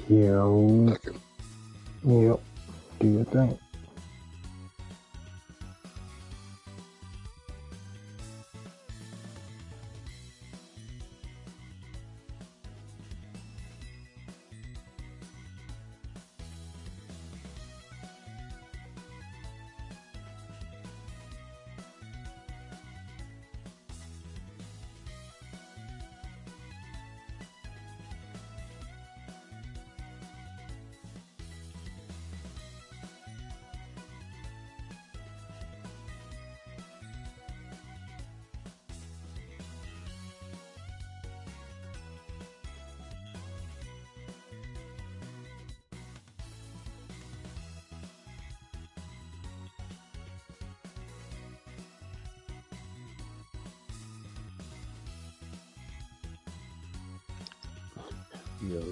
Yo, Second. yep, do your thing.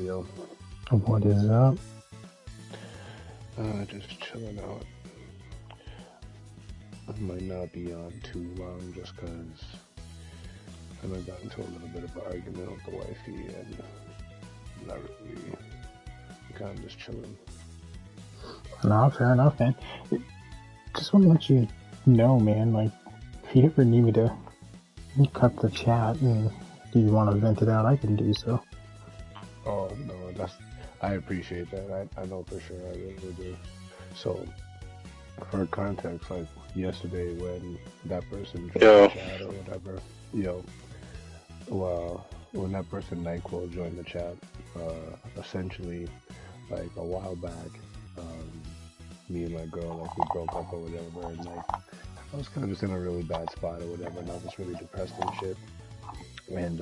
Yo. What is up? Just chilling out. I might not be on too long just because I might got into a little bit of an argument with the wifey and not really kind of just chilling. No, fair enough, man. Just want to let you know, man, like, if you ever need me to cut the chat and you want to vent it out, I can do so. Oh, no, I appreciate that. I know for sure I really do. So, for context, like yesterday when that person joined the chat or whatever, well, when that person NyQuil joined the chat, essentially, like a while back, me and my girl, like we broke up or whatever, and like I was kind of just in a really bad spot or whatever, and I was just really depressed and shit. And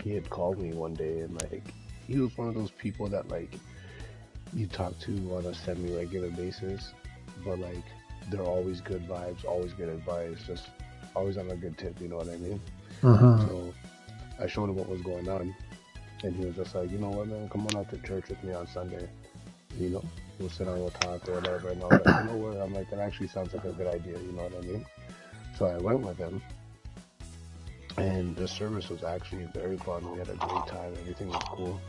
he had called me one day, and like he was one of those people that like you talk to on a semi-regular basis, but like they're always good vibes, always good advice, just always on a good tip, you know what I mean? So I showed him what was going on, and he was just like, you know what, man, come on out to church with me on Sunday, you know, we'll sit down, we'll talk or whatever. And I was like, you know what, I'm like, that actually sounds like a good idea, you know what I mean? So I went with him, and the service was actually very fun. We had a great time, everything was cool.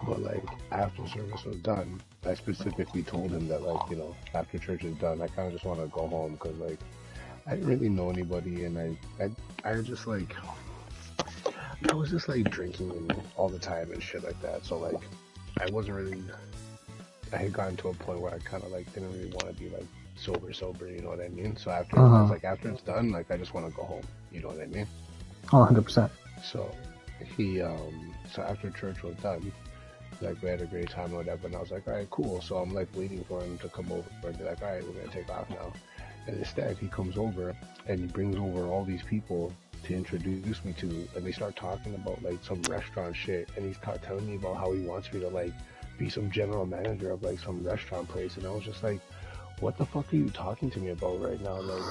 But like after service was done, I specifically told him that, like, you know, after church is done, I kind of just want to go home because like I didn't really know anybody, and I just like I was just like drinking all the time and shit like that. So like I wasn't really. I had gotten to a point where I kind of like didn't really want to be like sober, you know what I mean? So after I was like, after it's done, like I just want to go home, you know what I mean? Oh, 100%. So so after church was done, like we had a great time or whatever, and I was like, all right, cool. So I'm like waiting for him to come over and be like, all right, we're gonna take off now. And instead, he comes over and he brings over all these people to introduce me to, and they start talking about like some restaurant shit, and he's telling me about how he wants me to like be some general manager of like some restaurant place, and I was just like, what the fuck are you talking to me about right now? Like,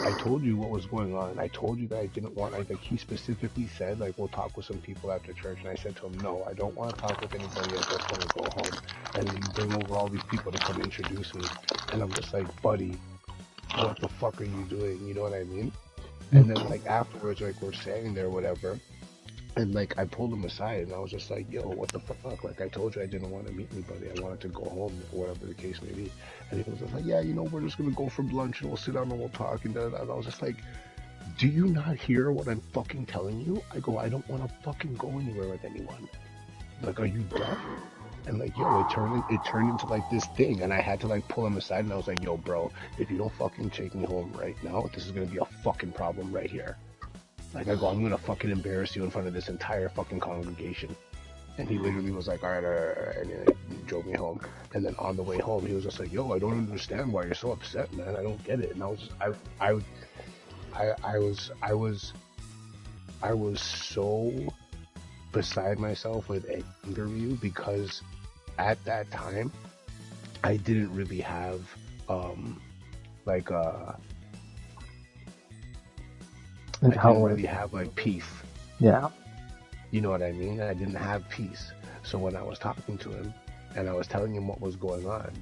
I told you what was going on. I told you that I didn't want, like he specifically said, like, we'll talk with some people after church. And I said to him, no, I don't want to talk with anybody. I just want to go home. And then you bring over all these people to come introduce me. And I'm just like, buddy, what the fuck are you doing? You know what I mean? And then like afterwards, like we're standing there, whatever. And like I pulled him aside and I was just like, yo, what the fuck? Like I told you I didn't want to meet anybody. I wanted to go home or whatever the case may be. And he was just like, yeah, you know, we're just gonna go for lunch and we'll sit down and we'll talk and da. And I was just like, do you not hear what I'm fucking telling you? I go, I don't want to fucking go anywhere with anyone. Like, are you deaf? And like, yo, it turned into like this thing, and I had to like pull him aside and I was like, yo, bro, if you don't fucking take me home right now, this is gonna be a fucking problem right here. Like, I go, I'm gonna fucking embarrass you in front of this entire fucking congregation. And he literally was like, all right, and then he drove me home. And then on the way home, he was just like, yo, I don't understand why you're so upset, man. I don't get it. And I was just, I was so beside myself with anger with you because at that time, I didn't really have, like, I didn't really have like peace. Yeah. You know what I mean? I didn't have peace. So when I was talking to him and I was telling him what was going on,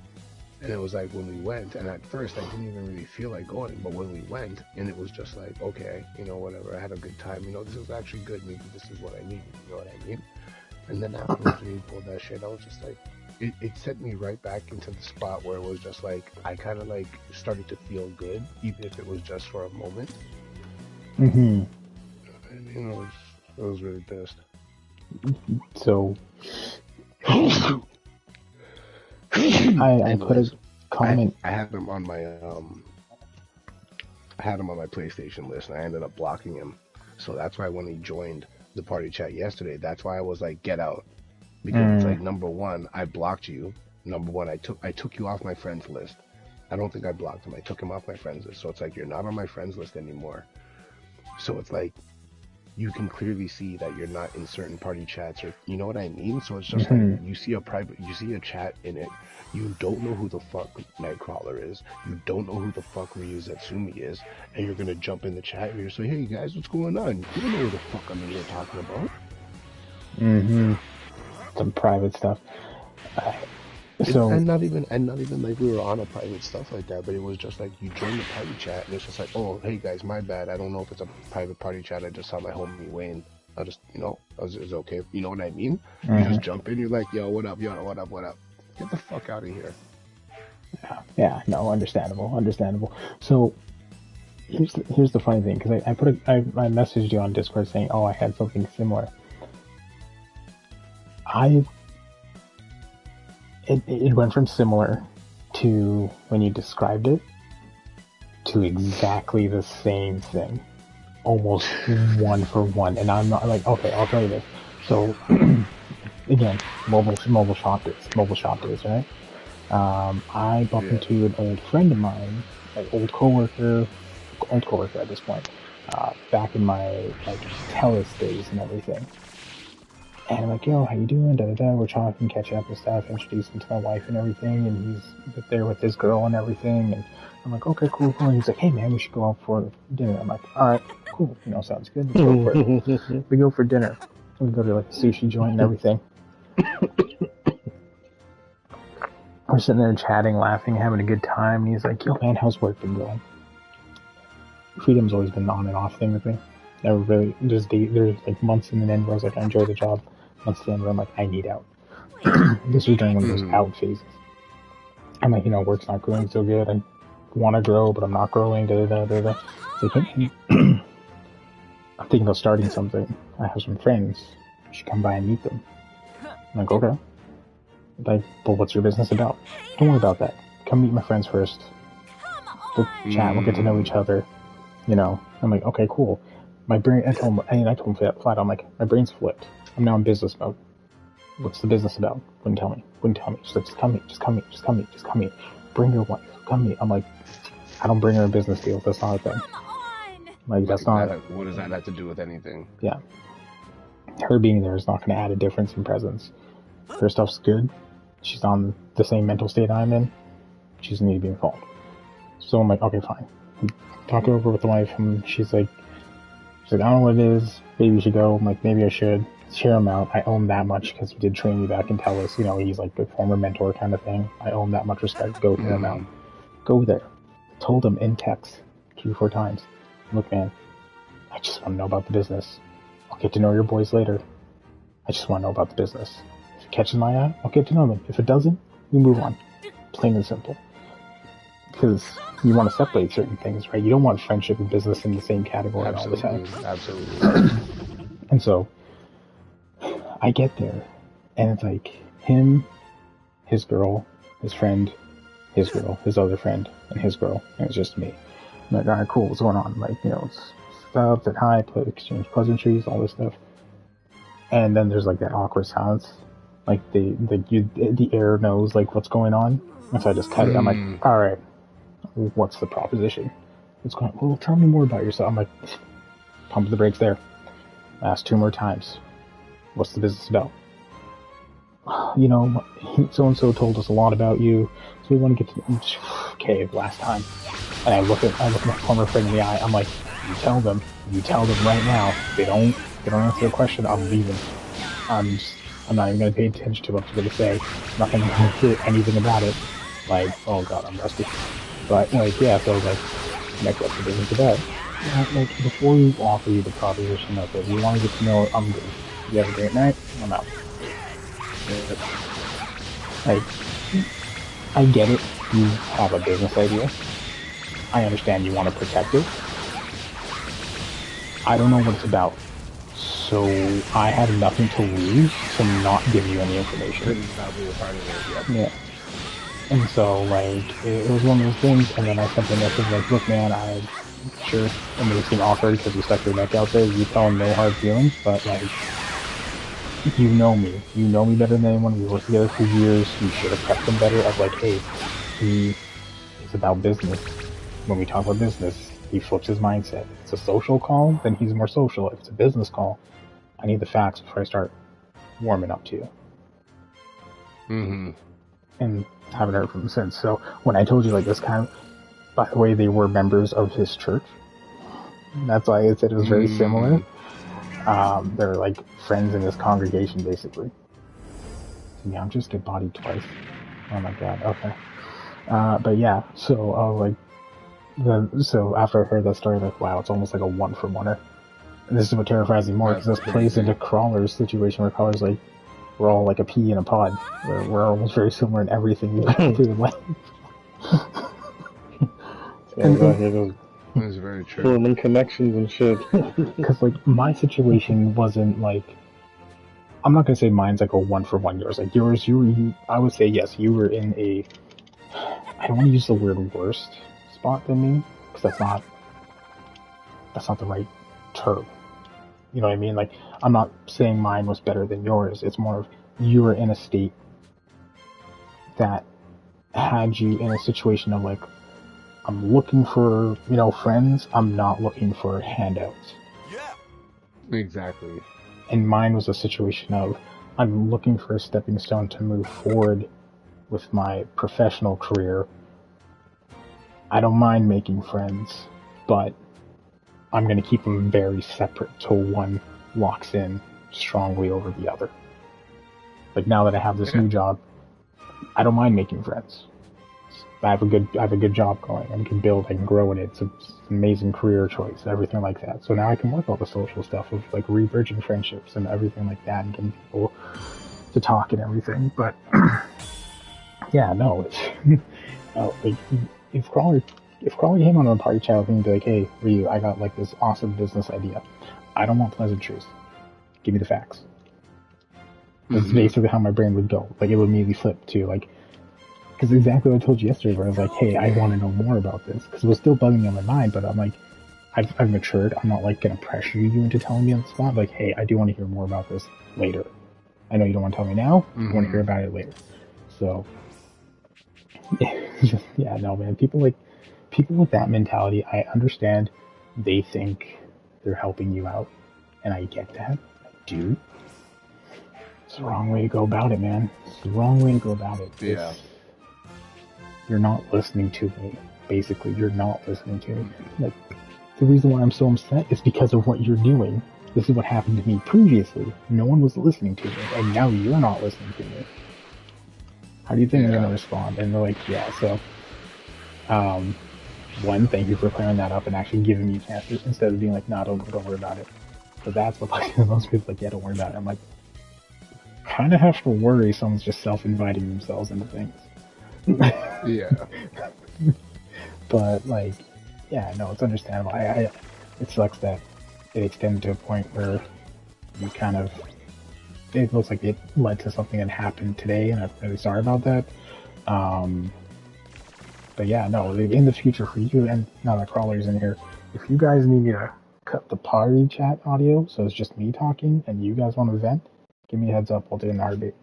and it was like when we went, and at first I didn't even really feel like going, but when we went, and it was just like, okay, you know, whatever, I had a good time, you know, this is actually good, maybe this is what I need, you know what I mean? And then afterwards, when he pulled that shit, I was just like, it sent me right back into the spot where it was just like, I kind of like started to feel good, even if it was just for a moment. Mm-hmm. And, you know, I was really pissed. So, I put a comment. I had him on my I had him on my PlayStation list, and I ended up blocking him. So that's why when he joined the party chat yesterday, that's why I was like, get out, because it's like, number one, I blocked you. Number one, I took you off my friends list. I don't think I blocked him. I took him off my friends list. So it's like, you're not on my friends list anymore. So it's like, you can clearly see that you're not in certain party chats, or you know what I mean. So it's just like, you see a chat in it. You don't know who the fuck Nightcrawler is. You don't know who the fuck Ryu Zetsumi is, and you're gonna jump in the chat and you're say, "Hey guys, what's going on?" You don't know who the fuck I'm in here talking about. Some private stuff. So and not even like we were on a private stuff like that, but it was just like, you join the party chat and it's just like, oh hey guys, my bad. I don't know if it's a private party chat. I just saw my homie Wayne. I just, it's okay. You know what I mean? You just jump in. You're like, yo, what up? Yo, what up? What up? Get the fuck out of here. Yeah, no, understandable. So here's the funny thing, because I messaged you on Discord saying, oh, I had something similar. It went from similar to when you described it to exactly the same thing, almost one for one. And I'm not like, okay, I'll tell you this. So again, mobile shop days, right? I bumped into an old friend of mine, like old coworker at this point, back in my like Telus days and everything. And I'm like, yo, how you doing? We're talking, catching up and stuff, introduced him to my wife and everything, and he's there with his girl and everything, and I'm like, okay, cool. And he's like, hey man, we should go out for dinner. I'm like, alright, cool, sounds good, let's go for it. We go for dinner. We go to like a sushi joint and everything. We're sitting there chatting, laughing, having a good time, and he's like, yo man, how's work been going? Freedom's always been an on and off thing with me. Never really, there's like months in the end where I was like, I enjoy the job. Months in the end where I'm like, I need out. This was during one of those out phases. I'm like, work's not going so good. I want to grow, but I'm not growing. Like, hey, I'm thinking of starting something. I have some friends. You should come by and meet them. I'm like, okay. Like, but what's your business about? Don't worry about that. Come meet my friends first. We'll chat. We'll get to know each other. I'm like, okay, cool. My brain, I told him flat. I'm like, my brain's flipped. I'm now in business mode. What's the business about? Wouldn't tell me. She's like, just come meet. Bring your wife. Come meet. I'm like, I don't bring her in business deals. That's not a thing. Like, that's not. What does that have to do with anything? Yeah. Her being there is not going to add a difference in presence. Her stuff's good. She's on the same mental state I'm in. She doesn't need to be involved. So I'm like, okay, fine. Talk it over with the wife, and she's like, I don't know what it is. Maybe you should go. I'm like, maybe I should. Hear him out. I owe him that much because he did train me back in Telus. He's like a former mentor kind of thing. I owe him that much respect. Go hear him out. Go there. Told him in text 3-4 times. Look, man, I just want to know about the business. I'll get to know your boys later. I just want to know about the business. If it catches my eye, I'll get to know them. If it doesn't, we move on. Plain and simple. Because you want to separate certain things, right? You don't want friendship and business in the same category all the time. Absolutely. And so, I get there, and it's like him, his girl, his friend, his girl, his other friend, and his girl, and it's just me. I'm like, alright, cool, what's going on? Like, it's stuff, said hi, exchange pleasantries, all this stuff. And then there's like that awkward silence. Like, the air knows, like, what's going on. And so I just cut it. I'm like, alright, what's the proposition? What's going on? Well, tell me more about yourself. I'm like, pump the brakes there. Ask 2 more times. What's the business about? So-and-so told us a lot about you, so we want to get to okay, last time. And I look at my former friend in the eye, I'm like, you tell them right now. If they don't answer the question, I'm leaving. I'm not even going to pay attention to what they're going to say. I'm not going to hear anything about it. Like, oh god, I'm rusty. But, yeah, so like, what's the business about? Like, before we offer you the proposition of it, we want to get to know I'm good. You have a great night, I'm out. Like, I get it. You have a business idea. I understand you want to protect it. I don't know what it's about. So I have nothing to lose to not give you any information. Couldn't not be a part of it. Yep. Yeah. And so, like, it was one of those things, and then I sent a message like, look, man, I'm sure it may seem awkward because you stuck your neck out there. You tell him no hard feelings, but, like, you know me. You know me better than anyone. We worked together for years. You should have prepped him better of, like, hey, he is about business. When we talk about business, he flips his mindset. If it's a social call, then he's more social. If it's a business call, I need the facts before I start warming up to you. Mm-hmm. And haven't heard from him since. So when I told you, like, this kind of, by the way, they were members of his church. That's why I said it was very similar. They're like friends in his congregation, basically. Yeah, I'm just get bodied twice. Oh my god. Okay. But yeah, so I was like, so after I heard that story, like, wow, it's almost like a one-for-oneer. And this is what terrifies me more, because this plays into Crawler's situation, where Crawler's like, we're all like a pea in a pod. We're almost very similar in everything we go through in life. That's very true. Forming connections and shit. Because, like, my situation wasn't like, I'm not gonna say mine's like a one-for-one yours. Like, yours, I would say, yes, you were in a, I don't want to use the word worst spot than me, because that's not the right term. You know what I mean? Like, I'm not saying mine was better than yours. It's more of, you were in a state that had you in a situation of, like, I'm looking for, friends. I'm not looking for handouts. Yeah. Exactly. And mine was a situation of, I'm looking for a stepping stone to move forward with my professional career. I don't mind making friends, but I'm going to keep them very separate till one locks in strongly over the other. Like, now that I have this new job, I don't mind making friends. I have a good job going. I can build, I can grow in it. It's an amazing career choice, everything like that. So now I can work all the social stuff of, like, rebridging friendships and everything like that, and getting people to talk and everything. But yeah, no, it's like, if Crawler came on a party chat with me and be like, hey, Ryu, I got, like, this awesome business idea. I don't want pleasantries. Give me the facts. That's basically how my brain would go. Like, it would immediately flip to, like, because exactly what I told you yesterday, where I was like, hey, I want to know more about this. Because it was still bugging me on my mind, but I'm like, I've matured. I'm not, like, going to pressure you into telling me on the spot. Like, hey, I do want to hear more about this later. I know you don't want to tell me now. I want to hear about it later. So, yeah, no, man. People with that mentality, I understand they think they're helping you out. And I get that. I do. It's the wrong way to go about it, man. It's the wrong way to go about it. Yeah. You're not listening to me. Basically, you're not listening to me. Like, the reason why I'm so upset is because of what you're doing. This is what happened to me previously. No one was listening to me, and now you're not listening to me. How do you think I'm gonna respond? And they're like, yeah, so, one, thank you for clearing that up and actually giving me a chance to, instead of being like, nah, don't worry about it. But that's what, like, most people like, yeah, don't worry about it. I'm like, kind of have to worry someone's just self-inviting themselves into things. Yeah. But, like, yeah, no, it's understandable. It sucks that it extended to a point where you kind of, it looks like it led to something that happened today, and I'm really sorry about that. But yeah, no, in the future for you, and now that Crawler's in here, if you guys need me to cut the party chat audio, so it's just me talking, and you guys want to vent, give me a heads up, I'll do it in a heartbeat.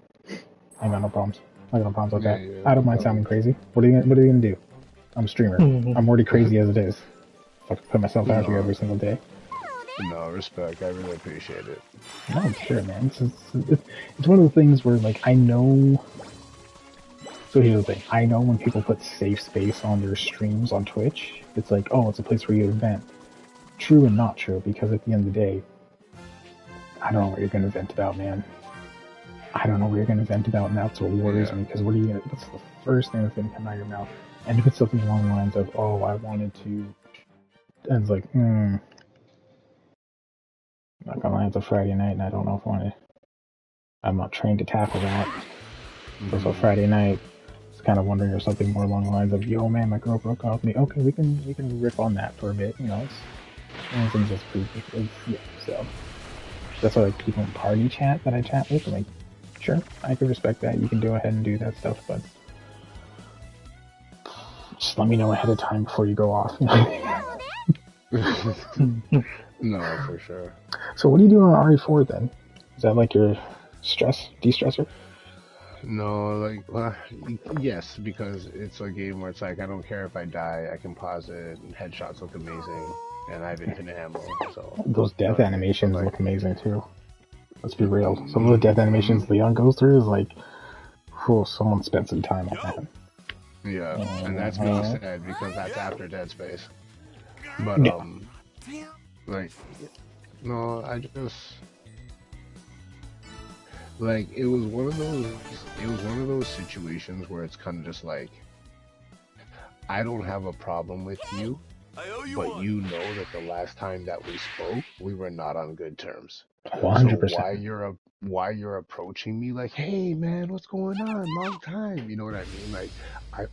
I got no problems. I got no problems with that. I don't mind sounding crazy. What are you gonna do? I'm a streamer. I'm already crazy as it is. I put myself out here every single day. No, respect. I really appreciate it. No, sure, man. It's one of the things where, like, I know. So here's the thing. I know when people put safe space on their streams on Twitch, it's like, oh, it's a place for you to vent. True and not true, because at the end of the day, I don't know what you're gonna vent about, man. I don't know what you're gonna vent about, and that's what worries me. Because what's the first thing that's gonna come out of your mouth? And if it's something along the lines of, oh, I wanted to, and it's like, not gonna lie, it's a Friday night, and I don't know if I want to I'm not trained to tackle that. So Friday night, it's kind of wondering or something more along the lines of, yo man, my girl broke off with me. Okay, we can rip on that for a bit. You know, it's one of the things that's pretty. Yeah, so that's why like people in party chat that I chat with, I'm like, sure, I can respect that. You can go ahead and do that stuff, but just let me know ahead of time before you go off. No, for sure. So what do you do on RE4 then? Is that like your de-stressor? No, like, well, yes, because it's a game where it's like, I don't care if I die, I can pause it, and headshots look amazing, and I have infinite ammo, so... Those death animations look amazing too. Let's be real. Some of the death animations Leon goes through is like, oh, someone spent some time on that. Yeah, and that's being said because that's after Dead Space. But, like, no, I just... Like, it was one of those situations where it's kind of just like, I don't have a problem with you, but you know that the last time that we spoke, we were not on good terms. 100%. So why you're approaching me like, hey man, what's going on? Long time. You know what I mean? Like,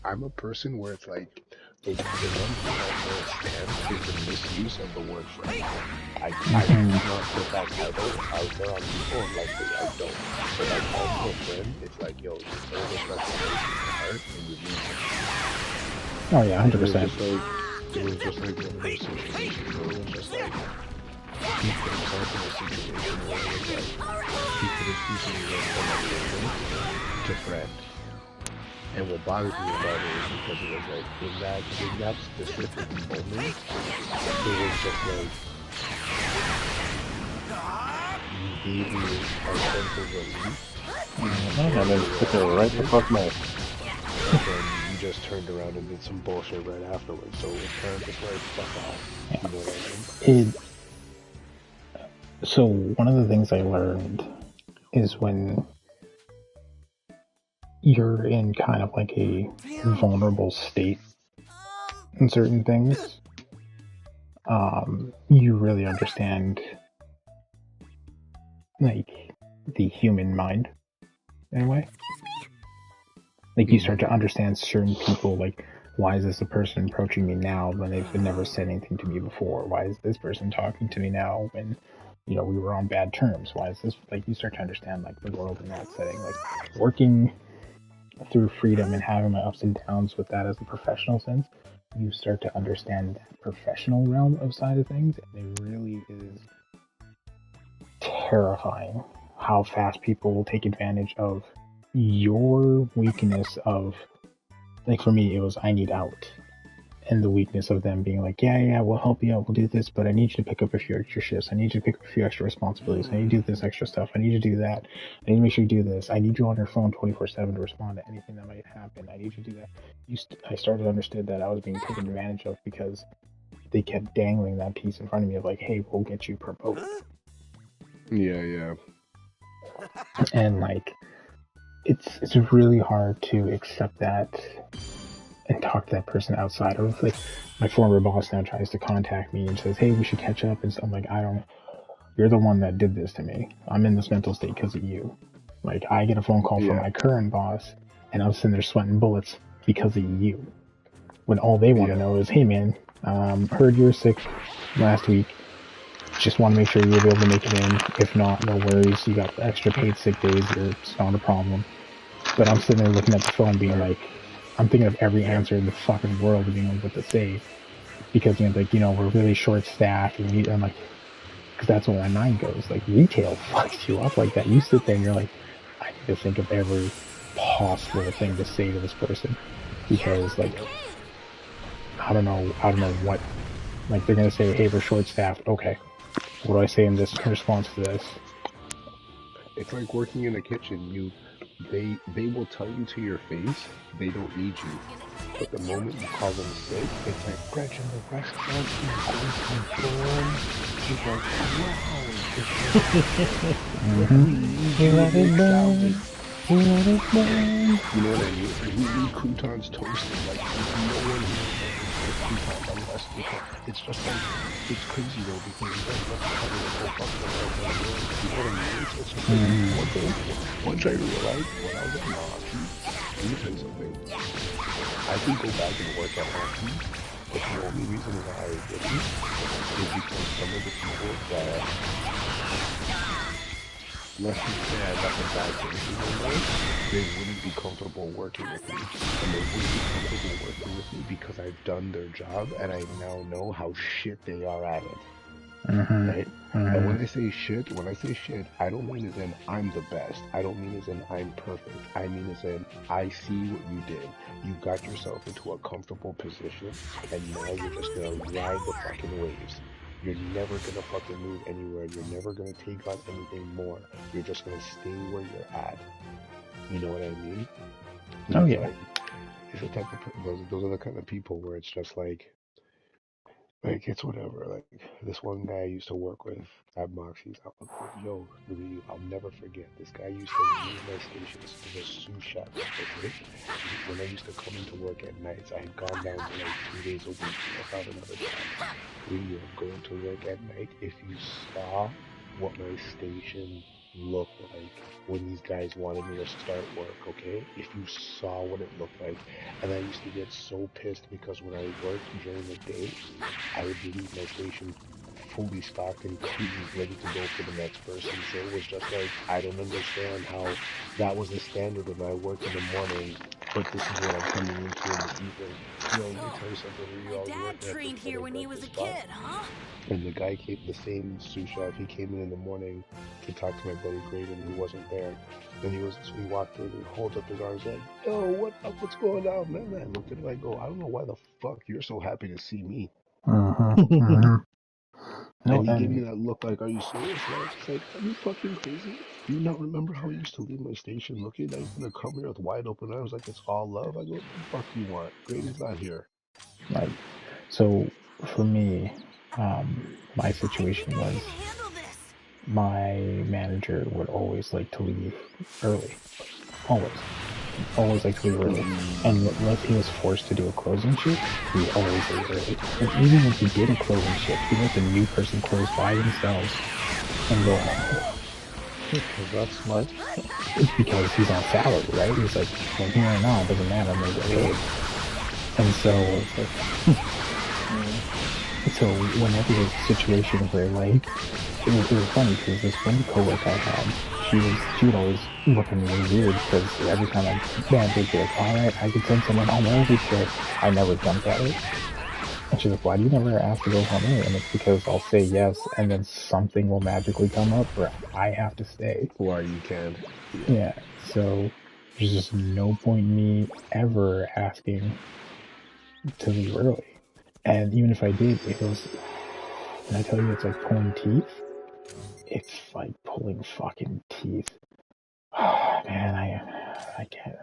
I'm a person where it's like, the one thing I can't stand is the misuse of the word friend. I do not put that title out there on people, and likely I don't. But I call you a friend, it's like, yo, you know this reputation in your heart, and you mean it. Oh yeah, 100%. It was just like one of those situations where it was just like, he put himself in a situation where it was like, he could have easily went from a friend to friend. And what bothered me about it is because it was like, in that specific moment, it was just like, you gave me a sense of relief. And then took her right the fuck back. And then you just turned around and did some bullshit right afterwards. So it was kind of just like, fuck off. You know what I mean? So one of the things I learned is when you're in kind of like a vulnerable state in certain things, you really understand like the human mind in a way. Like you start to understand certain people, like, why is this a person approaching me now when they've never said anything to me before? Why is this person talking to me now when, you know, we were on bad terms? Why is this, like, you start to understand like the world in that setting, like working through freedom and having my ups and downs with that as a professional sense, you start to understand that professional realm of side of things, and it really is terrifying how fast people will take advantage of your weakness of, like for me, it was I need out. And the weakness of them being like, yeah, we'll help you out, we'll do this, but I need you to pick up a few extra shifts. I need you to pick up a few extra responsibilities. I need you to do this extra stuff. I need you to do that. I need to make sure you do this. I need you on your phone 24/7 to respond to anything that might happen. I need you to do that. I started to understand that I was being taken advantage of because they kept dangling that piece in front of me of like, hey, we'll get you promoted. Yeah. And like, it's really hard to accept that and talk to that person outside of, like, my former boss now tries to contact me and says, hey, we should catch up, and so I'm like, you're the one that did this to me. I'm in this mental state because of you. Like, I get a phone call from my current boss, and I'm sitting there sweating bullets because of you. When all they want to know is, hey man, heard you were sick last week, just want to make sure you'll be able to make it in. If not, no worries, you got extra paid sick days, it's not a problem. But I'm sitting there looking at the phone being like, I'm thinking of every answer in the fucking world being able to say, because you're like, you know, we're really short-staffed, and I'm like, because that's where my mind goes. Like, retail fucks you up like that. You sit there and you're like, I need to think of every possible thing to say to this person, because like, I don't know what, like, they're gonna say, hey, we're short-staffed. Okay, what do I say in response to this? It's like working in a kitchen. They will tell you to your face they don't need you, but the moment you call them sick, it's like, Gretchen, the restaurant is going to burn. She's like, wow. You let it burn. You let it burn. You know what I mean? We need croutons toasted. Like, no one 3 times. I'm less because it's just like it's crazy though because you guys must have having a whole fucking life. You know what I mean? So it's just like one day, once I realized when I was like, nah, let me tell you something. I could go back and work at Moxie, but the only reason why I wouldn't is because some of the people that let's just say I left a bad taste in their life, they wouldn't be comfortable working with me. And they wouldn't be comfortable working with me because I've done their job and I now know how shit they are at it. Right? And when I say shit, I don't mean as in I'm the best. I don't mean as in I'm perfect. I mean as in I see what you did. You got yourself into a comfortable position and now you're just gonna ride the fucking waves. You're never gonna fucking move anywhere. You're never gonna take on anything more. You're just gonna stay where you're at. You know what I mean? And Oh it's yeah. like it's the type of those are the kind of people where it's just like it's whatever. Like this one guy I used to work with at Moxie's. Yo, Louis, I'll never forget. This guy used to leave my stations as a sous chef. Okay, when I used to come into work at nights, I had gone down to like 2 days a week. I found another job. Louis, I'm going to work at night. If you saw what my station looked like when these guys wanted me to start work, okay? If you saw what it looked like, and I used to get so pissed because when I worked during the day, I would leave my station fully stocked and clean, ready to go for the next person. So it was just like, I don't understand how that was the standard when I worked in the morning, but this is what I'm coming into in the evening. Yo, let me tell you something, Ryu, My I was dad working at this trained here other when he was a breakfast spot, kid, huh? and the guy came, the same sous chef, he came in the morning to talk to my buddy Graydon, who wasn't there. And so he walked in and holds up his arms like, yo, what up, what's going on, man? And I looked at him, I go, I don't know why the fuck you're so happy to see me. No, And he gave me and that look like, are you serious? And I was just like, are you fucking crazy? Do you not remember how I used to leave my station looking? Now you're gonna come here with wide open arms like it's all love? I go, what the fuck you want? Graydon's not here. like, so for me, my I think situation I was can handle this. my manager would always like to leave early. Always. Always like to leave early. And unless he was forced to do a closing shift, he would always leave early. And even when he did a closing shift, he let the new person close by themselves and go home. Because that's smart. Because he's on salary, right? He's like, well, here or not, it doesn't matter, I'm gonna get paid. And so, so whenever there's a situation where like, it was funny because this one coworker I had, she would always look at me really weird because every time they'd be like, all right, I could send someone home early today. I never jumped at it. And she's like, why do you never ask to go home early? And it's because I'll say yes, and then something will magically come up where I have to stay. Why you can't? Yeah, so there's just no point in me ever asking to leave early. And even if I did, it was, and I tell you, it's like pulling teeth. It's like pulling fucking teeth. Oh, man, I can't.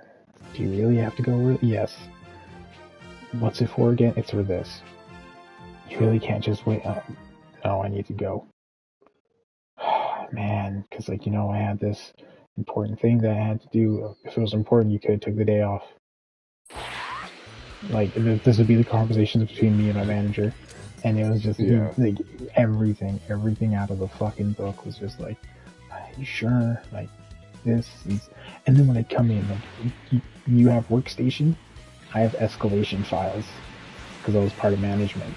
Do you really have to go early? Yes. What's it for again? It's for this. You really can't just wait. No, I need to go. Man, because like, I had this important thing that I had to do. If it was important, you could have took the day off. Like, this would be the conversations between me and my manager, and it was just like everything out of the fucking book was just like, are you sure? Like this is, and then when I come in, like, you have workstation, I have escalation files because I was part of management.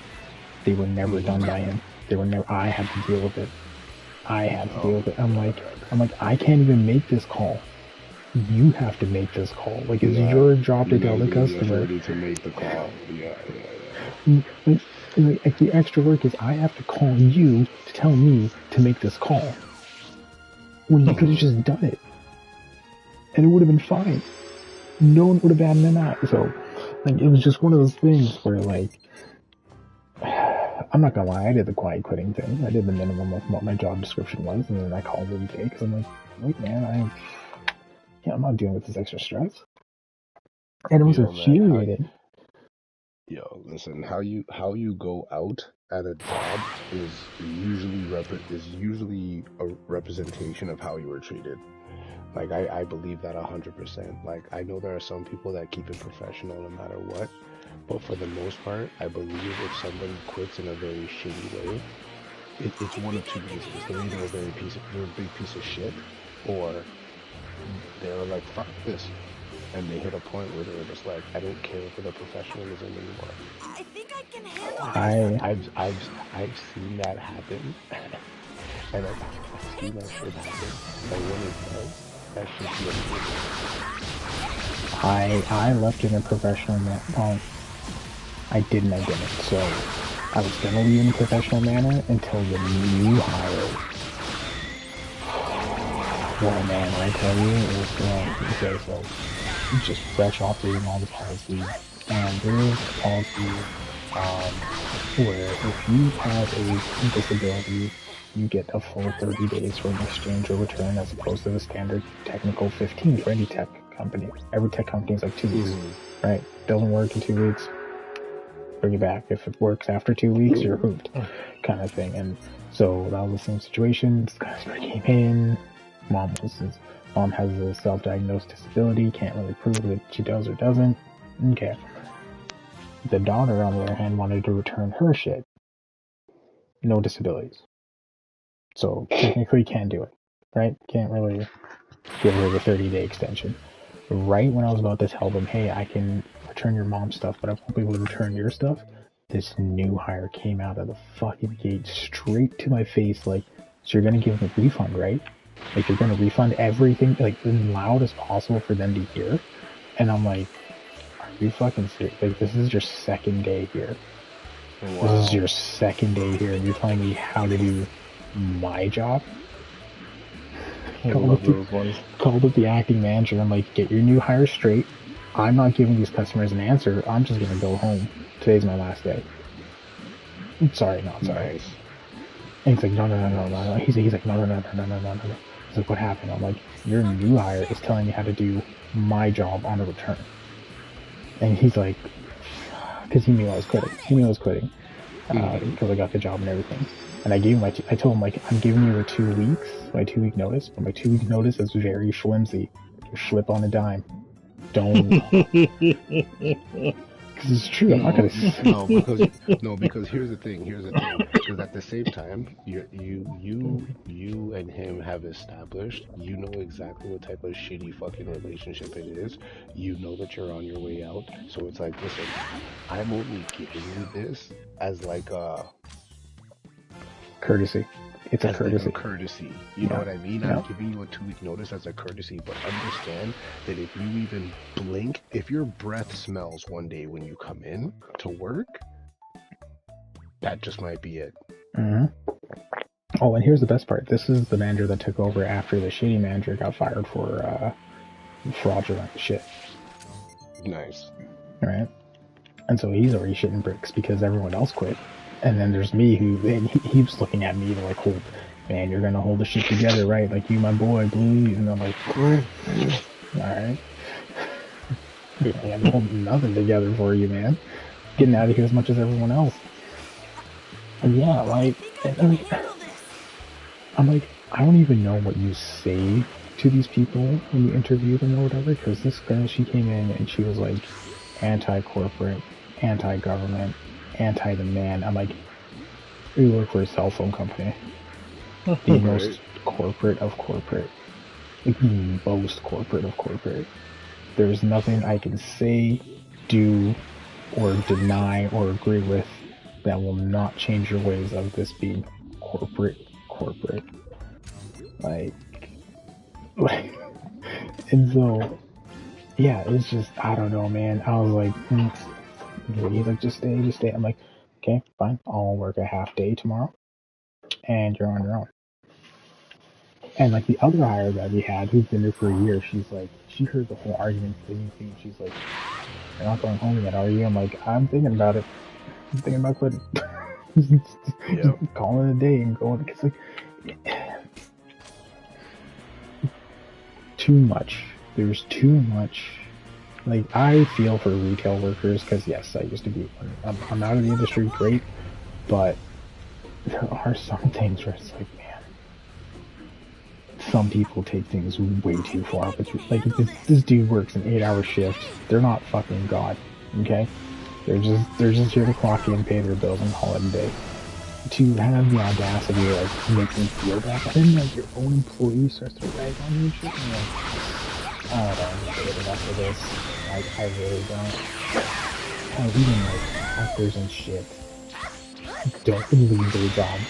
They were never done by him. They were never. I had to deal with it. I'm like, I can't even make this call. You have to make this call. Like, it's your job to tell the customer. To make the call. Yeah. Like, the extra work is I have to call you to tell me to make this call. When you could have just done it. And it would have been fine. No one would have batted an eye. So, like, it was just one of those things where, like, I'm not gonna lie, I did the quiet quitting thing. I did the minimum of what my job description was, and then I called it a day because I'm like, wait, man, I'm not dealing with this extra stress. And it was infuriating. Yo, listen, how you go out at a job is usually a representation of how you were treated. Like I believe that 100%. Like I know there are some people that keep it professional no matter what, But for the most part, I believe if somebody quits in a very shitty way, it's one of two reasons. They're either they're a big piece of shit, or they're like, fuck this. And they hit a point where they're just like, I don't care for the professionalism anymore. I think I can handle this. I've seen that happen. And I've seen that shit happen. And when it does, that should be a I left in a professional well, I didn't. So I was gonna leave in a professional manner until the new hire. Well, man, when I tell you, it was okay, so just fresh off reading all the policies, and there's a policy where if you have a disability, you get a full 30 days for an exchange or return, as opposed to the standard technical 15 for any tech company. Every tech company is like 2 weeks, right? Doesn't work in 2 weeks, bring it back. If it works after 2 weeks, you're hooped, kind of thing. And so that was the same situation. This customer came in. Mom has a self-diagnosed disability, can't really prove that she does or doesn't. Okay. The daughter, on the other hand, wanted to return her shit. No disabilities. So technically can't do it, right? Can't really give her the 30-day extension. Right when I was about to tell them, hey, I can return your mom's stuff, but I won't be able to return your stuff, this new hire came out of the fucking gate straight to my face like, so you're gonna give them a refund, right? Like, you're gonna refund everything, like, as loud as possible for them to hear? And I'm like, are you fucking serious? Like, this is your second day here. Wow. This is your second day here, and you're telling me how to do my job? Called up the acting manager. I'm like, get your new hire straight. I'm not giving these customers an answer. I'm just gonna go home. Today's my last day. Sorry, not sorry. Nice. And he's like, no. He's like, no. He's like, what happened? I'm like, your new hire is telling me how to do my job on a return. And he's like, because he knew I was quitting. Because I got the job and everything. And I gave him I told him, like, I'm giving you a 2 weeks, my 2 week notice, but my 2 week notice is very flimsy. You slip on a dime. Don't. Because it's true. I'm not gonna. Because here's the thing. Because at the same time, you and him have established. You know exactly what type of shitty fucking relationship it is. You know that you're on your way out. So it's like, listen, I'm only giving you this as like a courtesy. It's a courtesy. Like a courtesy. You know what I mean? I'm giving you a 2 week notice as a courtesy, but understand that if you even blink, if your breath smells one day when you come in to work, that just might be it. Mm-hmm. Oh, and here's the best part. This is the manager that took over after the shitty manager got fired for fraudulent shit. Nice. Right? And so he's already shitting bricks because everyone else quit. And then there's me and he was looking at me like, hold, man, you're gonna hold the shit together, right? Like, you my boy, Blue. And I'm like, alright. I'm holding nothing together for you, man. Getting out of here as much as everyone else. And yeah, I'm like, I don't even know what you say to these people when you interview them or whatever, because this girl, she came in and she was like anti-corporate, anti-government, anti the man. I'm like, we work for a cell phone company. The most corporate of corporate. Like, the most corporate of corporate. There's nothing I can say, do, or deny or agree with that will not change your ways of this being corporate. Like and so, yeah, it's just, I don't know, man. I was like, he's like, just stay. I'm like, okay, fine. I'll work a half day tomorrow, and you're on your own. And like the other hire that we had, who's been there for a year, she's like, she heard the whole argument thing. She's like, you're not going home yet, are you? I'm like, I'm thinking about it. I'm thinking about quitting. Yep. Calling it a day and going, because like, too much. There's too much. Like, I feel for retail workers, because yes, I used to be one. I'm out of the industry, great, but there are some things where it's like, man, some people take things way too far. But like, this dude works an 8-hour shift. They're not fucking God, okay? They're just here to clock in, pay their bills, and call it a day. To have the audacity to like make me feel bad, and then like your own employee starts to rag on you and shit, and you're like, oh, I don't get enough of this. Like, I really don't. Hell, even like actors and shit don't leave their job.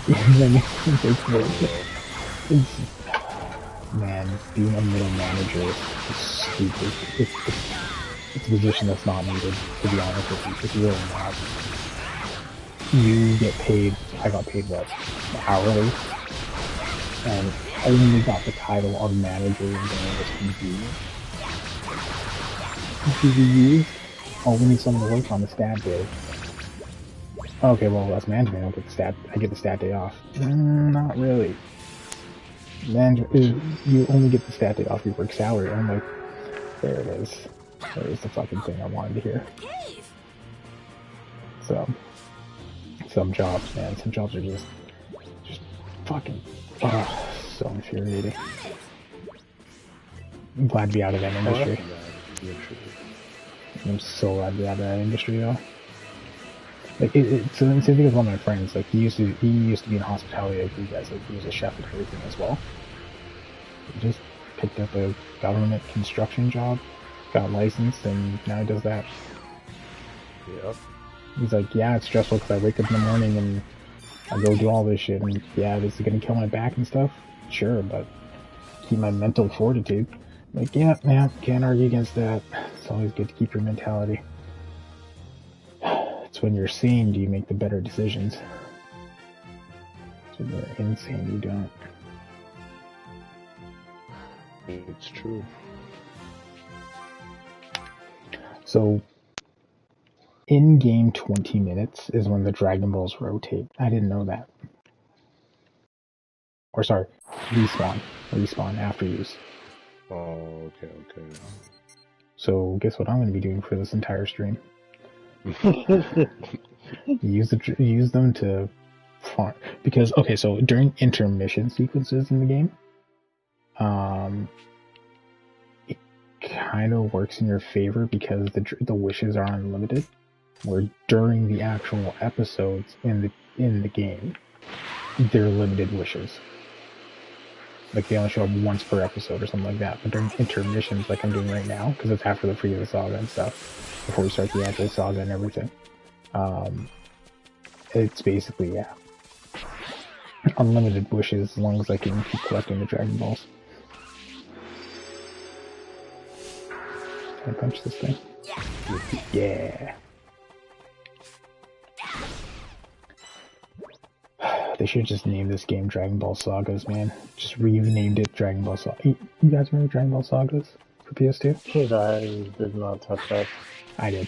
And then it's man, being a middle manager is stupid. It's a position that's not needed, to be honest with you. It's really not. You get paid, I got paid what, hourly? And I only got the title of manager and then was convenient. To be used, oh, we need someone to work on the stat day. Okay, well, as management, I get the stat day off. Not really. You only get the stat day off your work salary. I'm like, there it is. There's the fucking thing I wanted to hear. So, some jobs, man, some jobs are just fucking, so infuriating. I'm glad to be out of that industry. I'm so glad to be out of that industry, though. Like, so the same thing with one of my friends, like, he used to be in hospitality, like you guys, like, he was a chef and everything as well. He just picked up a government construction job, got licensed, and now he does that. Yep. He's like, yeah, it's stressful because I wake up in the morning and I go do all this shit, and yeah, this is gonna kill my back and stuff. Sure, but keep my mental fortitude. Like, yeah, can't argue against that. It's always good to keep your mentality. It's when you're sane do you make the better decisions. When you're insane, you don't. It's true. So, in-game 20 minutes is when the Dragon Balls rotate. I didn't know that. Or sorry, respawn after use. Oh, okay. So guess what I'm going to be doing for this entire stream? use them to farm, because okay, so during intermission sequences in the game, it kind of works in your favor because the wishes are unlimited, where during the actual episodes in the game, they're limited wishes. Like, they only show up once per episode or something like that. But during intermissions, like I'm doing right now, because it's after the previous saga and stuff, before we start the actual saga and everything, it's basically, yeah, unlimited wishes as long as I can keep collecting the Dragon Balls. Can I punch this thing? Yeah. They should just name this game Dragon Ball Sagas, man. Just renamed it Dragon Ball Saga. You guys remember Dragon Ball Sagas for PS2? I did not touch that. I did.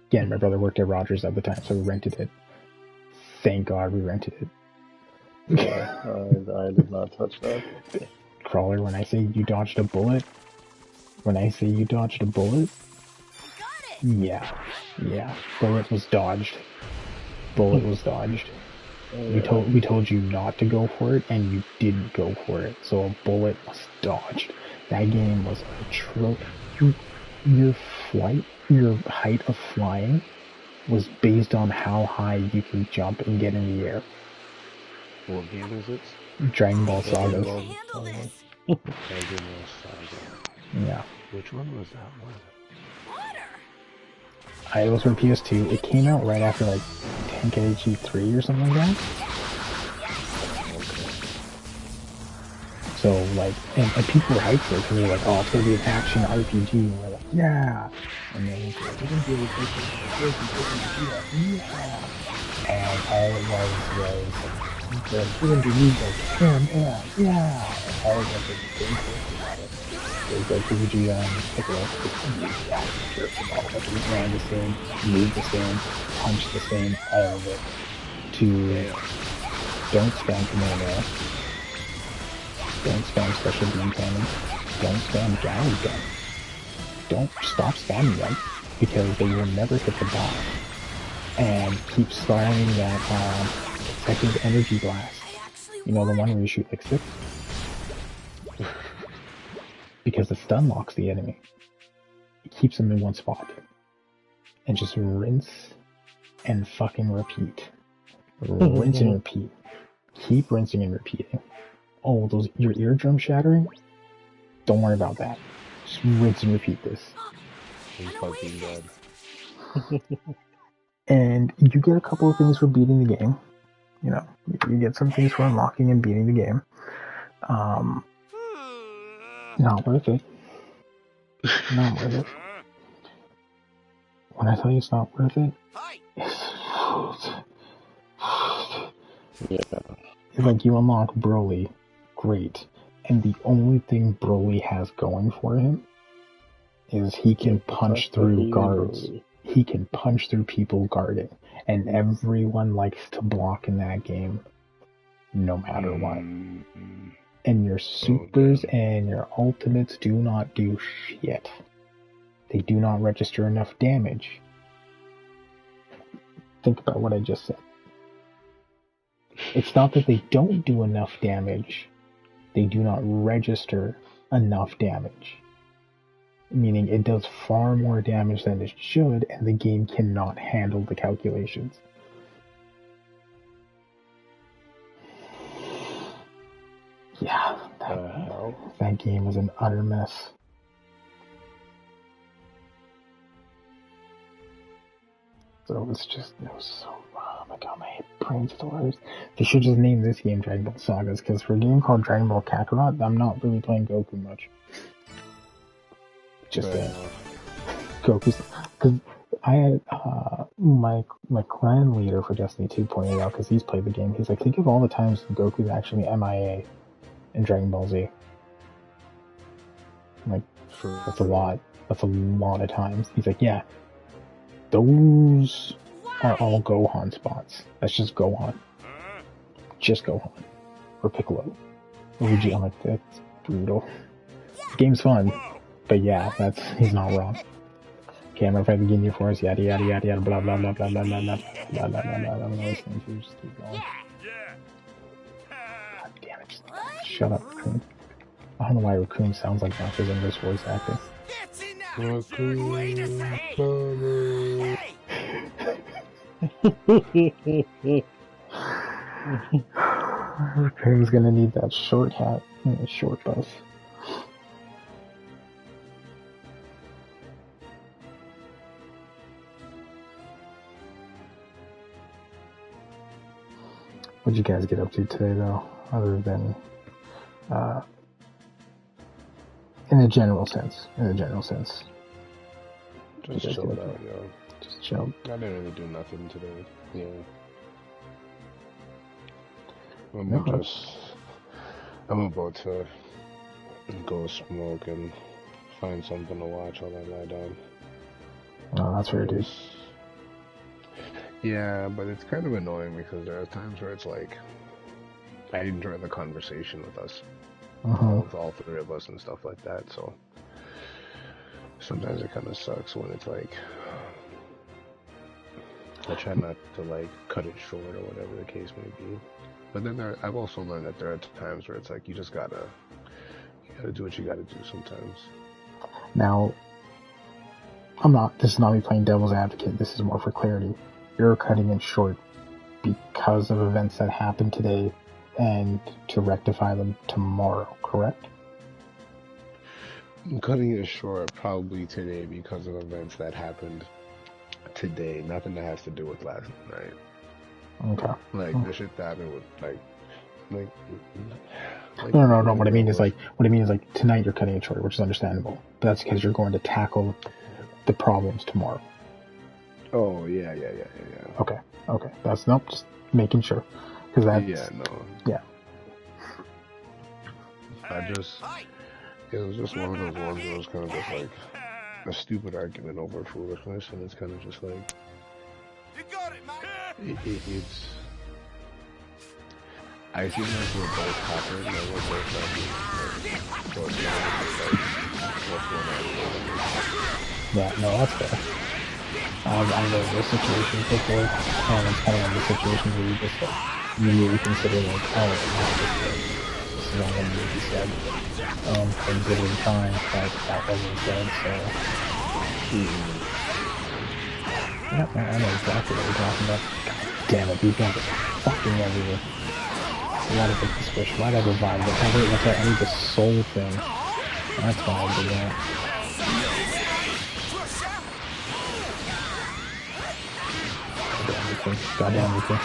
Again, my brother worked at Rogers at the time, so we rented it. Thank God we rented it. Yeah, I did not touch that. Crawler, when I say you dodged a bullet, yeah, bullet was dodged. We told you not to go for it, and you didn't go for it. So a bullet was dodged. That game was your height of flying was based on how high you can jump and get in the air. What game is it? Dragon Ball Saga. Yeah. Which one was that one? It was for PS2. It came out right after like Tenkaichi 3 or something like that. So like, and people were hyped for it because they were like, oh, it's gonna be an action RPG, and we're like, yeah. And then it's like, we're gonna be able to and all it was we're gonna do these like, yeah. And all it was about it. It was like Vegeta and Piccolo. Ran the same, moved the same, punched the same, all of it. Don't spam Kamehameha. Don't spam Special Beam Cannon. Don't spam Galley Gun. Don't stop spamming them, because they will never hit the boss. And keep spamming that consecutive energy blast. You know, the one where you shoot like 6? Because it stun locks the enemy. keeps them in one spot. And just rinse and fucking repeat. Rinse and repeat. Keep rinsing and repeating. Oh, your eardrum shattering? Don't worry about that. Just rinse and repeat this. And you get a couple of things for beating the game. You know, you get some things for unlocking and beating the game. Not worth it. Not worth it. When I tell you it's not worth it, it's like you unlock Broly, great, and the only thing Broly has going for him is he can punch through guards. He can punch through people guarding, and everyone likes to block in that game, no matter what. And your supers and your ultimates do not do shit. They do not register enough damage. Think about what I just said. It's not that they don't do enough damage. They do not register enough damage. Meaning it does far more damage than it should, and the game cannot handle the calculations. Yeah, that game was an utter mess. So it was so, oh my god, my brain stores. They should just name this game Dragon Ball Sagas, because for a game called Dragon Ball Kakarot, I'm not really playing Goku much. Just Goku's, because I had my clan leader for Destiny 2 pointed out, because he's played the game, he's like, think of all the times Goku's actually MIA in Dragon Ball Z. I'm like, that's a lot. That's a lot of times. He's like, yeah, those are all Gohan spots. That's just Gohan. Just Gohan. Or Piccolo. Or Vegeta. I'm like, that's brutal. The game's fun. But yeah, he's not wrong. Okay, I'm gonna fight the Ginyu Force, yada yada yada yada, blah blah blah blah blah blah blah blah blah blah blah blah blah. Just keep going. God damn it! Shut up, Raccoon. I don't know why Raccoon sounds like that his English voice acting. Raccoon's gonna need that short hat and a short bus. What'd you guys get up to today, though, other than, in a general sense? Just chilled out, yo. Just chilled. I didn't really do nothing today. Yeah. I'm about to go smoke and find something to watch while I lie down. Oh, that's fair, dude. Yeah, but it's kind of annoying because there are times where it's like, I enjoy the conversation with us, with all three of us and stuff like that, so sometimes it kind of sucks when it's like, I try not to like cut it short or whatever the case may be. But then I've also learned that there are times where it's like, you gotta do what you gotta do sometimes. Now, this is not me playing devil's advocate, this is more for clarity. You're cutting it short because of events that happened today and to rectify them tomorrow, correct? I'm cutting it short probably today because of events that happened today. Nothing that has to do with last night. Okay. Like the shit that happened with like No. What I mean is like tonight you're cutting it short, which is understandable. But that's because you're going to tackle the problems tomorrow. Oh, yeah. Okay. That's, just making sure. Cause that's... Yeah, no. Yeah. It was just one of those ones where it was kind of just like a stupid argument over foolishness, and it's kind of just like... You got it, man! It's... I feel like we're both coppers, and we're both so it's not like, what's going on? Yeah, no, that's fair. I've had those situations before, and it's kind of one of the situations where you just immediately consider like, oh, this is all that needs to be said. Things that were fine, that wasn't said, so Yeah, I know exactly what you're talking about. God damn it, these guys are fucking everywhere. Why did I take the switch? Why did I revive it? Oh wait, that's right, I need the soul thing. That's why I did that. Goddamn you thing.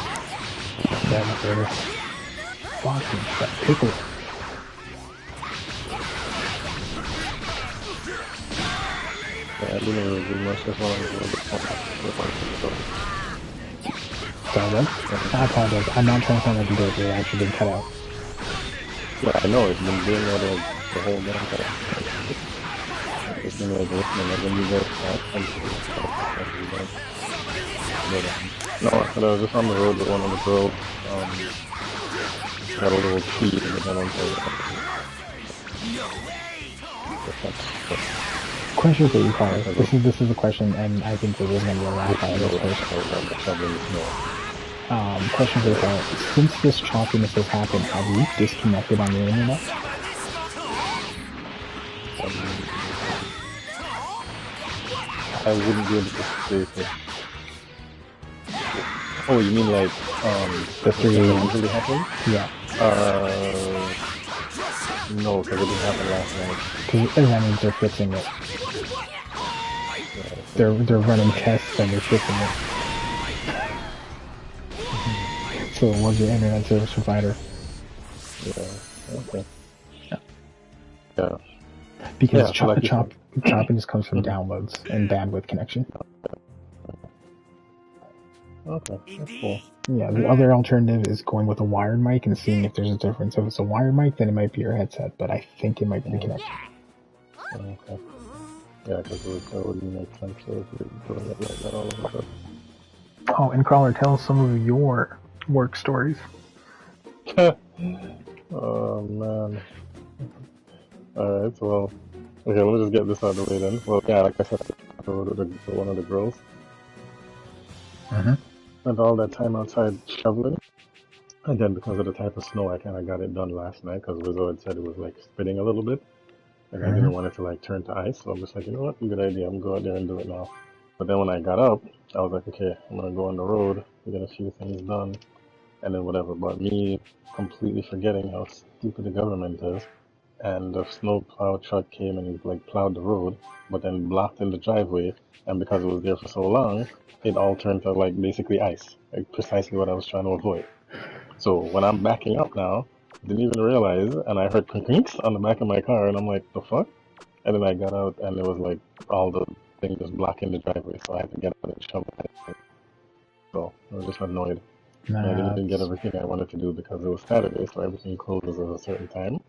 Goddamn it, Raider. Fucking that pickle. Yeah, I didn't really do much. That's why I was a little bit Sorry, what? I apologize. I'm not trying to sound like a dirt. It actually did cut out. Yeah, I know. It's been doing that the whole damn time. It's been like listening. Like when you go no, I was just on the road with one of the girls. Had a little key in the middle of Question for you, Carlos. This is a question, and I think there is going to be a laugh out of this first. Question for you, Carlos. Since this choppiness has happened, have you disconnected on the internet? I wouldn't be able to say it. Oh, you mean like the 3 usually happen? Yeah. No, because it didn't happen last night. Because that means they're fixing it. They're running tests and they're fixing it. So it was your internet service provider. Yeah. Okay. Yeah. Yeah. Because choppiness comes from downloads and bandwidth connection. Okay, that's cool. Yeah, the other alternative is going with a wired mic and seeing if there's a difference. If it's a wired mic, then it might be your headset, but I think it might be the connection. Okay. Yeah, because it wouldn't make sense if you're doing it like that all of a sudden. Oh, and Crawler, tell us some of your work stories. Oh, man. Alright, well, okay, let me just get this out of the way then. Well, yeah, like I said, I rode with one of the girls. Spent all that time outside shoveling, and then because of the type of snow, I kind of got it done last night because Rizzo had said it was like spitting a little bit, and I didn't want it to like turn to ice, so I'm just like, you know what, good idea, I'm going out there and do it now. But then when I got up, I was like, okay, I'm gonna go on the road, get a few things done, and then whatever. But me completely forgetting how stupid the government is, and the snow plow truck came and like plowed the road, but then blocked in the driveway, and because it was there for so long, it all turned to like basically ice, like precisely what I was trying to avoid. So when I'm backing up now, didn't even realize, and I heard clinks on the back of my car, and I'm like, the fuck? And then I got out, and it was like all the things just blocking the driveway, so I had to get out and shovel it. So I was just annoyed. And I didn't even get everything I wanted to do because it was Saturday, so everything closes at a certain time.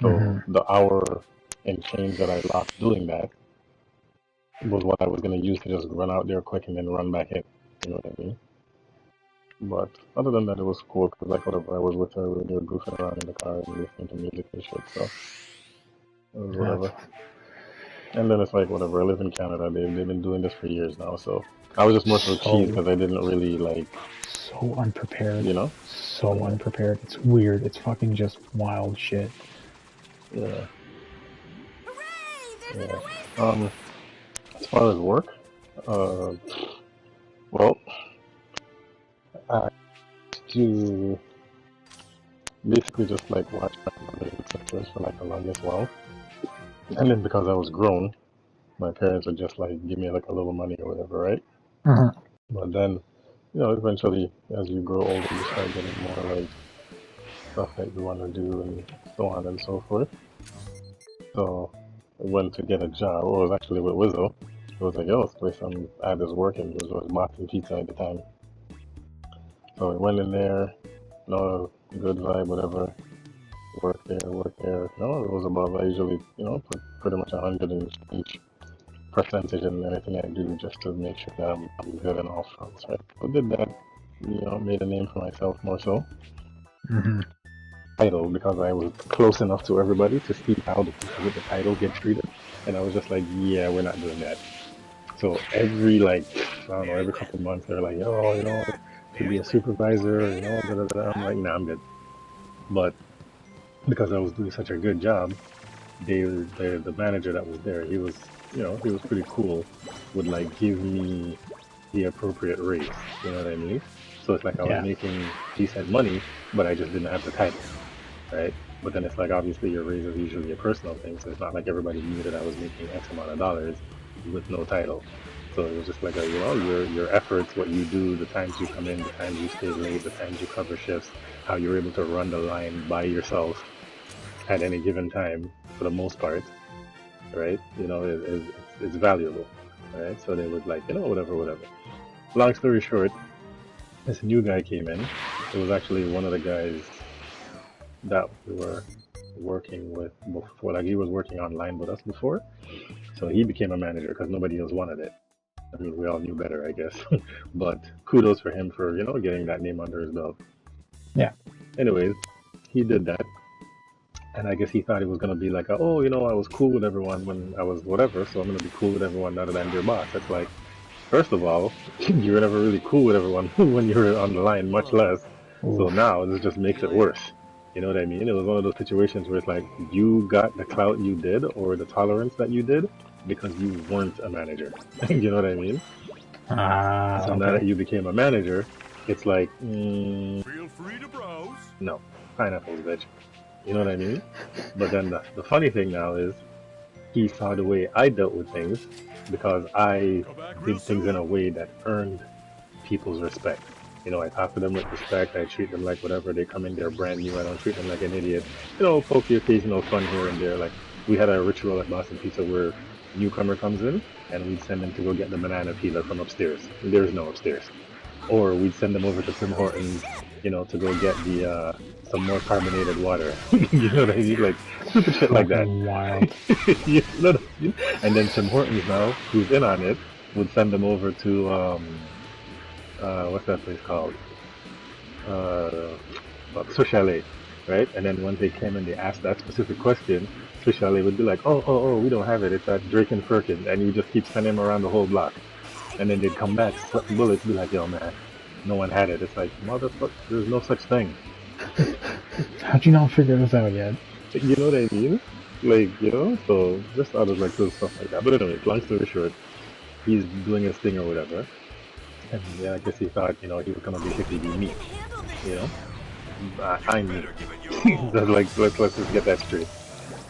So the hour and change that I lost doing that was what I was going to use to just run out there quick and then run back in. You know what I mean? But other than that, it was cool because like whatever, I was with her, we were goofing around in the car and listening to music and shit, so it was whatever. And then it's like whatever, I live in Canada, they've been doing this for years now, so I was just more so cheesed because I didn't really like... So unprepared. You know? So unprepared. It's weird. It's fucking just wild shit. Yeah. Yeah. As far as work, well, I used to basically just like watch my brothers and sisters for like the longest while. And then because I was grown, my parents would just like give me like a little money or whatever, right? But then, you know, eventually as you grow older, you start getting more like stuff that you want to do and so on and so forth. So I went to get a job. Well, it was actually with Wizzo. It was like, yo, this place I was working was Martin Pizza at the time. So I went in there, you know, good vibe, whatever. Work there. No, it was about, I usually, you know, put pretty much 100 in each percentage in anything I do just to make sure that I'm good on all fronts, right? So I did that, you know, made a name for myself more so. Title because I was close enough to everybody to see how the people with the title get treated, and I was just like, yeah, we're not doing that. So every like, I don't know, every couple of months they're like, oh, you know, to be a supervisor, you know, da, da, da. I'm like, nah, I'm good. But because I was doing such a good job, the manager that was there, he was you know, he was pretty cool, would like give me the appropriate raise. You know what I mean? So it's like I was Yeah. making decent money, but I just didn't have the title, right? But then it's like obviously your raise is usually a personal thing, so it's not like everybody knew that I was making X amount of dollars with no title. So it was just like a, you know, your efforts, what you do, the times you come in, the times you stay late, the times you cover shifts, how you're able to run the line by yourself at any given time for the most part, right? You know, it's valuable, right? So they would like, you know, whatever, whatever. Long story short, this new guy came in. It was actually one of the guys that we were working with before. Like he was working online with us before, so he became a manager because nobody else wanted it. I mean, we all knew better, I guess. But kudos for him for, you know, getting that name under his belt. Yeah. Anyways, he did that. And I guess he thought it was going to be like, oh, you know, I was cool with everyone when I was whatever, so I'm going to be cool with everyone now that I'm your boss. It's like, first of all, you were never really cool with everyone when you were on the line, much less. So Oof. now this just makes it worse. You know what I mean? It was one of those situations where it's like you got the clout you did or the tolerance that you did because you weren't a manager. You know what I mean? Ah, So now that okay. you became a manager, it's like, Feel free to browse. no, pineapples, bitch. You know what I mean? But then the funny thing now is he saw the way I dealt with things because I Go back real did things in a soon. way that earned people's respect. You know, I talk to them with respect. I treat them like whatever. They come in, they're brand new. I don't treat them like an idiot. You know, poke the occasional fun here and there. Like we had a ritual at Boston Pizza where newcomer comes in and we'd send them to go get the banana peeler from upstairs. There's no upstairs. Or we'd send them over to Tim Hortons, you know, to go get the some more carbonated water. You know what I mean? Like stupid shit like that. Fucking wild. You know what I mean? And then Tim Hortons now, who's in on it, would send them over to what's that place called? Uh, Swiss Chalet, right? And then when they came and they asked that specific question, Swiss Chalet would be like, oh, we don't have it. It's at Drake and Firkin, and you just keep sending them around the whole block. And then they'd come back, sweating bullets, be like, yo, man, no one had it. It's like, motherfucker, there's no such thing. How'd you not figure this out yet? You know what I mean? Like, you know, so just out of like little stuff like that. But anyways, long story short, he's doing his thing or whatever. And yeah, I guess he thought, you know, he was gonna basically be me, you know? I'm me. Better give it your all. That's like, let's just get that straight.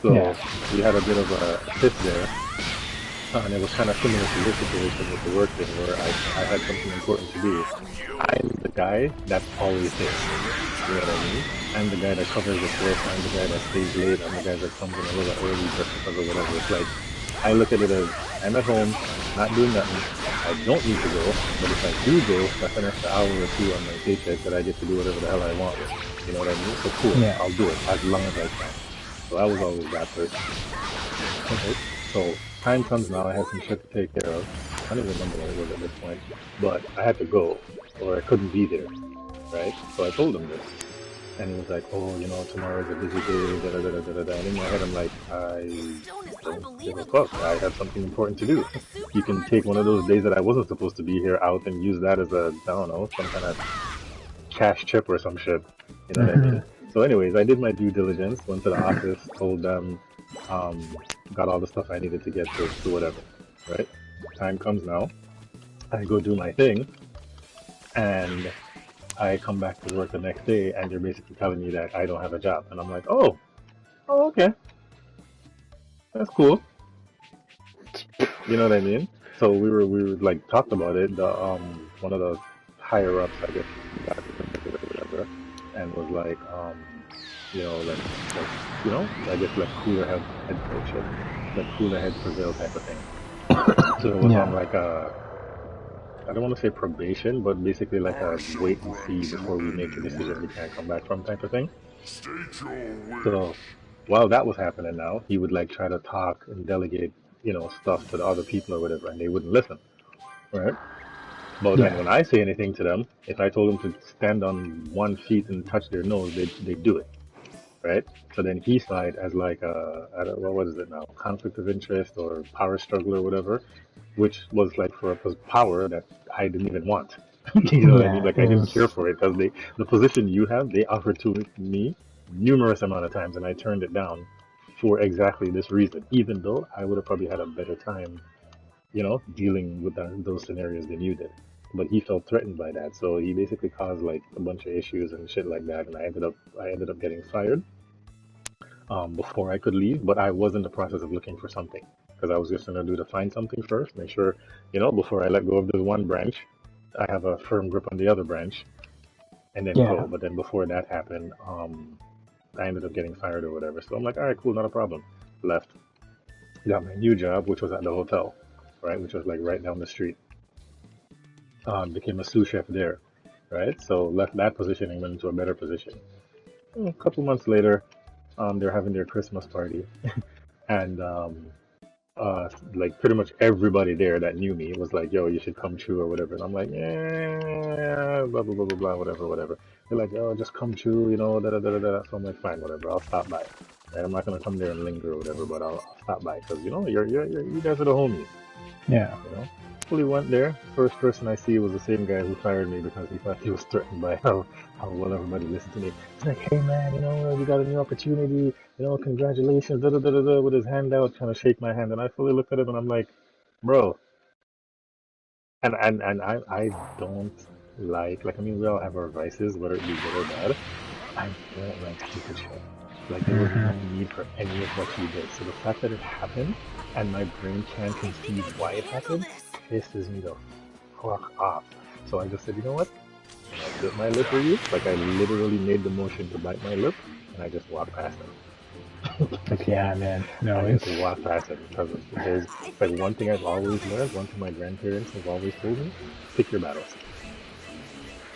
Yeah. So we had a bit of a tiff there, and it was kind of similar to this situation with the work thing where I had something important to do. I'm the guy that's always there. You know what I mean? I'm the guy that covers the shift. I'm the guy that stays late. I'm the guy that comes in a little bit early just because of whatever. It's like I look at it as I'm at home, not doing nothing. I don't need to go, but if I do go, that's an extra hour or two on my paycheck that I get to do whatever the hell I want with. You know what I mean? So cool, Yeah. I'll do it as long as I can. So I was always that person. Okay. So time comes now. I had some shit to take care of. I don't even remember what it was at this point, but I had to go, or I couldn't be there, right? So I told him this, and he was like, "Oh, you know, tomorrow's a busy day." Da da da da da da. And in my head, I'm like, I don't give a fuck. I have something important to do. You can take one of those days that I wasn't supposed to be here out and use that as a, I don't know, some kind of cash chip or some shit. You know what I Mm-hmm. mean? So, anyways, I did my due diligence, went to the office, told them, um, got all the stuff I needed to get to whatever, right? Time comes now. I go do my thing, and I come back to work the next day, and they're basically telling me that I don't have a job. And I'm like, oh, okay, that's cool. You know what I mean? So we were like talked about it. The one of the higher ups, I guess, got to or whatever, and was like, you know, like you know, I guess like head bullshit, like cooler heads prevail type of thing. So it was on Yeah. like a, I don't want to say probation, but basically like a wait and see before we make a decision we can't come back from type of thing. So while that was happening now, he would like try to talk and delegate, you know, stuff to the other people or whatever, and they wouldn't listen, right? But then Yeah. when I say anything to them, if I told them to stand on one feet and touch their nose, they do it, right? So then he saw it as like a, I don't, what is it now, conflict of interest or power struggle or whatever, which was like for a power that I didn't even want. You know what I mean? Yeah. Like It I didn't care was. for it because the position you have, they offered to me numerous amount of times, and I turned it down for exactly this reason, even though I would have probably had a better time, dealing with those scenarios than you did. But he felt threatened by that, so he basically caused like a bunch of issues and shit like that, and I ended up getting fired before I could leave. But I was in the process of looking for something because I was just gonna do to find something first, make sure, before I let go of this one branch, I have a firm grip on the other branch, and then Yeah. go. But then before that happened, I ended up getting fired or whatever. So I'm like, all right, cool, not a problem. Left. Got my new job, which was at the hotel, right, which was like right down the street. Became a sous chef there, right? So left that position and went into a better position. A couple months later, they're having their Christmas party, and like pretty much everybody there that knew me was like, "Yo, you should come true or whatever." And I'm like, "Yeah, blah blah blah blah blah, whatever, whatever." They're like, "Oh, just come true, da da da da da." So I'm like, "Fine, whatever. I'll stop by." Right? I'm not gonna come there and linger or whatever, but I'll stop by because you guys are the homies. Yeah. Fully went there. First person I see was the same guy who fired me because he thought he was threatened by how well everybody listened to me. He's like, "Hey man, we got a new opportunity. Congratulations." Da da da da da. With his hand out, trying to shake my hand, and I fully looked at him and I'm like, "Bro." And I don't like I mean we all have our vices, whether it be good or bad. I don't like stupid shit. Like there was no need for any of what you did. So the fact that it happened and my brain can't conceive why it happened pisses me the fuck off. So I just said, you know what? I bit my lip with you. Like I literally made the motion to bite my lip and I just walked past him. Like, yeah, man. No, I it's just walked past him because there's like one thing I've always learned, one thing my grandparents have always told me, pick your battles.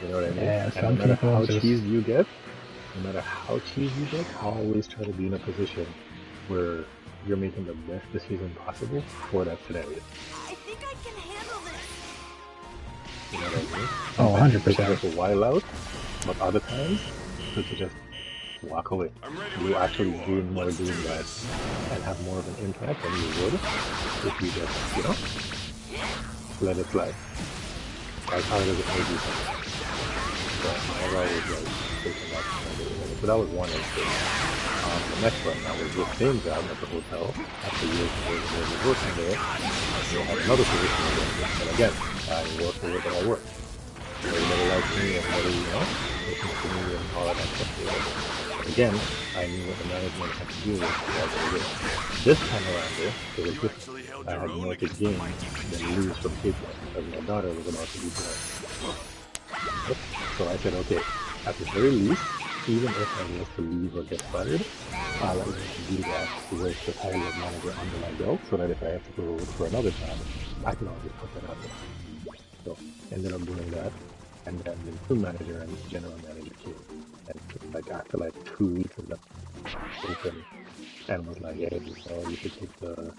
You know what I mean? yeah. And no Some matter people how just cheesed you get, no matter how cheesy you get, always try to be in a position where you're making the best decision possible for that scenario. I think I can handle this. You know what I mean? Oh, Sometimes it's 100%. just a while out, but other times it's just walk away. You actually gain more doing that and have more of an impact than you would if you just, let it slide. As hard as it may be sometimes. So I was always like taking that kind of thing. So that was one instance. The next one, I was with the same job at the hotel after years and years and years of working there. I had another position again. And again, I worked the way that I worked. Everybody liked me and everybody, listened to me and all of that stuff. But again, I knew what the management had to deal with. This time around there, it was different. I had more to gain than lose from taking because my daughter was about to be born. So I said, okay, at the very least, even if I was to leave or get fired, I'll at least do that with the title of manager under my belt so that if I have to go look for another job, I can always put that out there. So ended up doing that, and then the new manager and general manager came, and like after like 2 weeks of that open, and was like, "Hey, you should take the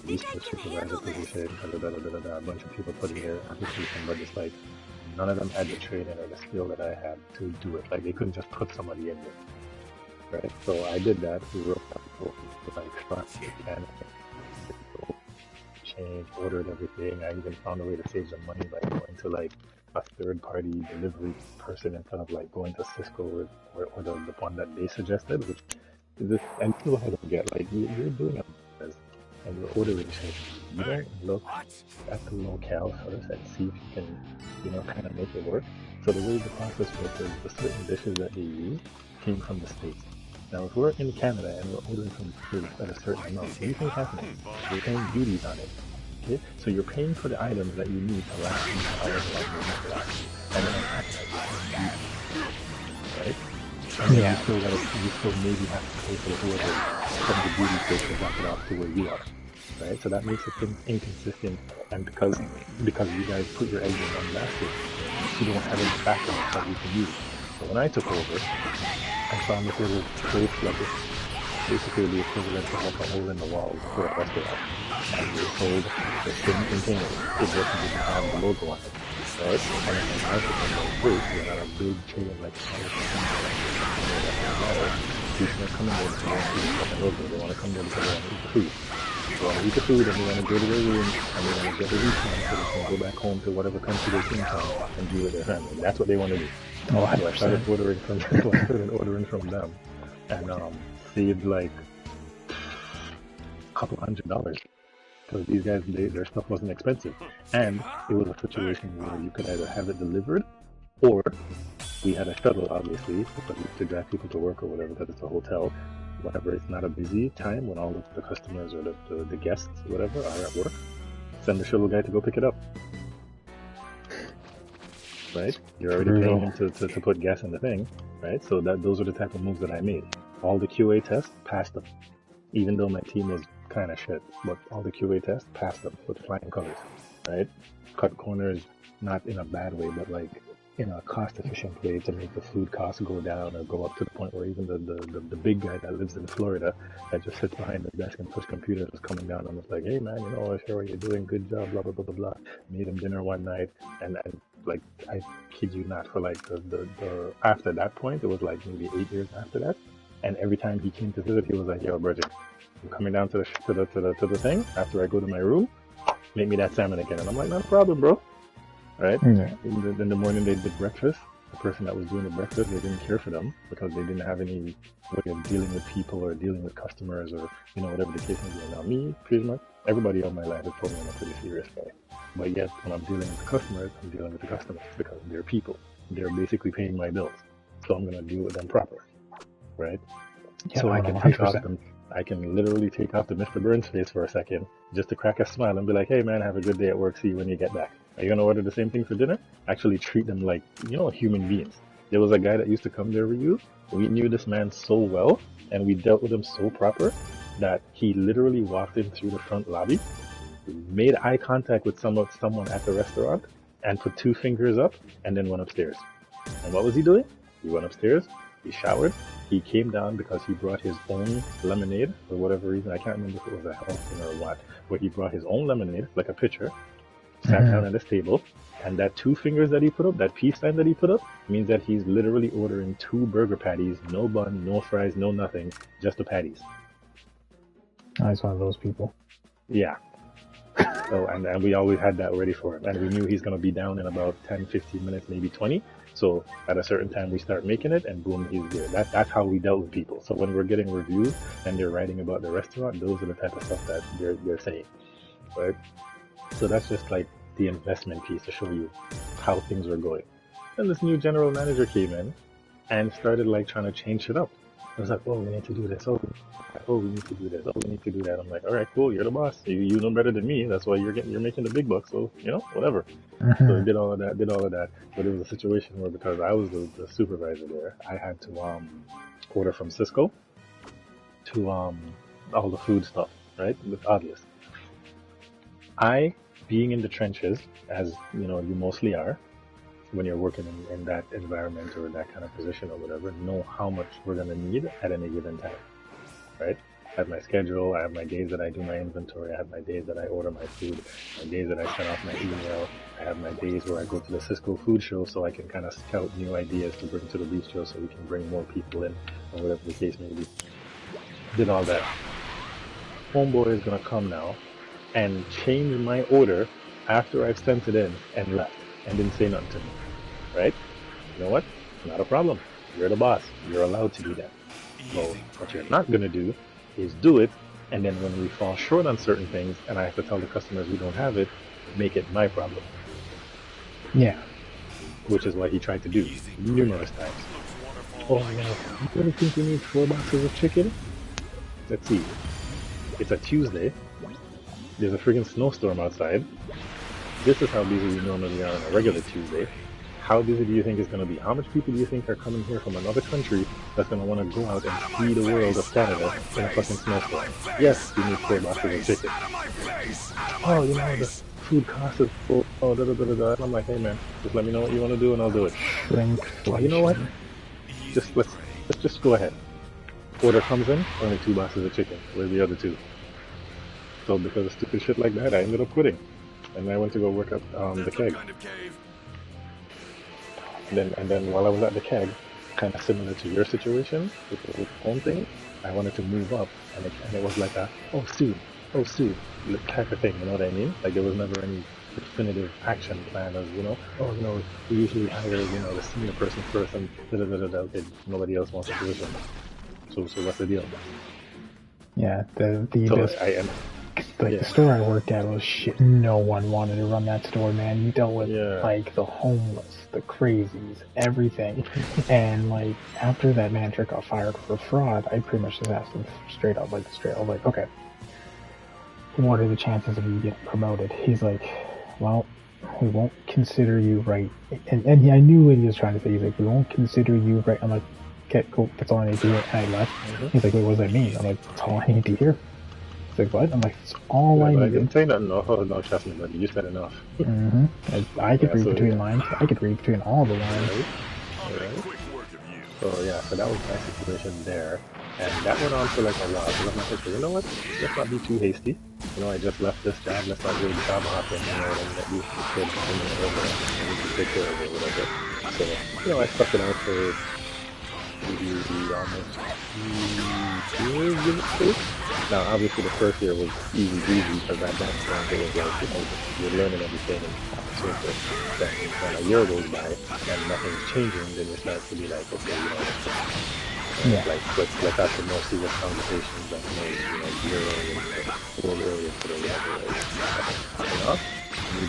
research supervisor position." A bunch of people put in their application, but it's like none of them had the training or the skill that I had to do it. Like they couldn't just put somebody in there, right? So I did that. We wrote out like start and changed, ordered everything. I even found a way to save some money by going to like a third-party delivery person instead of like going to Cisco or the one that they suggested, which is this. And people I don't get like you're doing it and you're ordering shit. You don't look at the locale first and see if you can, kind of make it work. So the way the process works is the certain dishes that they use came from the States. Now, if we're in Canada and we're ordering from the States at a certain amount, what do you think happens? We're paying duties on it. Okay? So you're paying for the items that you need to last you hours and then on top of that, you're paying duties. Right? And then you still maybe have to pay for the whoever from the duty station to drop it off to where you are. Right? So that makes it inconsistent, and because you guys put your eggs in one basket, you don't have any backup that you can use. So when I took over, I found this little place like this, basically the equivalent of like a hole in the wall for a restaurant, and they sold the same container. It just didn't have the logo on it, right? And then I took over the place, we had a big chain like people are coming there because they want to see the fucking logo. They want to come there because they want to eat the food. They want to eat the food and they want to go to their room and they want to get the refund so they can go back home to whatever country they came from and be with their family. That's what they want to do. Oh, So I started ordering from them and saved like couple $100 because these guys, their stuff wasn't expensive, and it was a situation where you could either have it delivered, or we had a shuttle, obviously, to drive people to work or whatever, because it's a hotel. Whatever, it's not a busy time when all of the customers or the guests, whatever, are at work. Send the shuttle guy to go pick it up. Right? You're already paying him to put gas in the thing, right? So those are the type of moves that I made. All the QA tests, passed them. Even though my team was kind of shit, but all the QA tests, passed them with flying colors, right? Cut corners, not in a bad way, but like in a cost-efficient way to make the food costs go down or go up to the point where even the big guy that lives in Florida that just sits behind the desk and puts computers is coming down and was like, hey man, I hear what you're doing, good job, blah blah blah blah blah. Made him dinner one night, and like, I kid you not, for like the after that point, it was like maybe 8 years after that, and every time he came to visit, he was like, yo Bridget, I'm coming down to the thing after I go to my room, make me that salmon again. And I'm like, not a problem, bro. Right? Yeah. In the morning they did breakfast. The person that was doing the breakfast, they didn't care for them because they didn't have any way of dealing with people or dealing with customers or whatever the case may be. Now me, pretty much everybody on my life has told me I'm a pretty serious guy, but yet when I'm dealing with the customers, I'm dealing with the customers because they're people. They're basically paying my bills, so I'm gonna deal with them proper, right? Yeah, so I can 100%. take off them. I can literally take off the Mr. Burns face for a second just to crack a smile and be like, hey man, have a good day at work, see you when you get back. Are you going to order the same thing for dinner? Actually treat them like, human beings. There was a guy that used to come there with you. We knew this man so well, and we dealt with him so proper that he literally walked in through the front lobby, made eye contact with someone at the restaurant, and put 2 fingers up, and then went upstairs. And what was he doing? He went upstairs, he showered, he came down because he brought his own lemonade for whatever reason. I can't remember if it was a health thing or what, but he brought his own lemonade, like a pitcher, sat down at this table, and that 2 fingers that he put up, that peace sign that he put up, means that he's literally ordering 2 burger patties, no bun, no fries, no nothing, just the patties. I was one of those people. Yeah. So, and we always had that ready for him, and we knew he's going to be down in about 10, 15 minutes, maybe 20. So at a certain time we start making it, and boom, he's there. That's how we dealt with people. So when we're getting reviews and they're writing about the restaurant, those are the type of stuff that they're saying, right? So that's just like the investment piece to show you how things were going. And this new general manager came in and started like trying to change it up. I was like, oh, we need to do this. Oh, we need to do this. Oh, we need to do that. I'm like, all right, cool. You're the boss. You know better than me. That's why you're making the big bucks. So whatever. So I did all of that. But it was a situation where, because I was the supervisor there, I had to order from Cisco to all the food stuff, right? It's obvious. I, being in the trenches, as you mostly are, when you're working in that environment or that kind of position or whatever, know how much we're going to need at any given time, right? I have my schedule, I have my days that I do my inventory, I have my days that I order my food, my days that I send off my email, I have my days where I go to the Cisco food show so I can kind of scout new ideas to bring to the bistro so we can bring more people in, or whatever the case may be. Did all that. Homeboy is going to come now and change my order after I've sent it in and left and didn't say nothing to me, right? You know what? Not a problem. You're the boss. You're allowed to do that. Well, what you're not going to do is do it, and then when we fall short on certain things and I have to tell the customers we don't have it, make it my problem. Yeah. Which is what he tried to do numerous times. Oh, you really think we need 4 boxes of chicken? Let's see. It's a Tuesday. There's a friggin' snowstorm outside. This is how busy we normally are on a regular Tuesday. How busy do you think it's going to be? How much people do you think are coming here from another country that's going to want to go out and see the world of Canada in a fucking snowstorm? Yes, we need 4 boxes of chicken. Oh, the food cost is full. Oh, da-da-da-da-da. And I'm like, hey man, just let me know what you want to do and I'll do it. Well, you know what? Let's just go ahead. Order comes in, only 2 boxes of chicken. Where's the other 2? So because of stupid shit like that, I ended up quitting. And I went to go work at the keg. And then while I was at the keg, kind of similar to your situation with the phone thing, I wanted to move up, and it was like a Sue, type of thing. You know what I mean? Like there was never any definitive action plan of we usually hire the senior person first, and okay, nobody else wants to do it. So what's the deal? Yeah, So I am, like the yeah, store I worked at was shit. No one wanted to run that store, man. You dealt with yeah. like the homeless, the crazies, everything. And like after that manager got fired for fraud, I pretty much just asked him straight up, like, okay, what are the chances of you getting promoted? He's like, well, we won't consider you right. And I knew what he was trying to say. He's like, we won't consider you right. I'm like, okay, cool. That's all I need to hear. And I left. He's like, wait, what does that mean? I'm like, that's all I need to hear. He's like, what? I'm like, that's all Yeah, I but I needed. didn't say nothing. No, no, trust me, buddy. You said enough. I could Yeah, read so between yeah, lines. I could read between all the lines. right, right. So yeah, so that was my situation there, and that went on for like a while. Because I'm like, okay, you know what? Let's not be too hasty. You know, I just left this job. Let's not really job hopping. You know, and let these kids bring it over, and we can take care of it, whatever. So you know, I stuck it out for maybe almost 2 years, give or take. Now, obviously, the first year was easy breezy because at that point it was like, you know, you're learning everything and so forth. Then when a year goes by and nothing's changing, then you start to be like, okay, you know, Yeah. like let's have some more serious conversations, like more, you know, year oriented, goal oriented, or whatever. Right?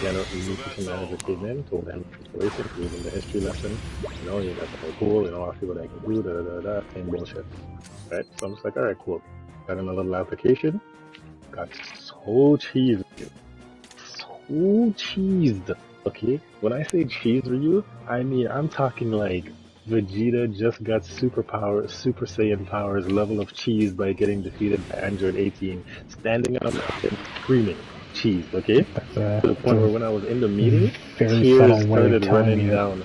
You know, new kitchen manager came in, told him the situation, gave him the history lesson. You know, you got the whole cool, you know, I see what I can do, same bullshit. Right? So I'm just like, all right, cool. Got in a little application, got so cheesed, so cheesed. Okay, when I say cheese review, I mean I'm talking like Vegeta just got superpower, Super Saiyan powers level of cheese by getting defeated by Android 18, standing on a mountain screaming cheese. Okay, to the That's point where a when I was in the meeting, very tears subtle way of started telling running me it. down.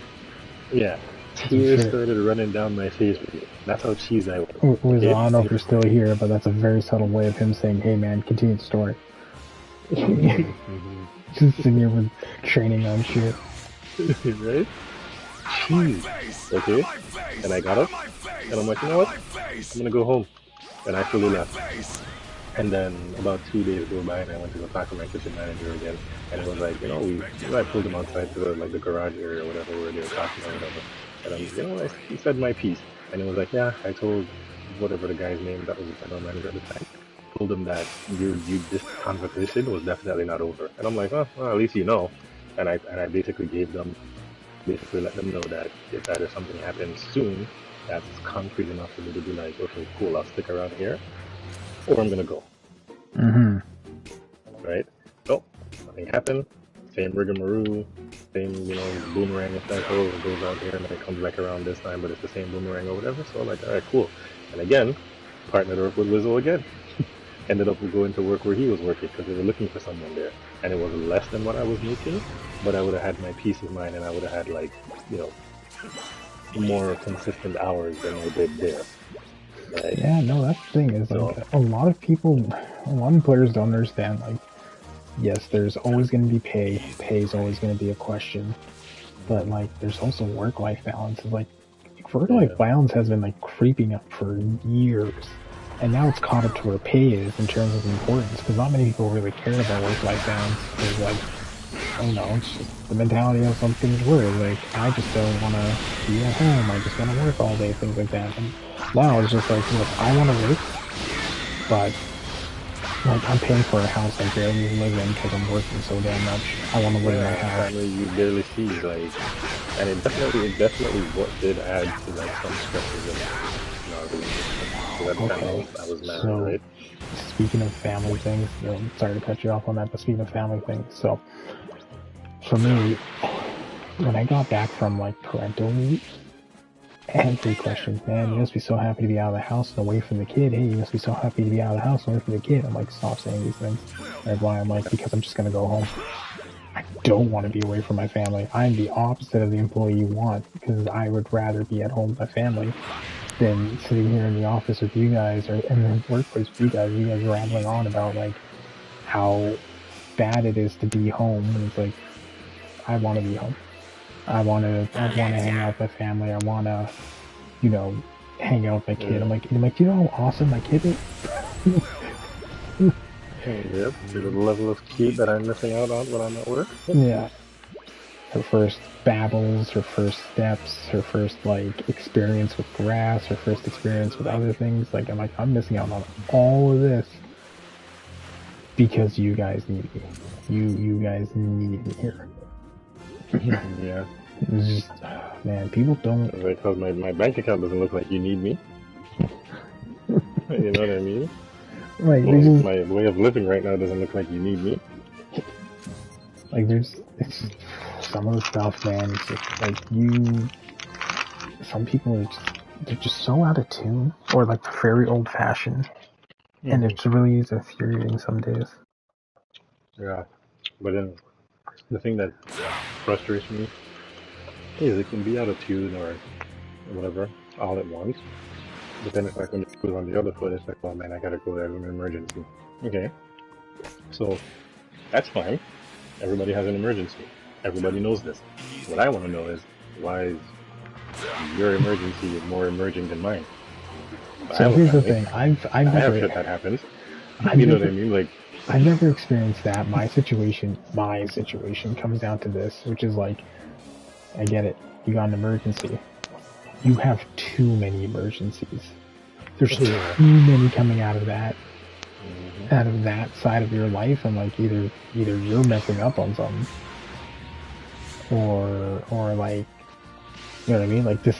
Yeah, It's tears started running down my face. That's how cheese I was. Weasel, Okay. I don't know if you're still here, but that's a very subtle way of him saying, hey man, continue the story. Just sitting here with training on shit. Right? Cheese. Okay? And I got up, and I'm like, you know what? I'm gonna go home. And I fully left. And then about 2 days go by, and I went to go talk to my kitchen manager again. And it was like, you know, I pulled him outside to the garage area or whatever, where they were talking or whatever. And I'm, you know, he said my piece. And it was like, yeah, I told whatever the guy's name that was the general manager at the time, told him that this conversation was definitely not over. And I'm like, oh, well, at least you know. And I basically let them know that if either something happens soon, that's concrete enough for me to be like, okay, cool, I'll stick around here, or I'm gonna go. Right? So nothing happened. Same rigmarole, same, you know, boomerang effect. Oh, it goes out here and then it comes back around this time, but it's the same boomerang or whatever. So I'm like, all right, cool. And again, partnered up with Wizzo again. Ended up going to work where he was working because they were looking for someone there, and it was less than what I was making, but I would have had my peace of mind and I would have had, like, you know, more consistent hours than I did there. Right? Yeah, no, that's the thing is, like, a lot of players don't understand, like, yes, there's always going to be pay. Pay is always going to be a question. But, like, there's also work-life balance. Like, work-life balance has been, like, creeping up for years. And now it's caught up to where pay is in terms of importance. Because not many people really care about work-life balance. Because, like, I don't know, it's just the mentality of some things work. Like, I just don't want to be at home. I just want to work all day, things like that. And now it's just like, look, I want to work, but like, I'm paying for a house I barely live in because I'm working so damn much. I want to live in my house. Family you barely see, like, and it definitely what did add to, like, some stresses in our relationship. Okay, I was married, so right? speaking of family things, sorry to cut you off on that, but speaking of family things, so for me, when I got back from like parental leave, every question, man, you must be so happy to be out of the house and away from the kid. Hey, you must be so happy to be out of the house and away from the kid. I'm like, stop saying these things. And why? I'm like, because I'm just gonna go home. I don't want to be away from my family. I'm the opposite of the employee you want because I would rather be at home with my family than sitting here in the office with you guys or in the workplace with you guys rambling on about like how bad it is to be home. And it's like, I want to be home. I want to hang out with my family. I want to, you know, hang out with my kid. I'm like, do you know how awesome my kid is? Yep, the level of cute that I'm missing out on when I'm at work. Yeah. her first babbles, her first steps, her first like experience with grass, her first experience with other things. Like I'm missing out on all of this because you guys need me. You guys need me here. Yeah. It's just, man, people don't. Because my bank account doesn't look like you need me. You know what I mean? Like, my way of living right now doesn't look like you need me. Like, it's just, some of the stuff, man, it's just, like, some people are they're just so out of tune, or, like, very old-fashioned, and it's really infuriating some days. Yeah, but then the thing that frustrates me is it can be out of tune or whatever all at once, but then it's like when it goes on the other foot, it's like, oh man, I gotta go, there's an emergency. Okay, so that's fine. Everybody has an emergency. Everybody knows this. What I want to know is, why is your emergency more emerging than mine? So here's the thing. I have shit that happens. You know what I mean? Like, I've never experienced that. My situation comes down to this, which is like, I get it. You got an emergency. You have too many emergencies. There's too many coming out of that. Out of that side of your life, and like either you're messing up on something, or like, you know what I mean? Like this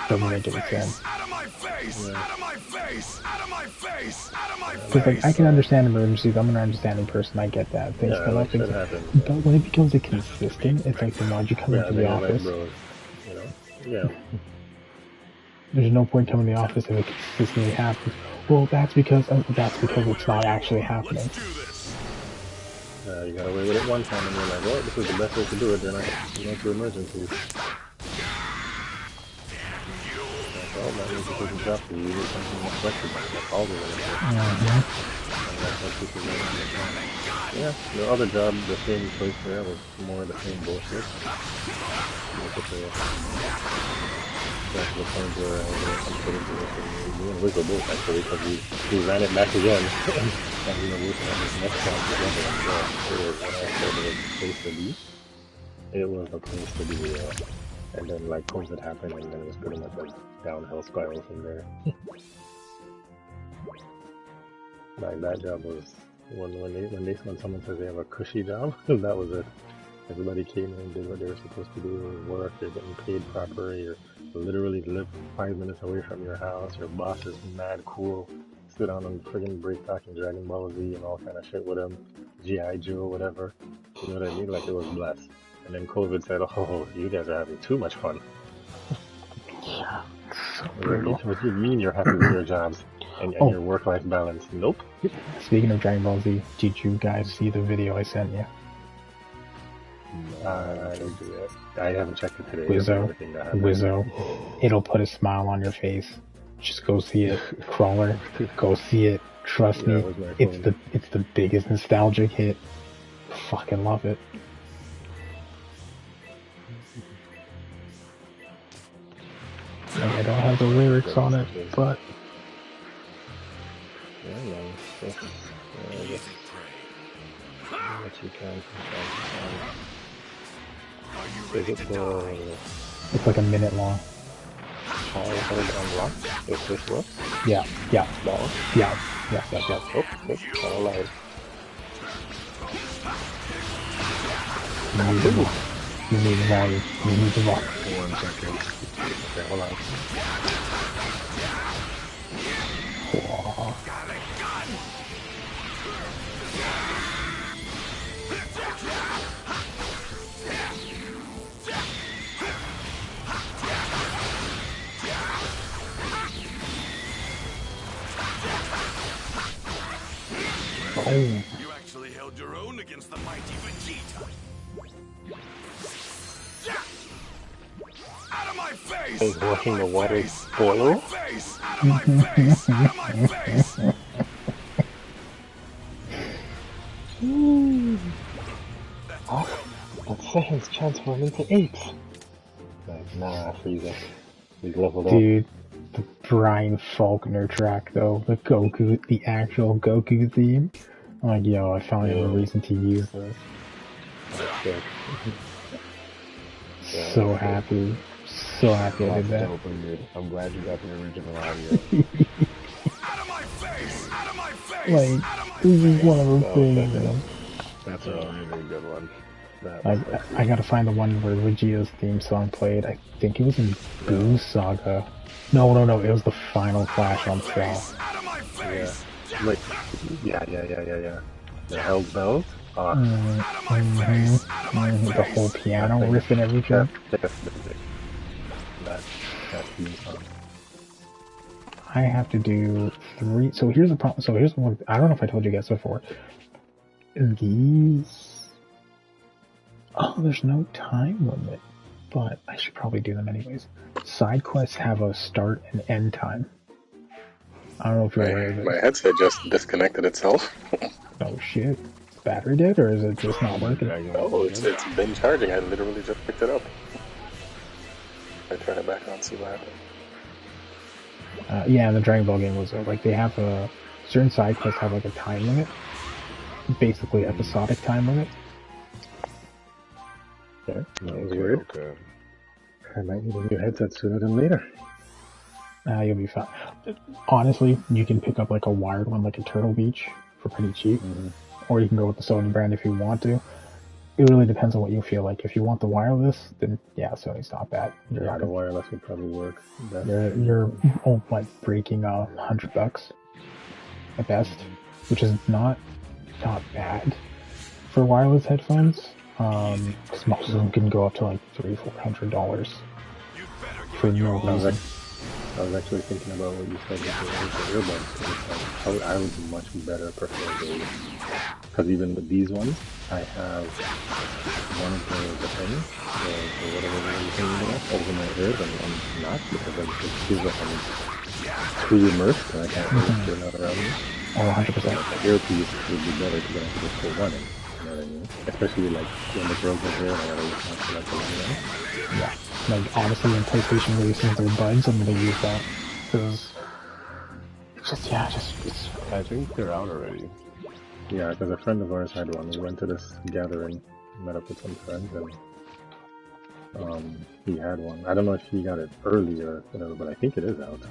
doesn't make any sense. Out of my face! Out of my face! Out of my face! Out of my face! Because like I can understand emergencies. I'm an understanding person. I get that things come up. But when it becomes a consistent, it's like, then why'd you come into the office? Like, you know? Yeah. There's no point coming to the office if it consistently happens. Well, that's because it's not actually happening. You got away with it one time, and you're like, well, this is the best way to do it. Then I go to emergencies. Well, that means it doesn't drop you. You need something more flexible. That's all we're going to do. And that's what people don't understand. Yeah, the other job, the same place there, was more of the same bullshit. That's the point where I'm putting to this, and we and Wiz both actually, because we ran it back again. And we were working on this next job together, and when I said it was a place to be, it was a place to be, and then like COVID happened, and then it was pretty much like downhill spiral from there. Like that job was, when someone says they have a cushy job, that was it. Everybody came in, did what they were supposed to do, work, they're getting paid properly, you're literally live 5 minutes away from your house, your boss is mad cool, sit down on friggin' break talking Dragon Ball Z and all kind of shit with him, G.I. Joe, whatever, you know what I mean? Like, it was blessed. And then COVID said, oh, you guys are having too much fun. Yeah, so what do you mean you're happy with your jobs and your work-life balance? Nope. Speaking of Dragon Ball Z, did you guys see the video I sent you? I don't do that. I haven't checked it today. Wizzo, it'll put a smile on your face. Just go see it, Crawler. Go see it. Trust me, it's the biggest nostalgic hit. Fucking love it. Like, I don't have the lyrics on it, but it's like a minute long. If this works? Yeah. No? Yeah. Oh, it's all live. You need volume. You need the volume. 1 second. Okay, hold on. Whoa. Oh. You actually held your own against the mighty Vegeta. Out of my face! Is working the water boiler? Out of my face! Out of my face! Oh, but Saiyans transform into apes. Like, nah, Frieza. He's leveled up. Dude, the Brian Faulkner track though, the actual Goku theme. I'm like, yo, I finally have a reason to use this. That's sick. so happy. So happy I did that. Dope, I'm glad you got the original audio. Out of my face! Out of my face! Like, this is one of those things, man. That's a really good one. I gotta find the one where Vegeta's theme song played. I think it was in Boo Saga. No, it was the final Flash on Cell. Out of my face! Like, yeah. The Hell's Bells? The whole piano riff and everything. That theme song. I have to do 3. So here's the problem. So here's one. I don't know if I told you guys before. These. Oh, there's no time limit, but I should probably do them anyways. Side quests have a start and end time. I don't know if you're aware of it. My headset just disconnected itself. Oh shit. Battery dead, or is it just not working? Oh, it's been charging. I literally just picked it up. I turn it back on, see what happens. Yeah, the Dragon Ball game was like they have a certain side quests have like a time limit, basically episodic time limit. Yeah, that was weird. Okay. I might need a new headset sooner than later. You'll be fine. Honestly, you can pick up like a wired one, like a Turtle Beach, for pretty cheap, or you can go with the Sony brand if you want to. It really depends on what you feel like. If you want the wireless, then yeah, Sony's not bad. The wireless would probably work. You're like breaking $100 at best, which is not bad for wireless headphones. Because most of them can go up to like $300-400 for no reason. I was actually thinking about what you said with the earbuds. I would much better prefer those. Because even with these ones, I have one of the things, the whatever the thing is, over my ears, and I'm not, because it feels like I'm too immersed, and I can't really feel that around me. Oh, 100%. The earpiece would be better because I can just go running. You know what I mean? Especially like when the girls are here and I gotta listen to like the long run. Yeah. Like honestly, when PlayStation releases their buds, I'm gonna use that because it's. I think they're out already. Yeah, because a friend of ours had one. We went to this gathering, met up with some friends, and he had one. I don't know if he got it early or whatever, but I think it is out.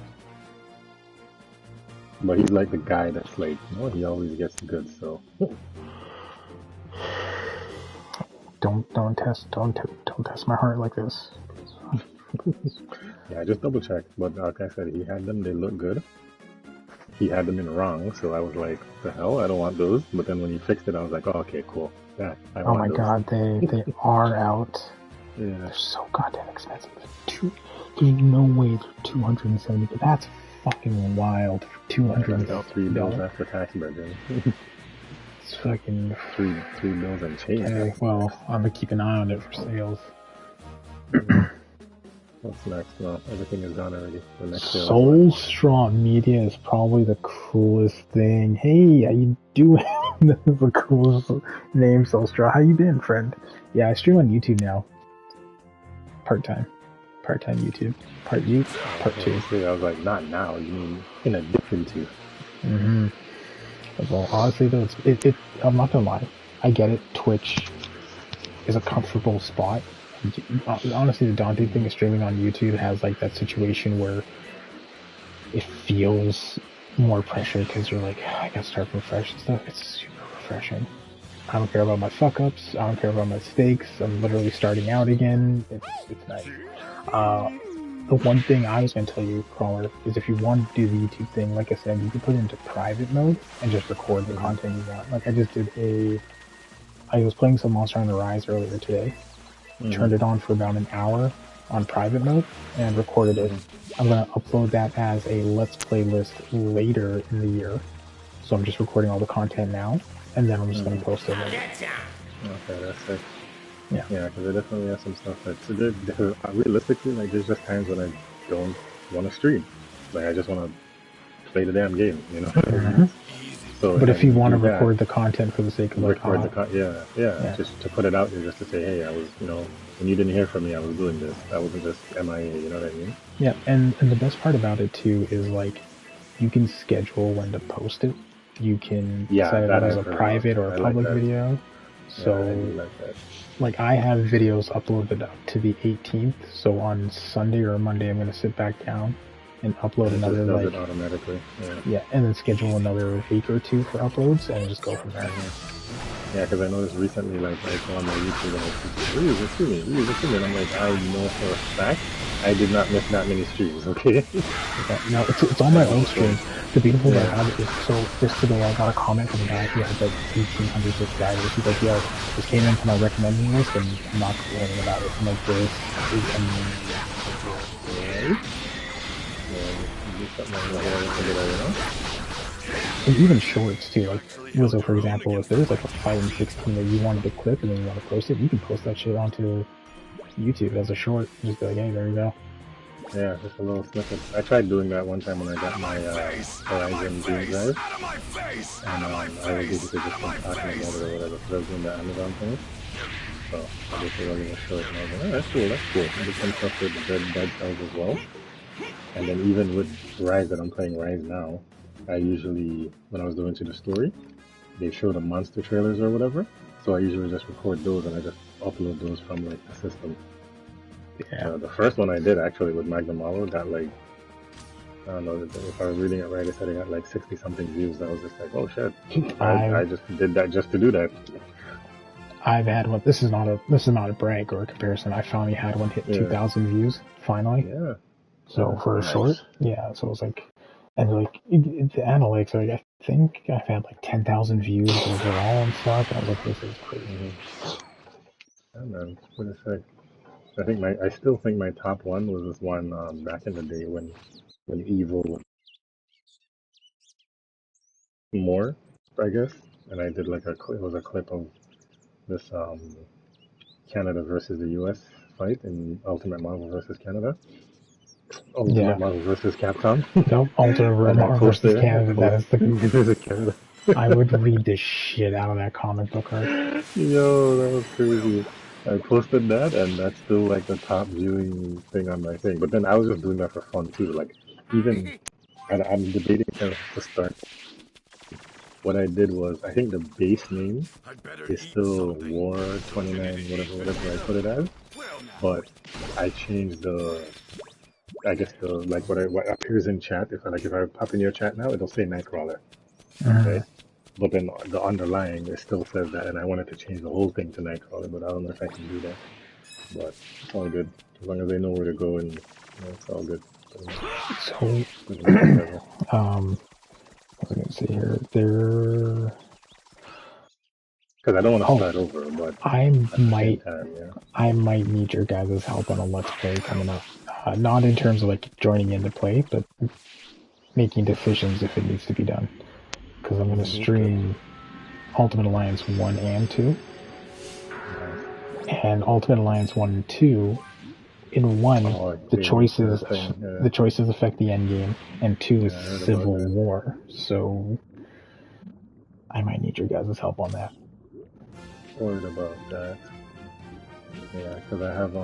But he's like the guy that's like, he always gets the goods, so. Don't test my heart like this. Yeah, just double check. But like I said, he had them. They look good. He had them in wrong, so I was like, the hell, I don't want those. But then when he fixed it, I was like, oh, okay, cool. Yeah, I want my those. god, they are out. Yeah. They're so goddamn expensive. There's no way they're $270. That's fucking wild for $200. $3 after tax, brother. It's fucking three bills and change. Okay, well, I'm gonna keep an eye on it for sales. What's next? No, everything is done already. The next sale. Soul Strong Media is probably the coolest thing. Hey, how you doing? This is the coolest name, Soul Strong. How you been, friend? Yeah, I stream on YouTube now. Part-time YouTube. Part 2. I was like, not now. You mean in addition to? Mm-hmm. Well, honestly though, I'm not gonna lie. I get it. Twitch is a comfortable spot. Honestly, the daunting thing is streaming on YouTube has like that situation where it feels more pressure because you're like, I gotta start from fresh and stuff. It's super refreshing. I don't care about my fuck ups. I don't care about my mistakes. I'm literally starting out again. It's nice. The one thing I was going to tell you, Crawler, is if you want to do the YouTube thing, like I said, you can put it into private mode and just record the content you want. Like I just did I was playing some Monster Hunter Rise earlier today, turned it on for about an hour on private mode, and recorded it. I'm going to upload that as a Let's Play list later in the year. So I'm just recording all the content now, and then I'm just going to post it later. Okay, that's it. Yeah, because I definitely have some stuff that realistically, like, there's just times when I don't want to stream. Like, I just want to play the damn game, you know? So, but if you want to record the content for the sake of like, just to put it out there, just to say, hey, I was, when you didn't hear from me, I was doing this. I wasn't just MIA, you know what I mean? Yeah, and the best part about it too is like, you can schedule when to post it. You can set it up as a private or a public video. So, I do like that. like, I have videos uploaded up to the 18th, so on Sunday or Monday I'm going to sit back down and upload And it another, just does like, it automatically. yeah, and then schedule another week or two for uploads and just go from there. Yeah, because I noticed recently, like, I saw on my YouTube, and it's Reeves, and I'm like, I know for a fact I did not miss that many streams, okay? Yeah, no, it's on my own stream. The beautiful part about it is, so just today I got a comment from a guy who had like 1,800 subscribers. He's like, yo, this came into my recommending list and I'm not complaining about it. I'm like, this is amazing. And even shorts too, like Lizzo, for example, if there's like a 5 and 16 that you wanted to clip and then you want to post it, you can post that shit onto YouTube as a short. Just be like, hey, there you go. Yeah, just a little snippet. I tried doing that one time when I got my Horizon Dream Drive, and I was basically just talking about it or whatever, because I was doing the Amazon thing. So I just did a little short, and I was like, oh, that's cool, that's cool. I did some stuff with the Dead Cells as well. And then even with Rise that I'm playing Rise now, I usually, when I was doing to the story, they show the monster trailers or whatever. So I usually just record those and I just upload those from like the system. Yeah. The first one I did actually with Magnum Malo got like, I don't know if I was reading it right, I said it got like 60 something views. I was just like, oh shit. I just did that just to do that. I've had one. This is not a brag or a comparison. I finally had one hit 2,000 views finally. Yeah. So for a short, yeah. So it was like, and like the analytics, like I think I've had like 10,000 views overall and stuff. I was like, this is crazy. Yeah, man, it's pretty sick. I still think my top one was this one back in the day when Evil was more, I guess, and I did like it was a clip of this Canada versus the US fight in Ultimate Marvel versus Canada. Ultimate Marvel versus Capcom. Nope, Ultimate Marvel versus Canada. That is the Canada. I would read the shit out of that comic book art. Yo, that was crazy. I posted that, and that's still like the top viewing thing on my thing. But then I was just doing that for fun too. Like, even I'm debating kind of to start. What I did was, I think the base name is still War 29, whatever I put it as. But I changed I guess what appears in chat. If I pop in your chat now, it'll say Nightcrawler. Okay. But then the underlying, it still says that, and I wanted to change the whole thing to Nightcrawler, but I don't know if I can do that. But it's all good. As long as they know where to go, and it's all good. So, what was I going to say here? Because I don't want to start over, but I might need your guys' help on a Let's Play coming up. Not in terms of like joining in to play, but making decisions if it needs to be done. Because I'm going to stream Ultimate Alliance 1 and 2. And Ultimate Alliance 1 and 2, in 1, the choices affect the end game, and 2 is Civil War. So I might need your guys' help on that. Worried about that. Yeah, because I have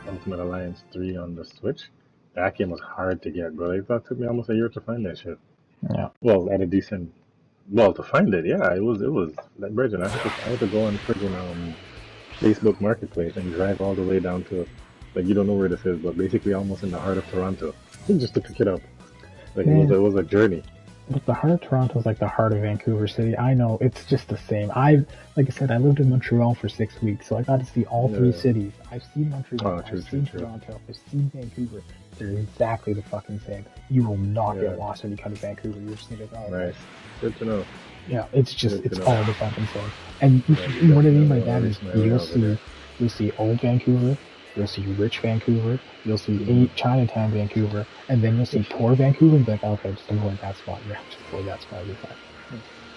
Ultimate Alliance 3 on the Switch. That game was hard to get, bro. It took me almost a year to find that shit. Yeah. Well, at a decent. Well, to find it, yeah, it was like Bridget. I had to go on friggin' Facebook Marketplace and drive all the way down to, like, you don't know where this is, but basically almost in the heart of Toronto, just to pick it up. Like it was a journey. But the heart of Toronto is like the heart of Vancouver City. I know, it's just the same. Like I said, I lived in Montreal for 6 weeks, so I got to see all 3 cities. I've seen Montreal, I've seen Toronto, I've seen Vancouver. They're exactly the fucking same. You will not get lost when you come to Vancouver. You're just gonna go, nice. Good to know. Yeah, it's just, it's all the fucking same. And what I mean by that is you'll see old Vancouver, you'll see rich Vancouver, you'll see Chinatown Vancouver, and then you'll see poor Vancouver and be like, okay, just avoid that spot. Yeah, just avoid that spot, you're fine.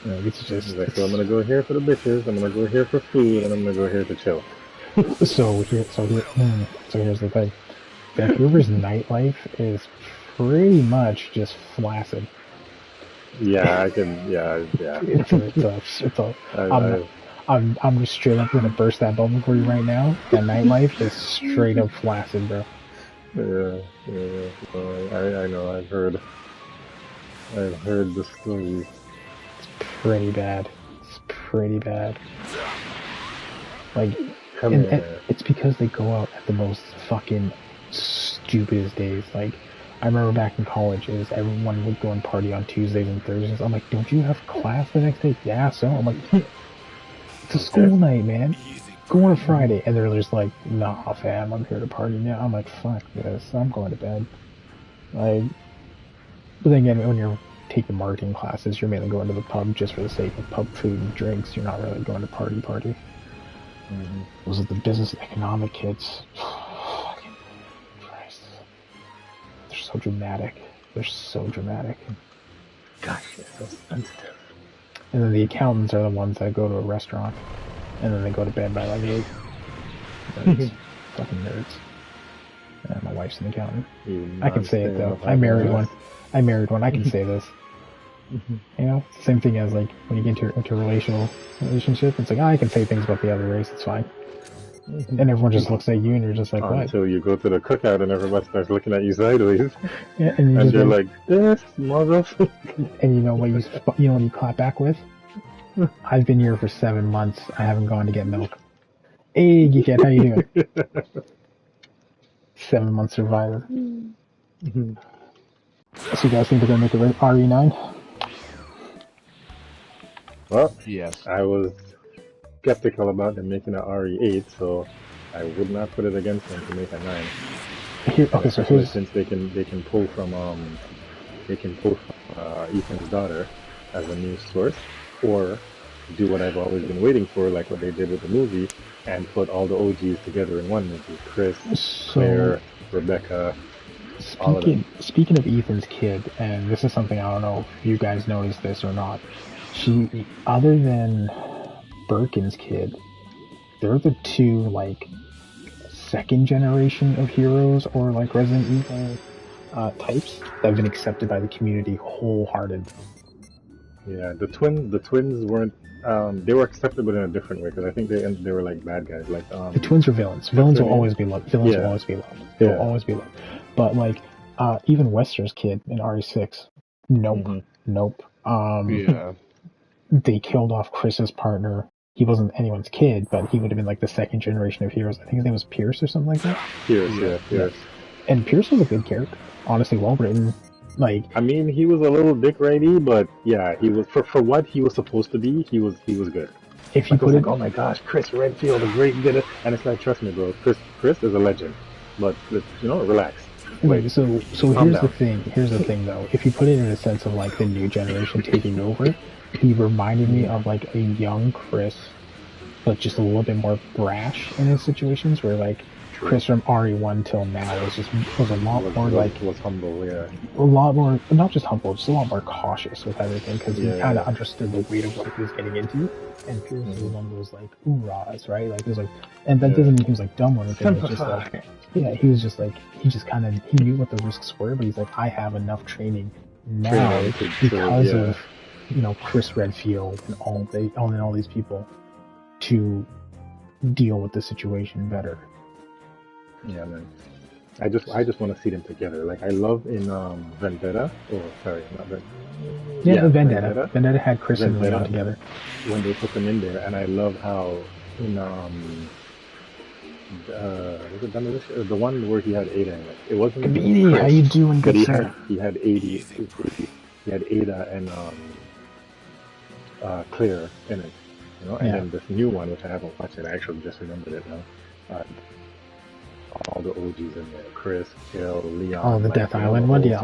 You know, it's just... So I'm gonna go here for the bitches, I'm gonna go here for food, and I'm gonna go here to chill. So here's the thing. Vancouver's nightlife is pretty much just flaccid. Yeah, I can. Yeah. I'm just straight up gonna burst that bubble for you right now. That nightlife is straight up flaccid, bro. I know. I've heard the stories. It's pretty bad. Like, and it's because they go out at the most fucking stupidest days. Like, I remember back in college, is everyone would go and party on Tuesdays and Thursdays. I'm like, don't you have class the next day? Yeah, so I'm like, it's a school night, man. Go on a Friday, and they're just like, nah, fam, I'm here to party now. I'm like, fuck this, I'm going to bed. Like, but then again, when you're taking marketing classes, you're mainly going to the pub just for the sake of pub food and drinks. You're not really going to party. Mm-hmm. Those are the business and economic kids. Fucking Christ. They're so dramatic. Gosh, they're so sensitive. And then the accountants are the ones that go to a restaurant, and then they go to bed by like 8. Nerds. Fucking nerds. And my wife's an accountant. I can say it though. I married one. I can say this. You know, it's the same thing as like when you get into a relationship. It's like, I can say things about the other race. It's fine. And everyone just looks at you, and you're just like, what? Until you go to the cookout, and everybody starts looking at you sideways. Yeah, and you're like, this motherfucker. And you know what you clap back with? I've been here for 7 months. I haven't gone to get milk. Hey, geekhead, how you doing? 7-month survivor. So you guys think they're gonna make it RE9? Well, yes. I was skeptical about them making an RE8, so I would not put it against them to make a 9. Since they can pull from Ethan's daughter as a new source, or do what I've always been waiting for, like what they did with the movie, and put all the OGs together in one movie. Chris, Claire, Rebecca. Speaking of Ethan's kid, and this is something I don't know if you guys noticed this or not. She, other than Birkin's kid, they're the two like second generation of heroes or like Resident Evil types that have been accepted by the community wholehearted. Yeah, the twins weren't. They were accepted, but in a different way, because I think they were like bad guys. Like the twins are villains. Villains will always be loved. Will always be loved. They will always be loved. But like, even Wester's kid in RE6, nope. Yeah. They killed off Chris's partner. He wasn't anyone's kid, but he would have been like the second generation of heroes. I think his name was Pierce or something like that. Pierce. And Pierce was a good character. Honestly, well written. Like, I mean, he was a little dick righty, but yeah, he was for what he was supposed to be. He was good. If you put it, oh my gosh, Chris Redfield, a great good, and it's like, trust me, bro, Chris is a legend. But relax. Wait, so here's the thing. Here's the thing, though. If you put it in a sense of like the new generation taking over, he reminded me of like a young Chris, but just a little bit more brash in his situations. Where like Chris from RE1 till now was a lot more humble, yeah. A lot more, not just humble, just a lot more cautious with everything because he kind of understood the weight of what he was getting into. And Pierce was one of those like oorahs, right? Like there's like, and that doesn't mean he was like dumb or anything. It's just like, he was just like he knew what the risks were, but he's like, I have enough training now because of Chris Redfield and all these people to deal with the situation better. Yeah, man. I just want to see them together. Like I love in Vendetta. Oh, sorry, not Vendetta. Yeah, Vendetta. Vendetta had Chris and Leon together. When they put them in there, and I love how in was it Demolition? The one where he had Ada in it. It wasn't. Kabini, how you doing, good sir? He had Ada. He had Ada and Claire in it. And then this new one, which I haven't watched it. I actually just remembered it now. All the OGs in there: Chris, Jill, Leon. Oh, the Death Island one. Yeah,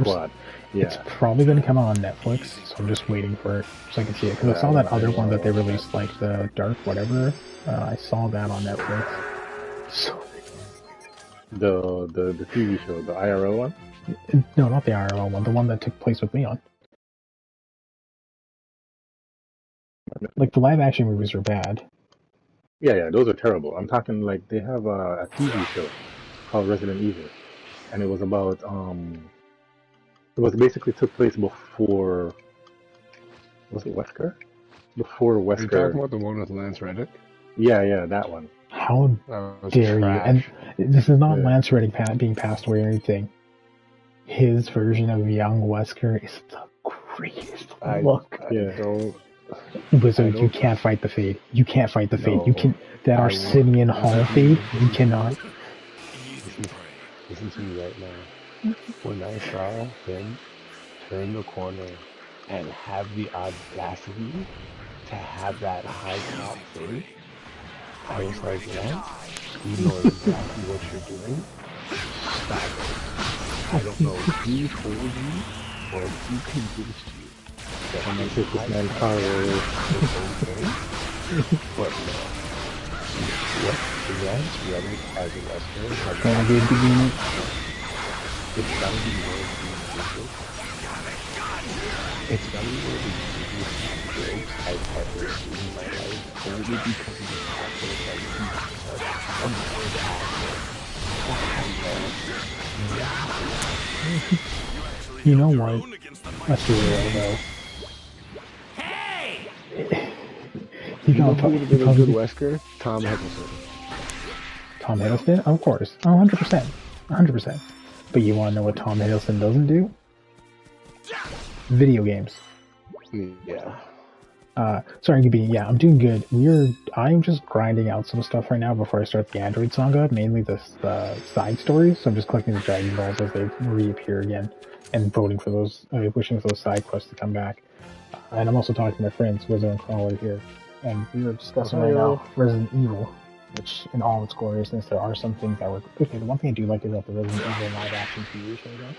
yeah. It's probably going to come out on Netflix, so I'm just waiting for it so I can see it. Because I saw that other one that they released, like the Dark whatever. I saw that on Netflix. So the TV show, the IRL one? No, not the IRL one. The one that took place with Leon. Like the live action movies are bad. Yeah, those are terrible. I'm talking like they have a TV show called Resident Evil, and it was about it was basically took place before. Was it Wesker? Before Wesker. Are you talking about the one with Lance Reddick? Yeah, that one. How dare trash. you? And this is not Lance Reddick being passed away or anything. His version of young Wesker is the greatest look. I don't. Wizard, you can't fight the Fate. You can't fight the Fate. You No, can. That I will. Arsenian Hall Fate, you cannot. Listen to me right now. When I saw him turn the corner and have the audacity to have that high top thing, I was like, Lance, you know exactly what you're doing. Stop it. I don't know who told you or who convinced you that Someone this took this high man top car is away. okay, but no. What Lance Reddick as a wrestler has Can I get the unit? it's gotta be one of the biggest. It's gotta be one of the biggest jokes I've ever seen in my life, only because of the fact that it's like he's such a good actor. You know what? Let's be real though. You know who would have been a good Wesker? Tom Hiddleston. Tom Hiddleston? Of course. 100%. 100%. But you want to know what Tom Hiddleston doesn't do? Video games. Yeah. Sorry, Gabi. Yeah, I'm doing good. I'm just grinding out some stuff right now before I start the Android saga, mainly the side stories. So I'm just collecting the Dragon Balls as they reappear again, and voting for those, wishing for those side quests to come back. And I'm also talking to my friends, Wizard and Crawler here, and we were discussing right now Resident Evil, which in all its gloriousness, there are some things that were okay. The one thing I do like about the Resident Evil live action TV show, though,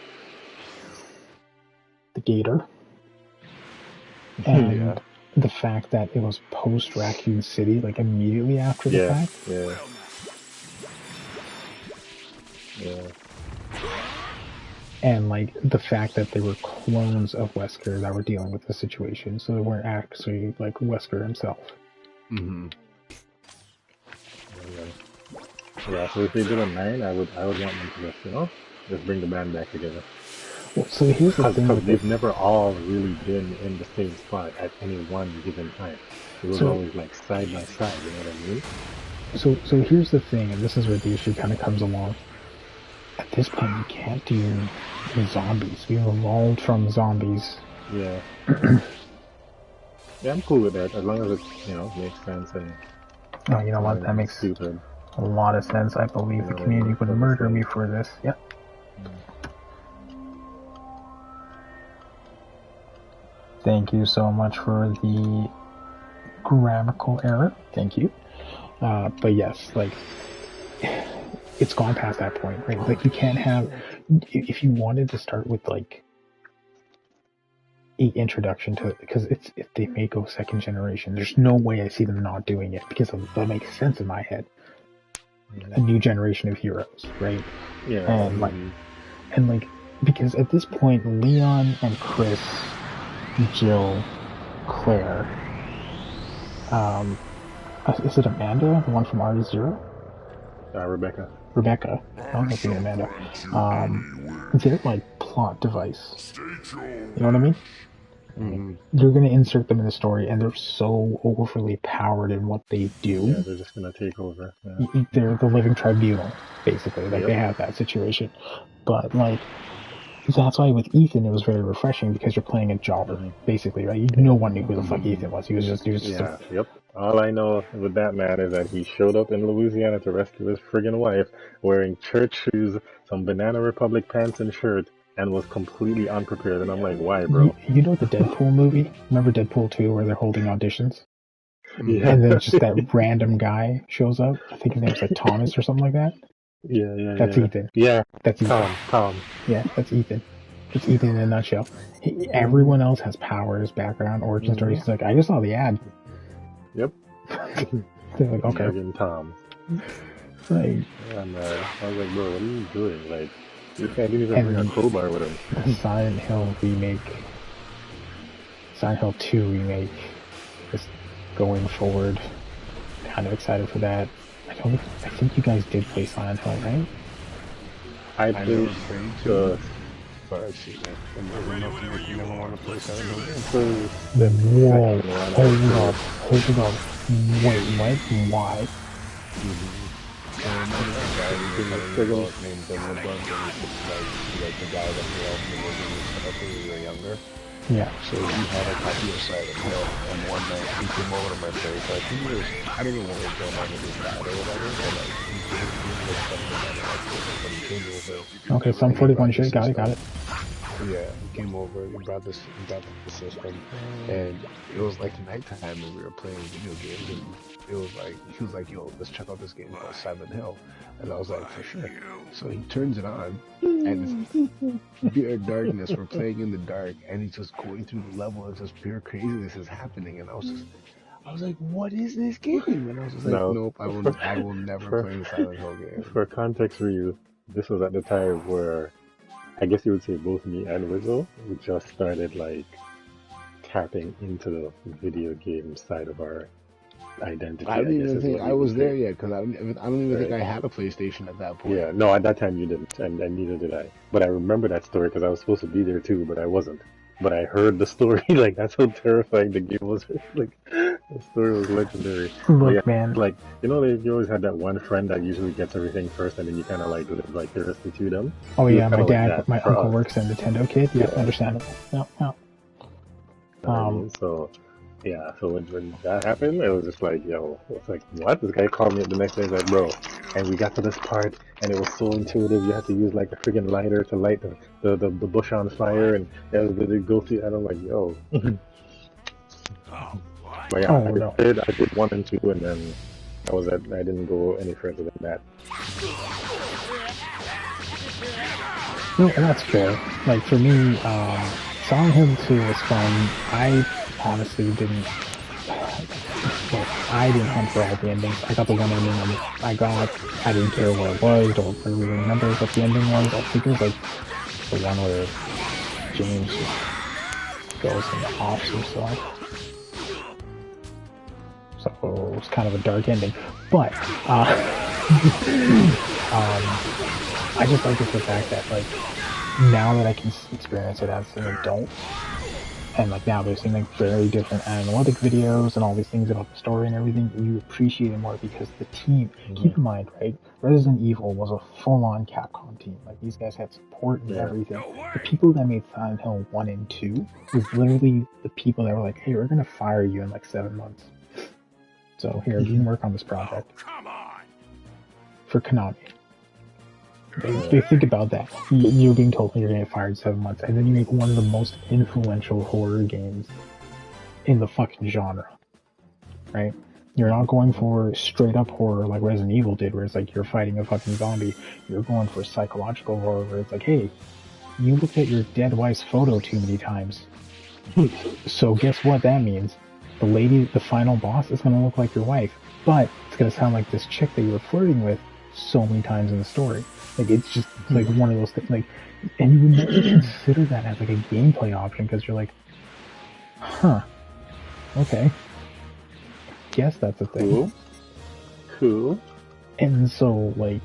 the Gator, and Yeah. the fact that it was post Raccoon City, like immediately after the fact. Yeah. And like the fact that they were clones of Wesker that were dealing with the situation, so they weren't actually like Wesker himself. Mm-hmm. Yeah, so if they did a 9, I would want them to just bring the band back together. Well, so here's the thing Because with they've never all really been in the same spot at any one given time. It was always like side by side, you know what I mean? So here's the thing, and this is where the issue kind of comes along. At this point, you can't do zombies. We've evolved from zombies. Yeah. Yeah, I'm cool with that, as long as it, makes sense and... Oh, you know what? That makes stupid. A lot of sense. I believe the community would murder me for this. Yep. Thank you so much for the grammatical error. Thank you. But yes, like, it's gone past that point, right? Like, you can't have, if you wanted to start with, like, an introduction to it, because if they may go second generation, there's no way I see them not doing it, because that makes sense in my head. A new generation of heroes, right? Yeah. And like, because at this point, Leon and Chris, Jill, Claire, is it Amanda, the one from RE0? Rebecca. I don't think it's Amanda. They're like plot device. You know what I mean? Mm-hmm. You're going to insert them in the story, and they're so overly powered in what they do. Yeah, they're just going to take over. Yeah. They're the living tribunal, basically. Like, they have that situation. But, like, that's why with Ethan it was very refreshing, because you're playing a jobber, basically, right? No one knew who the fuck Ethan was. He was just All I know with that man is that he showed up in Louisiana to rescue his friggin' wife, wearing church shoes, some Banana Republic pants and shirt, and was completely unprepared. And I'm like, why, bro? You know the Deadpool movie? Remember Deadpool 2 where they're holding auditions? Yeah. And then just that random guy shows up. I think his name's like Thomas or something like that. That's Ethan. Yeah. That's Ethan. Tom. Yeah, that's Ethan. It's Ethan in a nutshell. Everyone else has powers, background, origin stories. He's like, I just saw the ad. Yep. They're like, okay. Tom. Like, yeah, man. I was like, bro, what are you doing? Like, you can't even bring a crowbar with him. The Silent Hill remake, Silent Hill 2 remake, just going forward. Kind of excited for that. I think you guys did play Silent Hill, right? I played but I've seen it. And you never want to play Silent So, Hill. Whoa, hold up. Wait, what? Why? Named like the guy that we all knew when we were younger. Yeah. So he had a copy of Silent Hill, and one night he came over to my place. I think it was, I don't know what was going on with his dad or whatever, but like he was something about it, like, but he came over Okay, some and he 41 brought the shit. Got it. system. Got it. Yeah, he came over, he brought the system, and it was like nighttime and we were playing video games, and it was like, he was like, yo, let's check out this game called Silent Hill, and I was like, for sure. So he turns it on, and it's pure darkness, we're playing in the dark, and he's just going through the level, and just pure craziness is happening, and I was like, what is this game? And I was just like, No, nope, I will never for play the Silent Hill game. for context for you, this was at the time where I guess you would say both me and Rizzo we just started like tapping into the video game side of our identity. I don't I guess even is think what I you would was there say. yet because I don't even think Right. I had a PlayStation at that point. Yeah, no, at that time you didn't, and neither did I. But I remember that story because I was supposed to be there too, but I wasn't. But I heard the story, like that's how terrifying the game was. Like the story was legendary. But yeah, Look, man. like like, you always had that one friend that usually gets everything first, and then you kind of like live vicariously to them. Oh He was yeah, kind my of like dad, that my for uncle us. works in Nintendo Kid. Yeah, Yeah. understandable. Yeah, yeah. You know what I mean? So, yeah, so when that happened, it was just like, yo, it's like, what? This guy called me the next day, he's like, bro, and we got to this part, and it was so intuitive, you had to use like a friggin' lighter to light the bush on fire, and it go through, and I'm like, yo. But yeah, Oh no. I did 1 and 2, and then that was it. I didn't go any further than that. No, and that's fair. Like for me, Silent Hill 2 was fun. I honestly didn't. Look, I didn't hunt for all the endings. I got the one ending I got. I didn't care what it was. Don't really remember what the ending was. I think it was like the one where James goes into ops himself. So it was kind of a dark ending. But I just like it for the fact that like now that I can experience it as an adult, and like now there's like very different analytic videos and all these things about the story and everything, you appreciate it more because the team. Keep in mind, right? Resident Evil was a full-on Capcom team. Like these guys had support and everything. The people that made Silent Hill 1 and 2 was literally the people that were like, "Hey, we're gonna fire you in like 7 months. So here, you can work on this project." Come on. For Konami. They think about that. You're being told you're going to get fired in 7 months, and then you make one of the most influential horror games in the fucking genre. Right? You're not going for straight up horror like Resident Evil did, where it's like you're fighting a fucking zombie. You're going for psychological horror, where it's like, hey, you looked at your dead wife's photo too many times. So guess what that means? The final boss is going to look like your wife, but it's going to sound like this chick that you were flirting with so many times in the story. Like, it's just like one of those things, like, and you would never consider that as like a gameplay option because you're like, huh, okay, guess that's a thing. Cool. And so, like,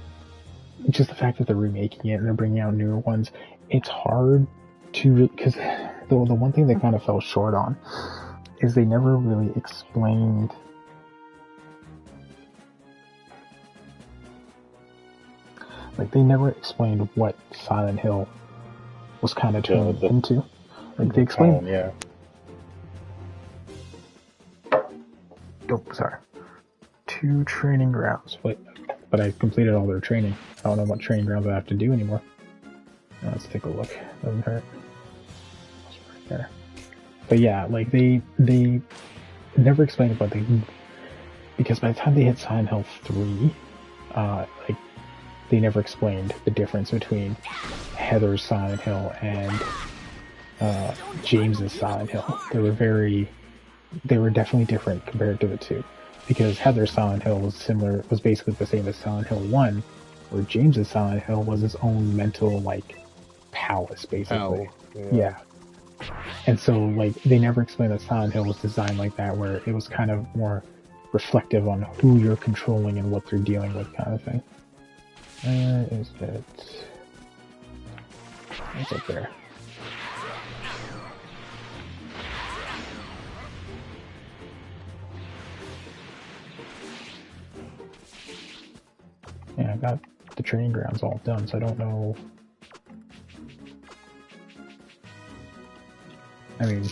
just the fact that they're remaking it and they're bringing out newer ones, it's hard to, because the one thing they kind of fell short on is they never really explained what Silent Hill was kind of turning into. Like, they explained... yeah. Oh, sorry. 2 training grounds. But I completed all their training. I don't know what training grounds I have to do anymore. Let's take a look. Doesn't hurt. It's right there. But yeah, like, they never explained what they... Because by the time they hit Silent Hill 3, like, they never explained the difference between Heather's Silent Hill and James's Silent Hill. They were definitely different compared to the two. Because Heather's Silent Hill was basically the same as Silent Hill 1, where James's Silent Hill was his own mental, like, palace, basically. Yeah. And so, like, they never explained that Silent Hill was designed like that, where it was kind of more reflective on who you're controlling and what they're dealing with, kind of thing. Where is it? It's up there. Yeah, I got the training grounds all done, so I don't know. I mean,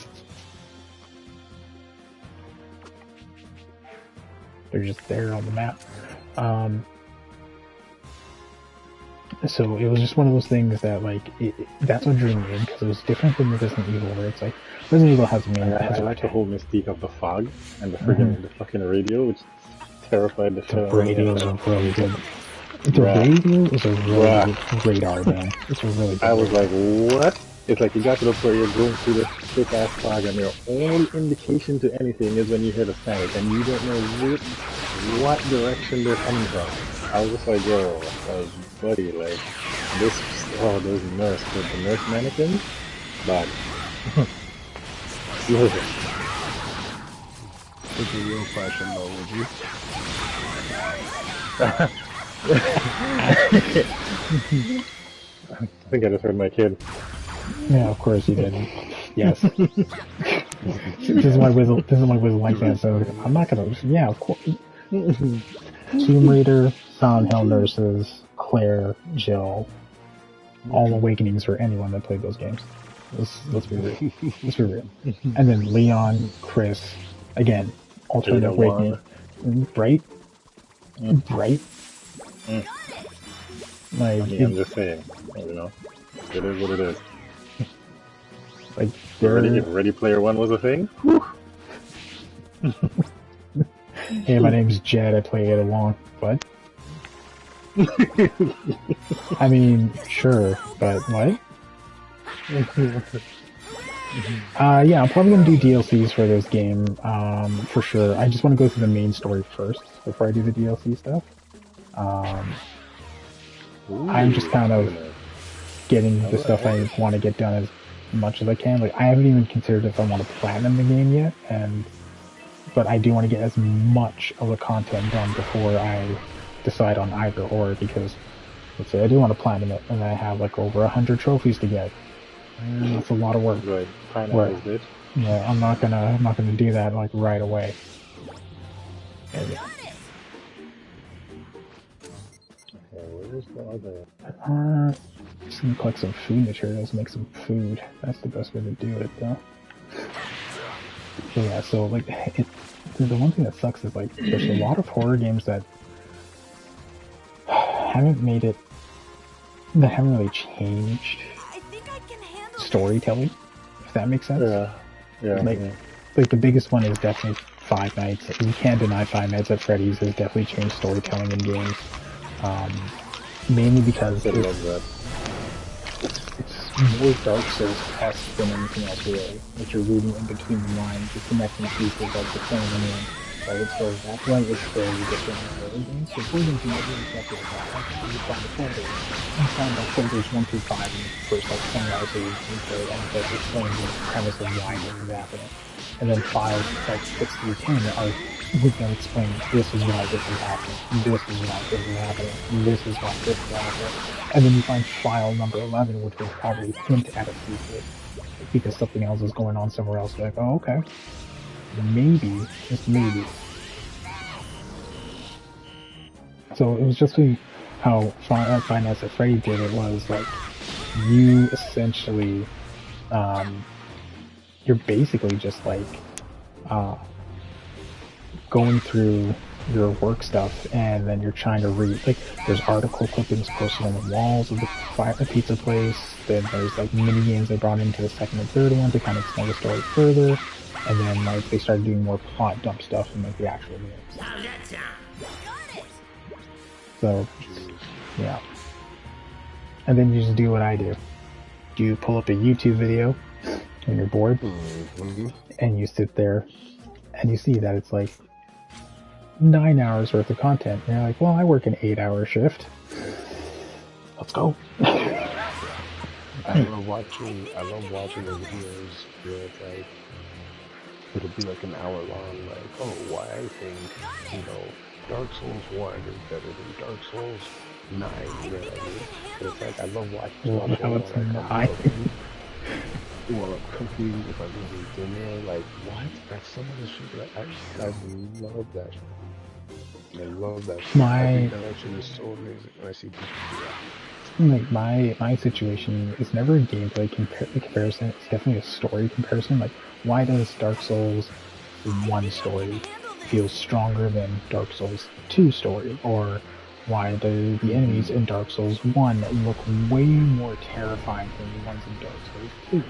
they're just there on the map. So it was just one of those things that, like, that's what drew me in, because it was different from the Resident Evil, where it's like, Resident Evil has main. I like the whole mystique of the fog and the friggin' the fucking radio, which terrified the shit out of me. The radios are really good. The radio is a really good radar, man. It's a really good I was radar. like, what? It's like you got to the point where you're going through this thick ass fog, and your only indication to anything is when you hear the static, and you don't know what direction they're coming from. I was just like, yo, buddy, like, those nurse, the nurse mannequins, but, love it. It's a real question though, would you? I think I just heard my kid. Yeah, of course you did. Yes. This is why Wizzle like that, so I'm not gonna, yeah, of course. Tomb Raider, Silent Hill Nurses, Claire, Jill, all awakenings for anyone that played those games. Let's be real. Let's be real. And then Leon, Chris, again, alternative awakening. Right? Right? Like, I mean, I'm just saying, you know, it is what it is. Like, if Ready Player One was a thing, hey, my name's Jed, I play it along, but I mean, sure, but what? Yeah, I'm probably gonna do DLCs for this game, for sure. I just want to go through the main story first before I do the DLC stuff. I'm just kind of getting the stuff I want to get done as much as I can. Like, I haven't even considered if I want to platinum the game yet, but I do want to get as much of the content done before I decide on either or, because let's say I do want to platinum it and I have like over 100 trophies to get. That's a lot of work. right? Pineapples, bitch. Yeah, I'm not gonna do that like right away. Okay, where's the other? Just gonna collect some food materials, make some food. That's the best way to do it, though. So yeah, so like, the one thing that sucks is like, there's a lot of horror games that haven't made it, that haven't really changed storytelling, if that makes sense. Yeah. Like the biggest one is definitely Five Nights. You can't deny Five Nights at Freddy's has definitely changed storytelling in games. Mainly because it's more Dark Souls-esque than anything else really. Like, you're reading in between the lines, you're connecting pieces like the same in, right? So that's why it's very different in horror games. So horror games are not really exactly like that. Like, you find the folders, you find like folders 1 through 5 in the first like 20 hours of the game, and that's explaining the premise of why this is happening. And then files like 6 through 10 are with them explaining this is why this is happening, this is why this is happening, this is why this is happening. And then you find file number 11, which will probably hint at a secret, because something else is going on somewhere else. You're like, oh, okay. Maybe, just maybe. So it was just how Five Nights at Freddy did it, was like, you essentially, you're basically just like, going through your work stuff, and then you're trying to read, like, there's article clippings posted on the walls of the pizza place, then there's like mini games they brought into the second and third one to kind of explain the story further, and then like they started doing more plot dump stuff in like the actual games. So yeah, and then you just do what I do. You pull up a YouTube video when you're bored, and you sit there and you see that it's like 9 hours worth of content. And you're like, well, I work an 8-hour shift. Let's go. I love watching the videos where it's like, it'll be like an hour long, like, oh, why I think, Dark Souls 1 is better than Dark Souls 9, you know what I mean? But it's like, I love watching Well, it's 9. Well, cooking, if I'm eating dinner, like, what? That's some of the shit that I love that. I love that shit. I think that actually is so amazing when I see people do that. like my situation is never a gameplay comparison. It's definitely a story comparison. Like, why does Dark Souls 1 story feel stronger than Dark Souls 2 story? Or why do the enemies in Dark Souls 1 look way more terrifying than the ones in Dark Souls 2?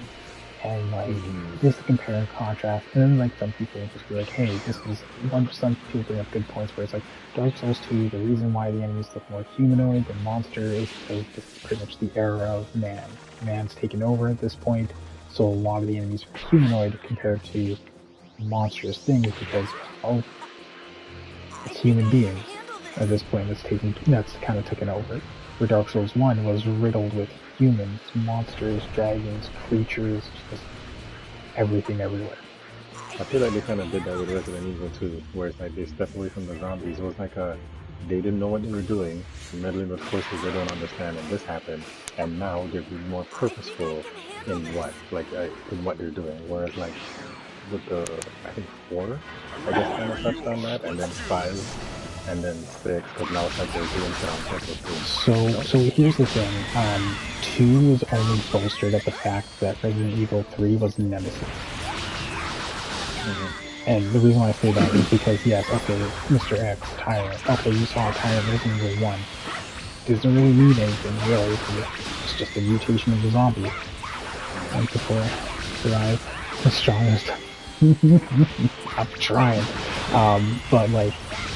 And like, just to compare and contrast, and then like some people will just be like, hey, this is one. Some people bring up good points where it's like Dark Souls 2. The reason why the enemies look more humanoid than monster is because this is pretty much the era of man. Man's taken over at this point, so a lot of the enemies are humanoid compared to monstrous things because it's human beings at this point that's kind of taken over. Where Dark Souls 1 was riddled with humans, monsters, dragons, creatures, just everything everywhere. I feel like they kind of did that with Resident Evil 2, where it's like they stepped away from the zombies. It was like they didn't know what they were doing, meddling with forces they don't understand, and this happened. And now they're being more purposeful in in what they're doing. Whereas like with I think 4, I guess kind of touched on that, and then 5. And then 6, because now it's like they're doing it on purpose. So here's the thing. 2 was only bolstered at the fact that Resident Evil 3 was Nemesis. And the reason why I say that is because, yes, okay, Mr. X, Tyrant. Okay, you saw a Tyrant in Resident Evil 1. Doesn't really mean anything, really. It's just a mutation of the zombie. And before I arrive, the strongest. I'm trying. But like,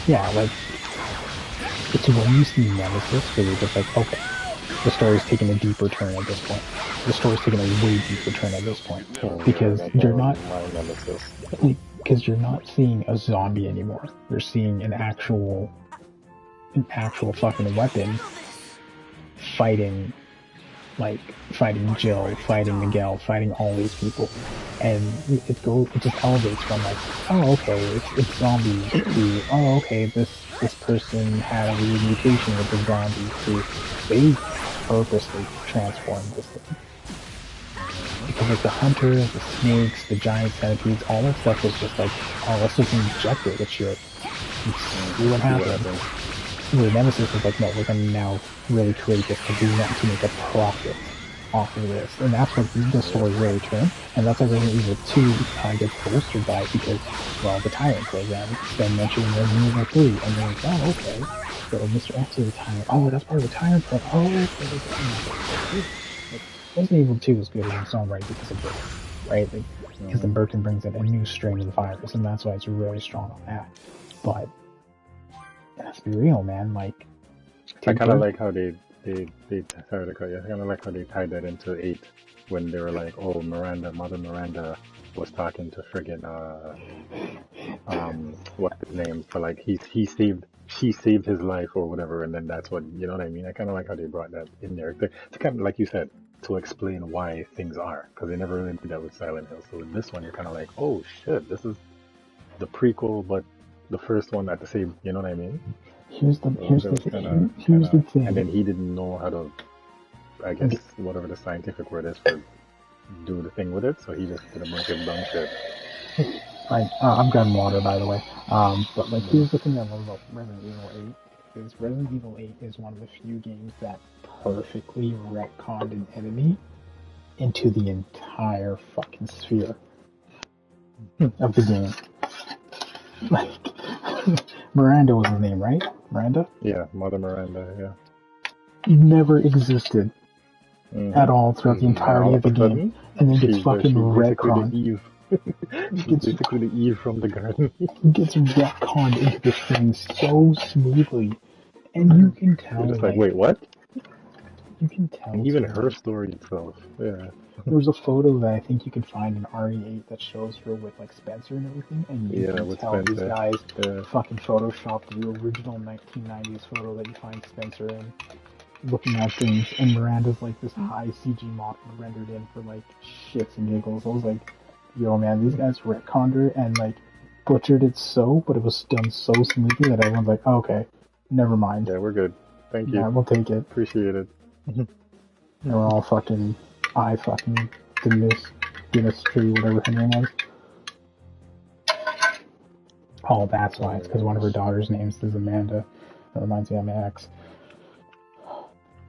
yeah, like, it's when you see Nemesis where you're just like, okay, the story's taking a deeper turn at this point. The story's taking a way deeper turn at this point. Because you're not, because you're not seeing a zombie anymore. You're seeing an actual fucking weapon fighting Jill, fighting Miguel, fighting all these people, and it just elevates from like, oh okay, it's zombies to, oh okay, this person had a weird mutation with the zombies to, they purposely transformed this thing. Because like the hunters, the snakes, the giant centipedes, all that stuff was just like, oh, let's just inject it with shit and see what happens. Where Nemesis is like, no, we're gonna now really create this because we want to make a profit off of this. And that's what the story really turned. And that's why Resident Evil 2 gets bolstered by it because, well, the Tyrant program has been mentioned in Resident Evil 3. And then it's, oh, okay. So Mr. X is a Tyrant. Oh, that's part of the Tyrant program. Oh, okay. Resident Evil 2 is good in its own right because of Birkin, right? Because the Birkin brings in a new strain of the virus, and that's why it's really strong on that. But let's be real, man. Like, I kind of like how they sorry to cut you. I kind of like how they tied that into 8 when they were like, oh, Mother Miranda was talking to friggin' what's his name? So like she saved his life or whatever, and then that's what, you know what I mean? I kind of like how they brought that in there to kind of, like you said, to explain why things are, because they never really did that with Silent Hill. So in this one, you're kind of like, oh shit, this is the prequel, but the first one at the same, you know what I mean? Here's the thing. And then he didn't know how to, I guess, whatever the scientific word is for do the thing with it, so he just did a bunch of dumb shit. Like, I'm grabbing water, by the way. But like, here's the thing I love about Resident Evil 8 is Resident Evil 8 is one of the few games that perfectly retconned an enemy into the entire fucking sphere of the game. Like, Miranda was his name, right? Miranda? Yeah, Mother Miranda, yeah. Never existed at all throughout the entirety of the game. And then gets fucking retconned. She's basically the Eve from the garden. Gets retconned into this thing so smoothly. And you can tell. You're just like, wait, what? You can tell. And even her story itself, yeah. There's a photo that I think you can find in RE8 that shows her with like Spencer and everything, and you can tell Spencer. These guys fucking photoshopped the original 1990s photo that you find Spencer in, looking at things, and Miranda's like this high CG model rendered in for like shits and giggles. I was like, yo man, these guys retconned her and like butchered it but it was done so smoothly that everyone's like, oh, okay, never mind. Yeah, we're good. Thank you. Yeah, we'll take it. Appreciate it. And we're all fucking, Dennis Tree, whatever her name was. Oh, that's why. It's because one of her daughter's names is Amanda. That reminds me of my ex.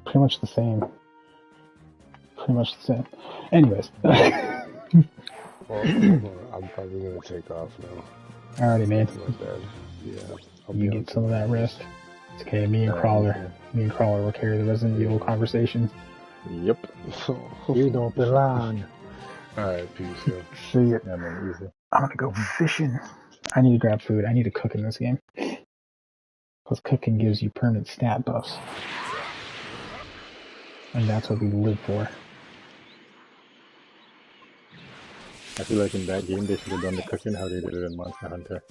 Pretty much the same. Pretty much the same. Anyways. Well, I'm probably gonna take off now. Alrighty, man. Yeah. You get some of that rest. It's okay, me and Crawler will carry the Resident Evil conversation. Yep. You don't belong. Alright, peace, yo. See ya. Yeah, man, easy. I'm gonna go fishing. I need to grab food. I need to cook in this game. Because cooking gives you permanent stat buffs. And that's what we live for. I feel like in that game they should have done the cooking how they did it in Monster Hunter.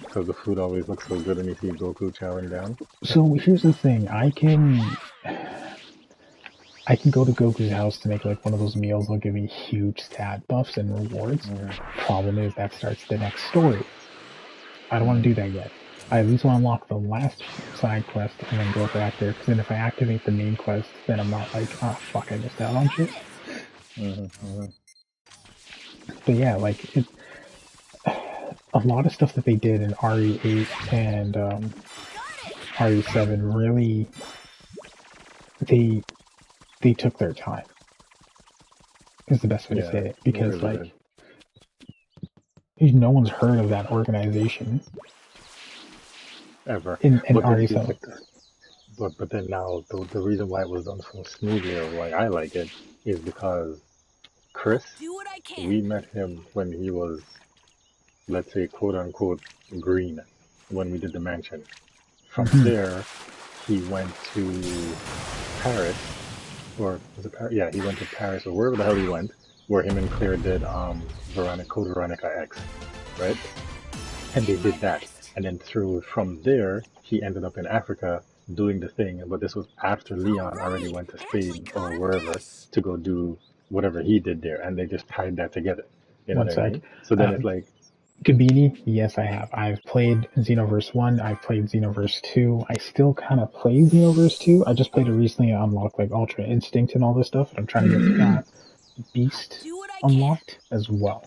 Because the food always looks so good when you see Goku chowing down. So here's the thing, I can go to Goku's house to make like one of those meals that'll give me huge stat buffs and rewards. Problem is that starts the next story. I don't want to do that yet. I at least want to unlock the last side quest and then go back there, because then if I activate the main quest, then I'm not like, oh fuck, I missed out on shit. But yeah, like, a lot of stuff that they did in RE8 and RE7 really, they took their time, is the best way to say it, because like, no one's heard of that organization ever in RE7. But then now the reason why it was done so smoothly, or why I like it, is because Chris, we met him when he was, let's say, quote unquote, green, when we did the mansion. From there, he went to Paris, or was it Paris? Yeah, he went to Paris, or wherever the hell he went, where him and Claire did Code Veronica X, right? And they did that. And then from there, he ended up in Africa doing the thing, but this was after Leon already went to Spain or wherever to go do whatever he did there, and they just tied that together. You know what I mean? So then it's like... Gabini, yes I have. I've played Xenoverse 1, I've played Xenoverse 2, I still kind of play Xenoverse 2, I just played it recently, I unlocked like Ultra Instinct and all this stuff, and I'm trying to get Beast unlocked as well.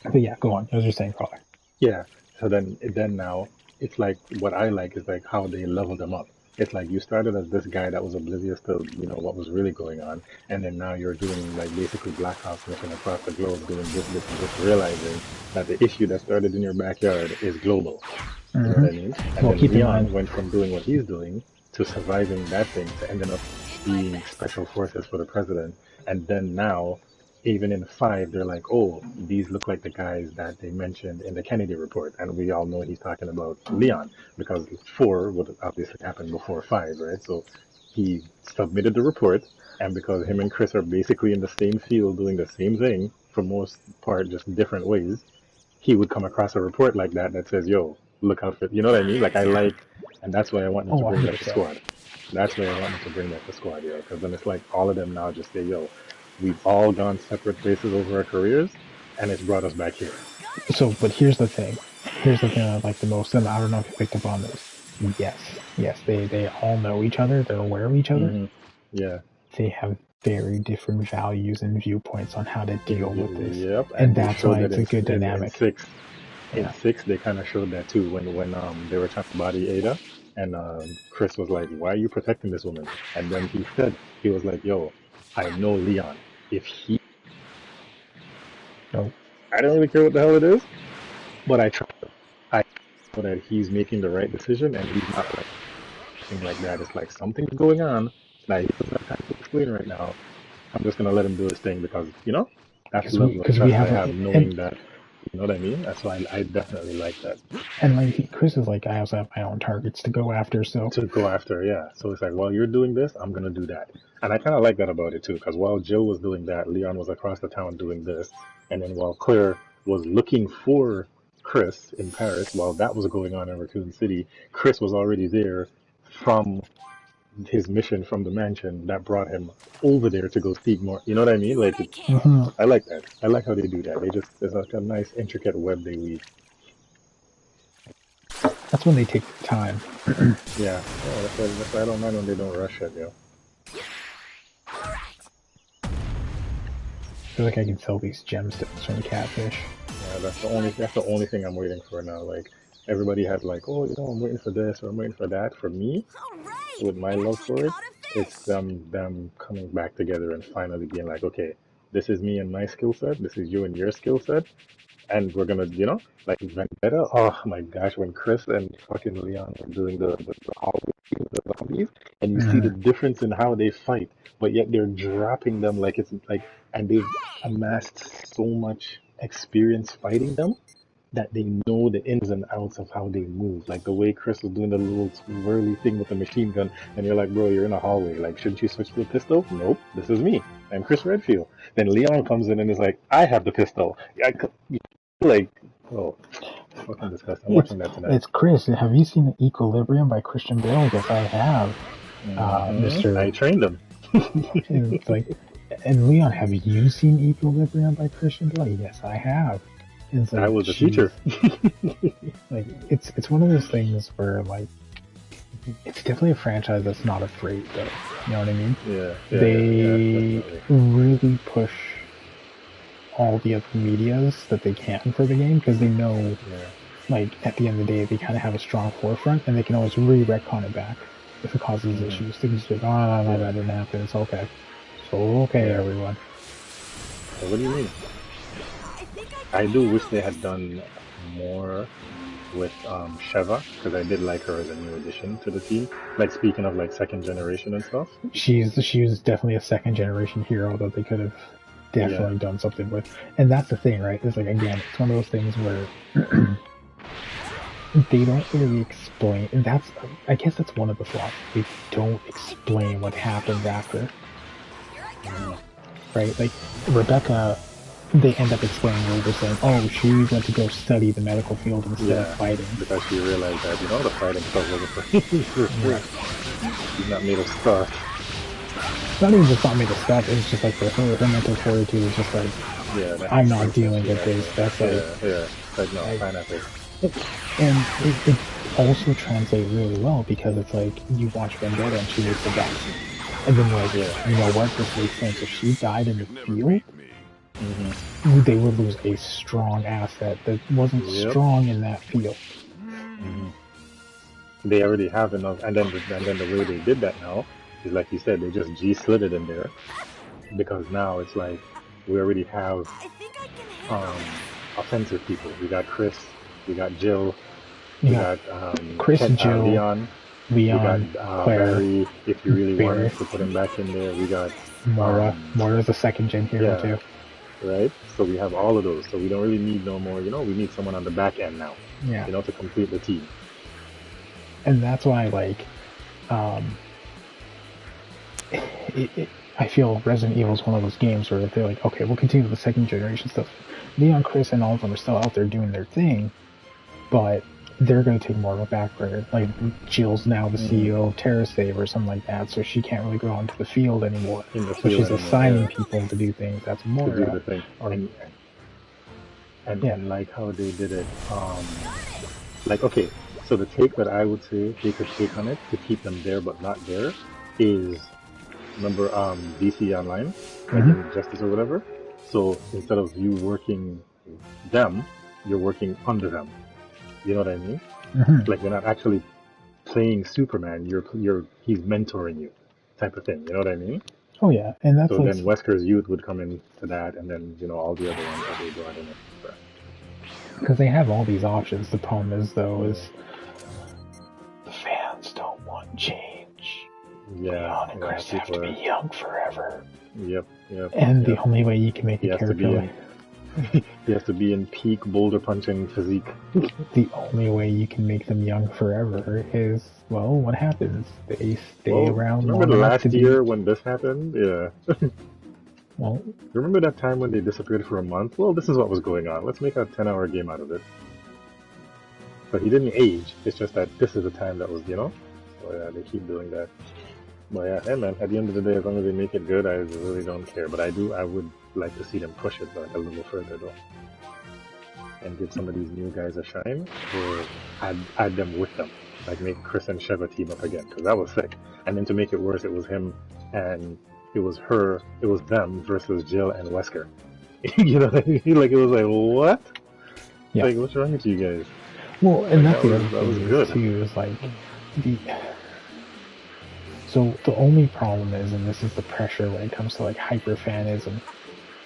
But yeah, go on, I was just saying, Crawler. Yeah, so then now, it's like, what I like is like how they leveled them up. It's like you started as this guy that was oblivious to, you know, what was really going on, and then now you're doing like basically Black Ops mission across the globe, doing this, and this, realizing that the issue that started in your backyard is global. You know what I mean? And then Leon went from doing what he's doing to surviving that thing to ending up being special forces for the president, and then now, even in 5, they're like, oh, these look like the guys that they mentioned in the Kennedy report. And we all know he's talking about Leon, because 4 would obviously happen before 5, right? So he submitted the report, and because him and Chris are basically in the same field doing the same thing, for most part, just different ways, he would come across a report like that says, yo, look out for, you know what I mean? Like, I like, and that's why I want them to bring back the squad. That's why I want them to bring back the squad, yo, because then it's like all of them now just say, yo, we've all gone separate places over our careers, and it's brought us back here. So, but here's the thing. Here's the thing I like the most, and I don't know if you picked up on this. Yes, they all know each other. They're aware of each other. Yeah. They have very different values and viewpoints on how to deal with this. Yep. And that's why it's a good dynamic. In 6, they kind of showed that too, when they were trying to body Ada, and Chris was like, why are you protecting this woman? And then he was like, yo, I know Leon. If he... No. I don't really care what the hell it is, but I trust him. I know that he's making the right decision, and he's not like something like that. It's like something's going on that he doesn't have time to explain right now. I'm just gonna let him do his thing because, you know, that's the level of trust I have, knowing that, you know what I mean? That's why I definitely like that. And like Chris is like, I also have my own targets to go after, so... To go after, yeah. So it's like, while you're doing this, I'm gonna do that. And I kind of like that about it too, because while Jill was doing that, Leon was across the town doing this. And then while Claire was looking for Chris in Paris, while that was going on in Raccoon City, Chris was already there from his mission from the mansion that brought him over there to go seek more. You know what I mean? Like, I like that. I like how they do that. There's like a nice intricate web they weave. That's when they take the time. Yeah. That's why I don't mind when they don't rush it, yo. I feel like I can sell these gemstones from the catfish. Yeah, that's the only thing I'm waiting for now. Like, everybody has like, oh, you know, I'm waiting for this or I'm waiting for that. For me, with my love for it, Out of it's this. them coming back together and finally being like, okay, this is me and my skill set, this is you and your skill set, and we're gonna, like Vendetta. Oh my gosh, when Chris and fucking Leon were doing the hallway, the zombies, and you see the Mhm. difference in how they fight, but yet they're dropping them like it's like, and they've amassed so much experience fighting them that they know the ins and outs of how they move. Like the way Chris was doing the little swirly thing with the machine gun, and you're like, bro, you're in a hallway. Like, shouldn't you switch to a pistol? Nope, this is me. I'm Chris Redfield. Then Leon comes in and is like, I have the pistol. Like, oh, fucking disgusting. I'm It's watching that tonight. it's Chris. Have you seen Equilibrium by Christian Bale? Yes, I have. I Mr. trained him. And it's like, and Leon, have you seen Equilibrium by Christian Bale? Yes, I have. And it's I like, was a jeez, teacher. like it's one of those things where like it's definitely a franchise that's not afraid though. You know what I mean? Yeah, They definitely. really push all the other medias that they can for the game because they know, Yeah. like at the end of the day, they kind of have a strong forefront and they can always retcon it back if it causes issues. They can just be like, oh no, that didn't happen. It's okay. It's okay, Yeah. everyone. So what do you mean? I think I do wish they had done more with Sheva, because I did like her as a new addition to the team. Like speaking of like second generation and stuff. She was definitely a second generation hero that they could have definitely done something with. And that's the thing, right? It's like, again, it's one of those things where they don't really explain, and I guess that's one of the flaws. They don't explain what happens after, right? Like, Rebecca, they end up explaining over saying, oh, she went to go study the medical field instead of fighting. Because she realized that, the fighting stuff wasn't for Right. She's not made of stuff. It's not even just not made of stuff, it's just like her mental fortitude is just like, Yeah, I'm not dealing with this. That's like, yeah. Like, no, like, pineapple. and it also translates really well because it's like you watch Vendetta and she makes the best. And then like, you know what, this makes sense. If she died in the field, they would lose a strong asset that wasn't strong in that field. They already have enough, and then the way they did that now is like you said, they just G-slid it in there because now it's like we already have I think I can handle offensive people. We got Chris, we got Jill, You we got got Chris, Jill, Leon, Leon, we got Claire, Barry. If you really Barry. wanted to put him back in there, we got Moira. Moira's a second gen hero too. right? So we have all of those. So we don't really need no more. We need someone on the back end now. Yeah. To complete the team. And that's why, like, I feel Resident Evil is one of those games where they're like, okay, we'll continue the second generation stuff. Leon, Chris, and all of them are still out there doing their thing, but they're going to take more of a back burner. Like, Jill's now the CEO of TerraSave or something like that, so she can't really go onto the field anymore. So she's assigning people to do things. That's more to do the thing. Or, and like how they did it. Like, okay, so the take that I would say they could take on it to keep them there but not there is, remember DC Online, Justice or whatever? So instead of you working them, you're working under them. You know what I mean? Like you're not actually playing Superman. He's mentoring you, type of thing. You know what I mean? Oh yeah, and that's so then Wesker's youth would come into that, and then all the other ones that they brought in. Because they have all these options. The problem is though is the fans don't want change. Leon and Chris have to be young forever. Yep. And the only way you can make a character he has to be in peak boulder punching physique. The only way you can make them young forever is, well, what happens? They stay around long remember enough last to year when this happened? Yeah. Well, remember that time when they disappeared for a month? Well, this is what was going on. Let's make a 10-hour game out of it. But he didn't age. It's just that this is the time that was, So yeah, they keep doing that. But yeah, hey man, at the end of the day, as long as they make it good, I really don't care. But I would like to see them push it back a little further though. And give some of these new guys a shine, or add them with them. Like make Chris and Sheva team up again, because that was sick. And then to make it worse, it was him and it was them versus Jill and Wesker. You know what I mean? Like it was like, what? Yeah. Like, what's wrong with you guys? Well, and that's the other that was thing good too, is like So the only problem is, and this is the pressure when it comes to like hyper-fanism,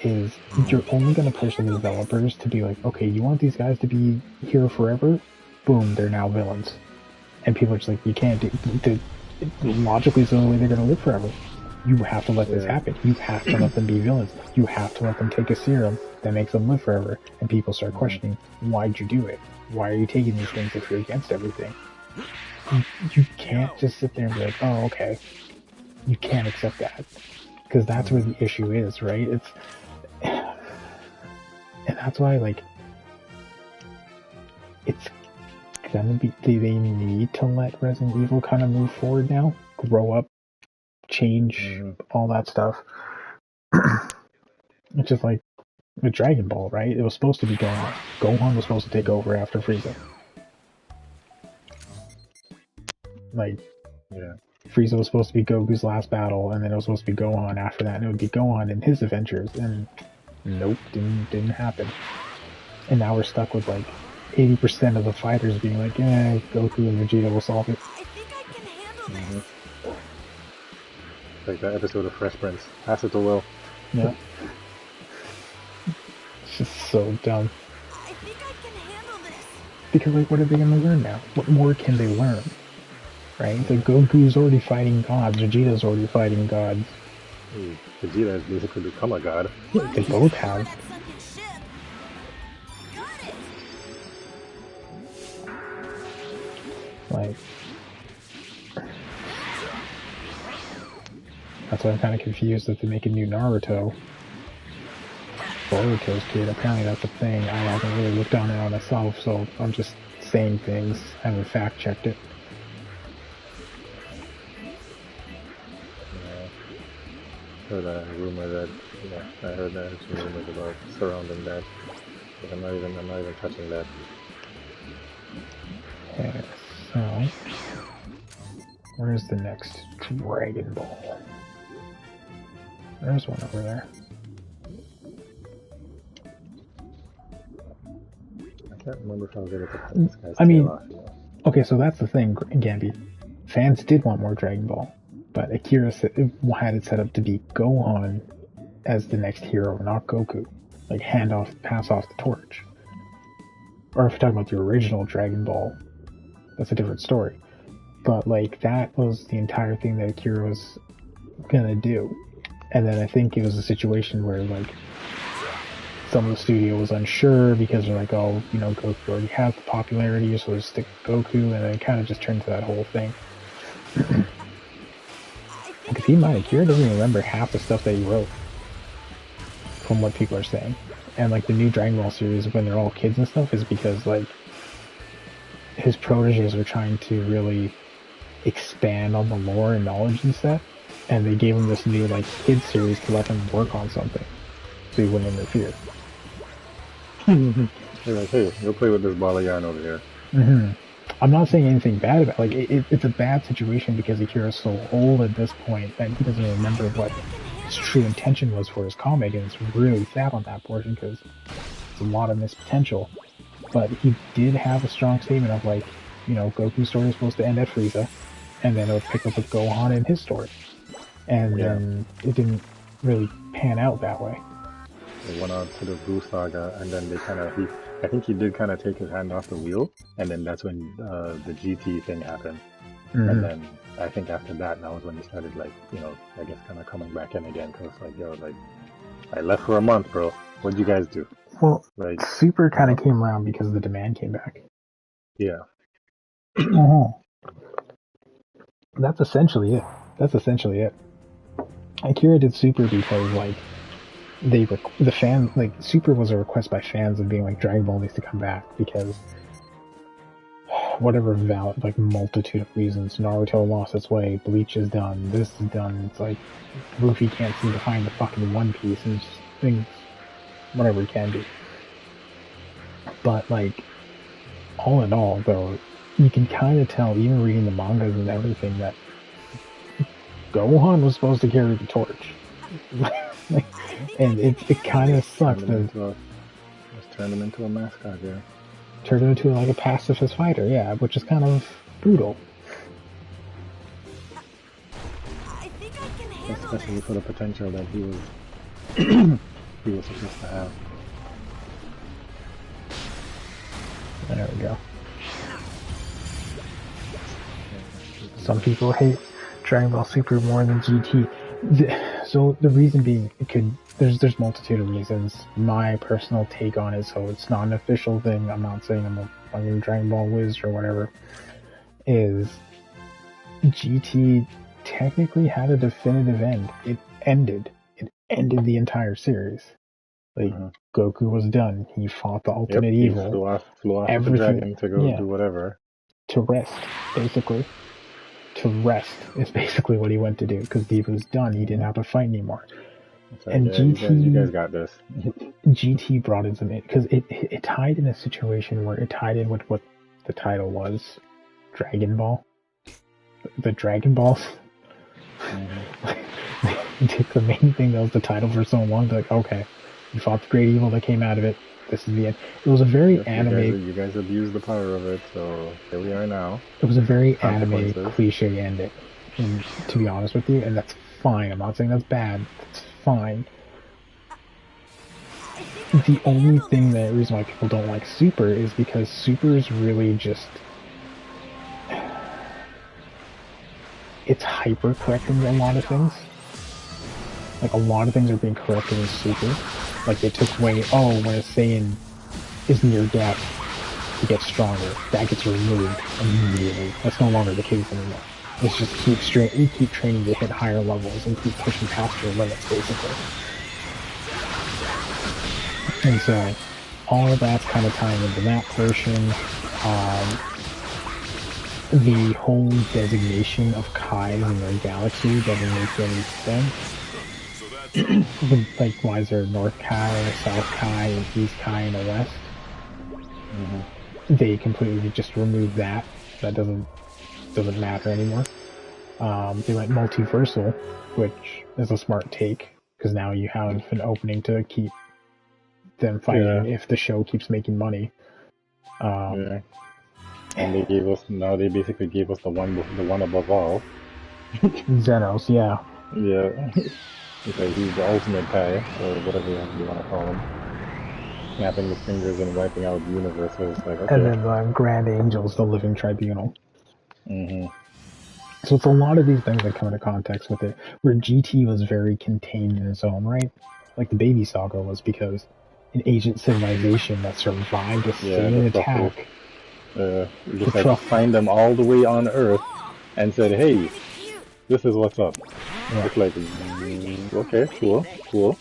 is you're only going to push the developers to be like, okay, you want these guys to be here forever? Boom, they're now villains. And people are just like, you can't do, logically it's the only way they're going to live forever. You have to let this happen. You have to let them be villains. You have to let them take a serum that makes them live forever. And people start questioning, why'd you do it? Why are you taking these things if you're against everything? You can't just sit there and be like, oh, okay. You can't accept that. Because that's where the issue is, right? It's... And that's why, like... It's gonna be... They need to let Resident Evil kind of move forward now. Grow up. Change. All that stuff. It's just like... With Dragon Ball, right? It was supposed to be Gohan. Gohan was supposed to take over after Frieza. Like... Yeah. Frieza was supposed to be Goku's last battle, and then it was supposed to be Gohan after that, and it would be Gohan in his adventures, and nope, didn't happen. And now we're stuck with like 80% of the fighters being like, Goku and Vegeta will solve it. I think I can handle this. Like that episode of Fresh Prince. Pass it to Will. Yeah. It's just so dumb. I think I can handle this. Because like, what are they gonna learn now? What more can they learn? Right? So Goku's already fighting gods, Vegeta's already fighting gods. Vegeta has basically become a god. They both have. That sunken ship. Got it. Like... That's why I'm kind of confused that they make a new Naruto. Boruto's kid, apparently that's a thing. I haven't really looked on it on myself, so I'm just saying things. I haven't fact-checked it. Heard a rumor that, I heard that some rumors about surrounding that, but I'm not even touching that. Okay, so where's the next Dragon Ball? There's one over there. I can't remember if I was able to cut this guy's I mean, tail off. okay, so that's the thing, Gambi. Fans did want more Dragon Ball. But Akira had it set up to be Gohan as the next hero, not Goku. Like, pass off the torch. Or if you're talking about the original Dragon Ball, that's a different story. But, like, that was the entire thing that Akira was gonna do. And then I think it was a situation where, like, some of the studio was unsure because they're like, oh, Goku already has the popularity, so let's stick with Goku, and then it kind of just turned to that whole thing. Because keep in mind, Akira doesn't even remember half the stuff that he wrote, from what people are saying. And like the new Dragon Ball series, when they're all kids and stuff, is because like his proteges are trying to really expand on the lore and knowledge and stuff, and they gave him this new like kids series to let him work on something, so he wouldn't interfere. They're like, hey, go play with this ball of yarn over here. I'm not saying anything bad about it. Like, it's a bad situation because Akira's so old at this point that he doesn't remember what his true intention was for his comic, and it's really sad on that portion because it's a lot of missed potential. But he did have a strong statement of like, Goku's story is supposed to end at Frieza, and then it would pick up with Gohan and his story. And then it didn't really pan out that way. They went on to the Buu saga, and then I think he did kind of take his hand off the wheel, and then that's when the GT thing happened. And then I think after that was when he started like, I guess kind of coming back in again, because like, I left for a month, bro. What'd you guys do? Well, like Super kind of came around because the demand came back. Yeah. That's essentially it. Akira did Super because like Super was a request by fans of being like Dragon Ball needs to come back because whatever valid multitude of reasons, Naruto lost its way, Bleach is done, this is done. It's like Luffy can't seem to find the fucking One Piece and just things, whatever he can do. But like, all in all, though, you can kind of tell, even reading the mangas and everything, that Gohan was supposed to carry the torch. And it kind of sucks that just turned him into a mascot, yeah. Turned him into like a pacifist fighter, yeah, which is kind of brutal. especially for the potential that he was he was supposed to have. There we go. Some people hate Dragon Ball Super more than GT. So the reason being, there's multitude of reasons. My personal take on it, so it's not an official thing. I'm not saying I'm a fucking Dragon Ball whiz or whatever. Is GT technically had a definitive end. It ended the entire series. Like, Goku was done. He fought the ultimate evil. He flew off with the dragon to go do whatever. To rest, basically. To rest is basically what he went to do, because he was done. He didn't have to fight anymore. Like, and GT, you guys got this. GT brought in some, because it tied in a situation where it tied in with what the title was, Dragon Ball. The Dragon Balls. They took the main thing that was the title for so long. They're like, okay, you fought the great evil that came out of it. This is the end. It was a very anime. You guys abused the power of it, so here we are now. It was a very anime cliche ending, and to be honest with you, and that's fine. I'm not saying that's bad. That's fine. The only thing that reason why people don't like Super is because Super is really just, it's hyper correcting a lot of things. Like, a lot of things are being corrected in Super. Like, they took away, when a Saiyan is near death, he gets stronger. That gets removed immediately. That's no longer the case anymore. It's just keep training to hit higher levels and keep pushing past your limits, basically. And so, all of that's kind of tying into that portion. The whole designation of Kais in their galaxy doesn't make any sense. Like, why is there North Kai, South Kai, and East Kai in the West? They completely just removed that. That doesn't matter anymore. They went multiversal, which is a smart take, because now you have an opening to keep them fighting if the show keeps making money. And they basically gave us the one above all. Xenos, yeah. Yeah. Because he's the ultimate Kai, or whatever you want to call him. Snapping his fingers and wiping out universes. Like, okay. And then the Grand Angel's the living tribunal. So it's a lot of these things that come into context with it, where GT was very contained in its own right. Like the Baby Saga was, because an ancient civilization that survived a Saiyan attack. Just like find them all the way on Earth and said, hey, this is what's up. It's like, okay, cool.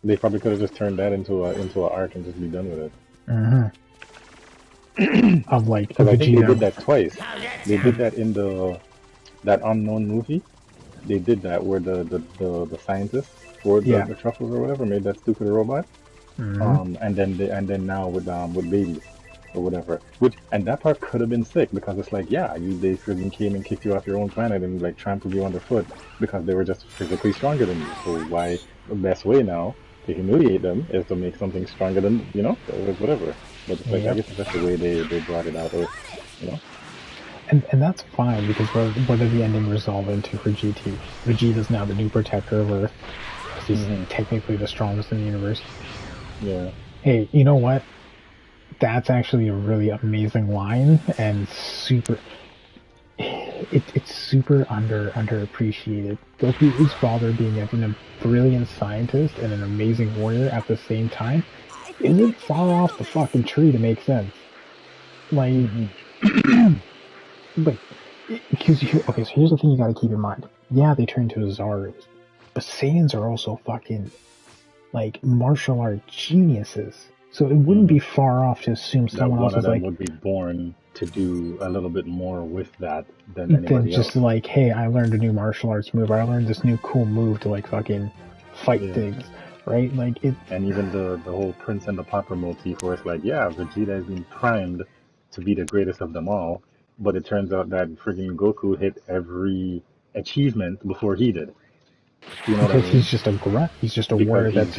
They probably could have just turned that into an arc and just be done with it. Of like, because I think they did that twice. They did that in that Unknown movie. They did that where the scientists for the truffles or whatever made that stupid robot. And then now with babies or whatever. And that part could have been sick, because it's like, they freaking came and kicked you off your own planet and like trampled you underfoot because they were just physically stronger than you. So why the best way now to humiliate them is to make something stronger than whatever. But it's like, I guess that's the way they brought it out, or And that's fine, because what did the ending resolve into for GT? Vegeta's now the new protector of Earth, because he's technically the strongest in the universe. Yeah. Hey, you know what? That's actually a really amazing line, and super. It's super underappreciated. Goku's father being a brilliant scientist and an amazing warrior at the same time isn't far off the fucking tree to make sense. Like, but because so here's the thing you gotta keep in mind. Yeah, they turn to Zarus, but Saiyans are also fucking like martial art geniuses. So it wouldn't be far off to assume someone else is like would be born to do a little bit more with that than anybody else. Just like, hey, I learned a new martial arts move. I learned this new cool move to like fucking fight things, right? Like it. And even the whole Prince and the Pauper motif, where it's like, Vegeta has been primed to be the greatest of them all, but it turns out that freaking Goku hit every achievement before he did. You know because he's just a grunt. He's just a warrior that's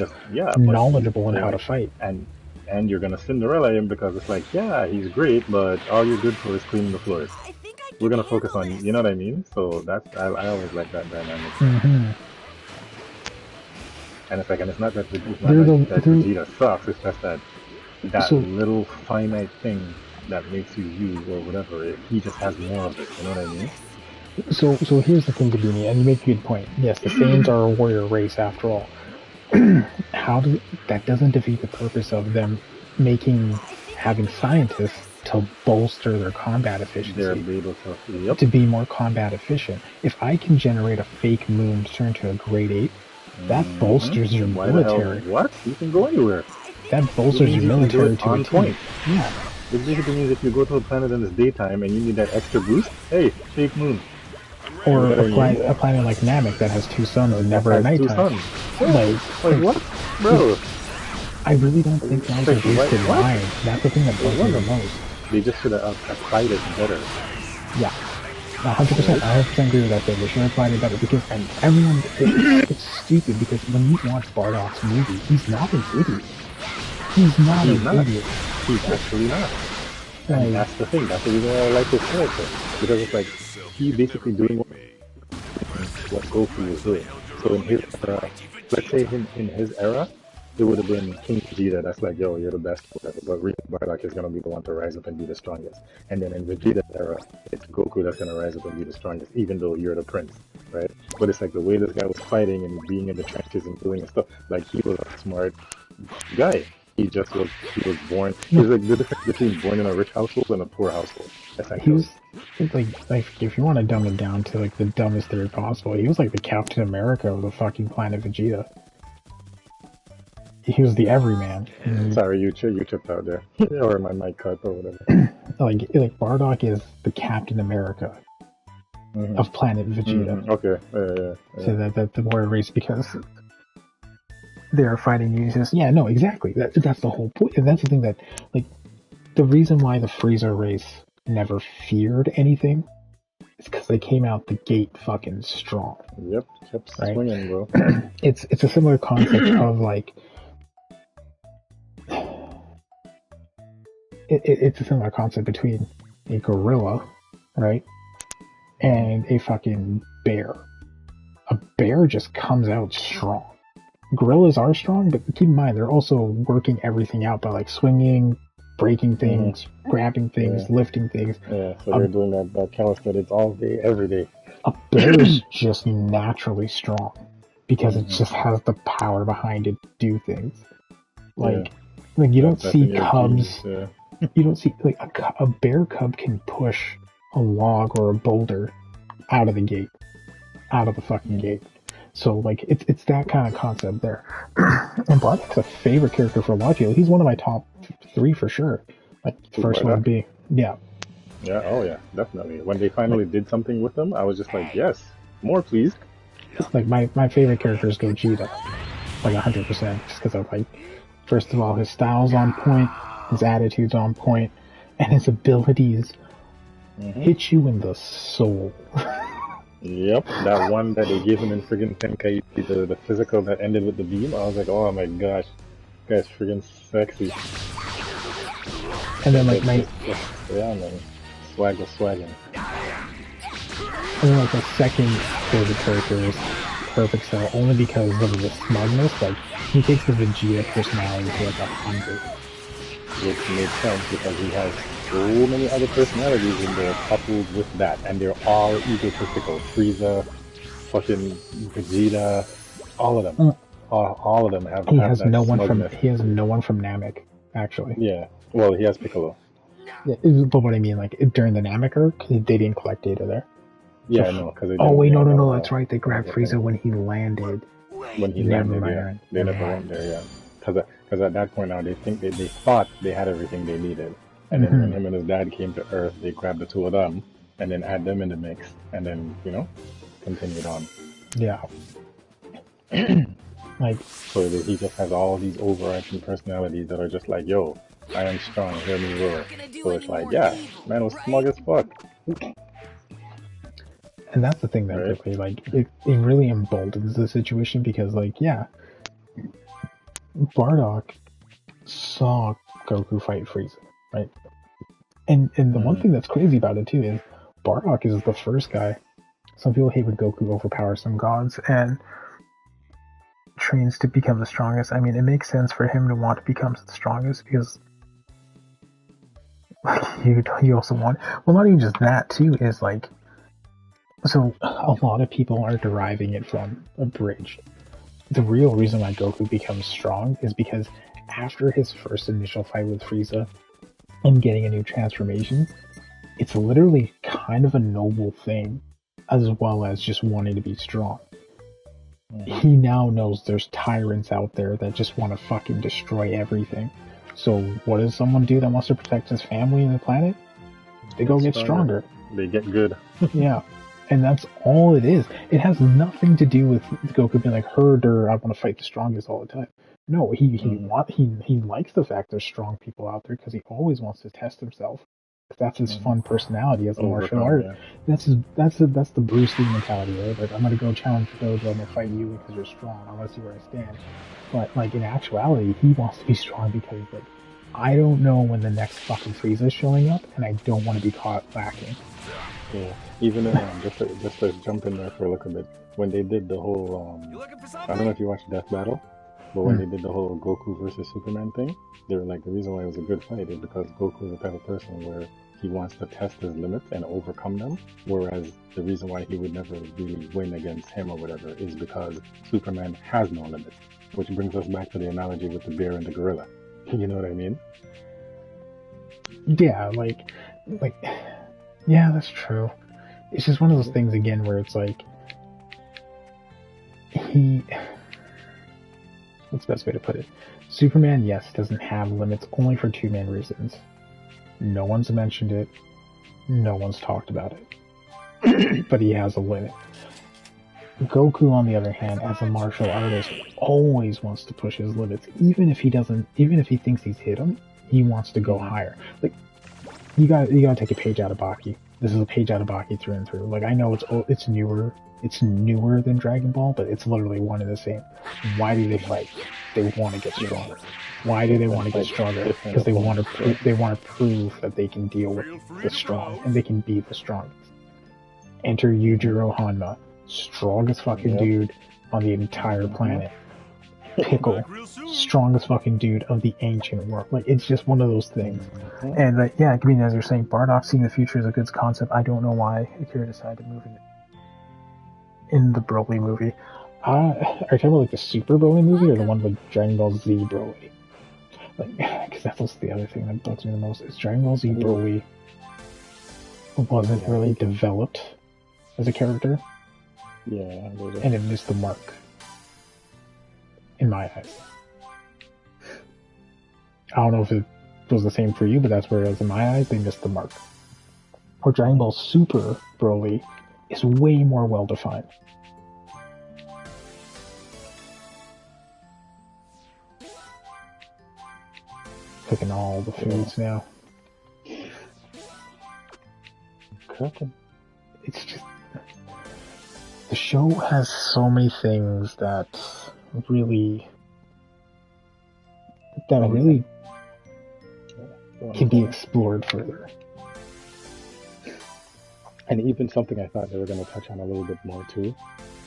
knowledgeable in how to fight. And you're gonna Cinderella him because it's like, he's great, but all you're good for is cleaning the floors. I think I we're gonna focus on, you know what I mean? So that's I always like that dynamic. Mm-hmm. And it's not that They're that Vegeta sucks. It's just that so little finite thing that makes you you or whatever. He just has more of it. You know what I mean? so here's the thing, Kabini, and you make a good point. Yes, the Saiyans are a warrior race after all. That doesn't defeat the purpose of them having scientists to bolster their combat They're efficiency, able to. to be more combat efficient. If I can generate a fake moon to turn to a grade 8, that bolsters your Why military. the hell? What? You can go anywhere. That bolsters your military to on a point. T. Yeah. It basically means if you go to a planet in the daytime and you need that extra boost, hey, fake moon. Or a planet like Namek that has 2 suns and never at nighttime. Like what? Bro. I really don't think that was a wasted line. That's the thing that bugs me the most. They just should have applied it better. Yeah. 100%. I 100% agree with that thing. They should have applied it better because everyone, it's stupid because when you watch Bardock's movie, he's not an idiot. He's not an idiot. He's actually not. And that's the thing. That's the reason why I like his character. Because it's like, he basically doing what Goku was doing. So in his era, let's say in his era, it would have been King Vegeta that's like, yo, you're the best, whatever. But really, Bardock is going to be the one to rise up and be the strongest. And then in Vegeta's era, it's Goku that's going to rise up and be the strongest, even though you're the prince, right? But it's like the way this guy was fighting and being in the trenches and doing stuff, like he was a smart guy. He was born. There's like the difference between born in a rich household and a poor household. He was like if you want to dumb it down to like the dumbest theory possible, he was like the Captain America of the fucking planet Vegeta. He was the everyman. Sorry, you tripped out there, or my mic cut or whatever. like Bardock is the Captain America of planet Vegeta. Okay. So that the warrior race, because they're fighting users. Yeah, no, exactly. That's the whole point. And that's the thing that, like, the reason why the Frieza race never feared anything is because they came out the gate fucking strong. Yep, kept swinging, bro. It's a similar concept of like. It's a similar concept between a gorilla, right, and a fucking bear. A bear just comes out strong. Gorillas are strong, but keep in mind, they're also working everything out by like swinging, breaking things, grabbing things, lifting things. Yeah, so they're doing that calisthenics all day, every day. A bear is just naturally strong because it just has the power behind it to do things. Like you don't see cubs. You don't see like a bear cub can push a log or a boulder out of the gate, out of the fucking gate. So like it's that kind of concept there. And Bardock's a favorite character for watching. He's one of my top 3 for sure. Like first one being Yeah, oh yeah, definitely. When they finally did something with him, I was just like, yes, more please. Like my favorite character is Gogeta, like 100%, just because I'm like, first of all, his style's on point, his attitude's on point, and his abilities hit you in the soul. Yep, that one that they gave him in friggin' Tenkaichi, the physical that ended with the beam, I was like, oh my gosh, this guy's friggin' sexy. And then like man, swagging. And then like my second favorite character is Perfect Cell, only because of the smugness. Like he takes the Vegeta personality to like 100. Which makes sense because he has so many other personalities in there coupled with that, and they're all egotistical. Frieza, fucking Vegeta, all of them. All of them have. He has no one from Namek, actually. Yeah. Well, he has Piccolo. Yeah, but what I mean, like during the Namek arc, they didn't collect data there. Yeah, no, because no, that's right. They grabbed Frieza when he landed. When he landed, yeah. They never went there, yeah. Because at that point now, they thought they had everything they needed. And then when him and his dad came to Earth, they grabbed the 2 of them and then add them in the mix and then, continued on. Yeah. Like, so he just has all these overarching personalities that are just like, yo, I am strong, hear me roar. So it's like, yeah, man was smug as fuck. And that's the thing that really, like, it really emboldens the situation because, like, yeah, Bardock saw Goku fight Frieza, right? And the one thing that's crazy about it too is Bardock is the first guy. Some people hate when Goku overpowers some gods and trains to become the strongest. I mean, it makes sense for him to want to become the strongest because like you also want, well, not even just that too, is like, so a lot of people are deriving it from a bridge. The real reason why Goku becomes strong is because after his first initial fight with Frieza and getting a new transformation, it's literally kind of a noble thing, as well as just wanting to be strong. He now knows there's tyrants out there that just want to fucking destroy everything. So what does someone do that wants to protect his family and the planet? They go get stronger. They get good. Yeah. And that's all it is. It has nothing to do with Goku being like, herder, I want to fight the strongest all the time. No, he likes the fact there's strong people out there because he always wants to test himself. That's his fun personality as a martial art. Yeah. That's the Bruce Lee mentality, right? Like, I'm gonna go challenge the dojo, I'm gonna fight you because you're strong. I want to see where I stand. But like in actuality, he wants to be strong because like I don't know when the next fucking Frieza is showing up, and I don't want to be caught lacking. Yeah. Even just to jump in there for a little bit, when they did the whole I don't know if you watched Death Battle, but when they did the whole Goku versus Superman thing, they were like, the reason why it was a good fight is because Goku is the type of person where he wants to test his limits and overcome them, whereas the reason why he would never really win against him or whatever is because Superman has no limits, which brings us back to the analogy with the bear and the gorilla. You know what I mean? Yeah, like, yeah, that's true. It's just one of those things again where it's like, what's the best way to put it? Superman, yes, doesn't have limits only for two main reasons. No one's mentioned it. No one's talked about it. But he has a limit. Goku, on the other hand, as a martial artist, always wants to push his limits. Even if he thinks he's hit him, he wants to go higher. Like, you gotta take a page out of Baki. This is a page out of Baki through and through. Like, I know it's newer than Dragon Ball, but it's literally one and the same. Why do they fight? They want to get stronger. Why do they want to get stronger? Because they want to prove that they can deal with the strong and they can be the strongest. Enter Yujiro Hanma, strongest fucking dude on the entire planet. Pickle, strongest fucking dude of the ancient world. Like, it's just one of those things. And yeah, I mean, as you're saying, Bardock seeing the future is a good concept. I don't know why Akira decided to move in the Broly movie. Are you talking about like the Super Broly movie or the one like Dragon Ball Z Broly? Like, because that's the other thing that bugs me the most. Is Dragon Ball Z Broly wasn't really developed as a character. Yeah, and it missed the mark. In my eyes. I don't know if it was the same for you, but that's where it was in my eyes. They missed the mark. Or Dragon Ball Super Broly is way more well defined. Cooking all the foods now. Cooking. It's just, the show has so many things that really can be explored further. And even something I thought they were going to touch on a little bit more too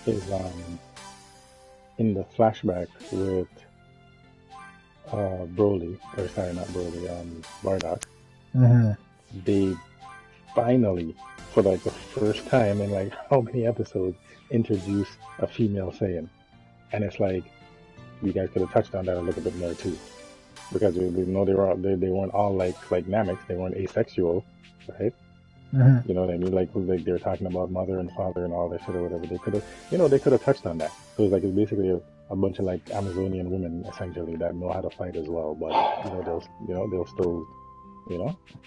is in the flashback with Broly, or sorry, not Broly, Bardock. They finally, for like the first time in like how many episodes, introduced a female Saiyan. And it's like, you guys could have touched on that a little bit more too, because we know they weren't all like Namex, they weren't asexual, right? You know what I mean? Like they were talking about mother and father and all that shit or whatever. They could have touched on that. So it's basically a bunch of like Amazonian women essentially that know how to fight as well, but they'll still.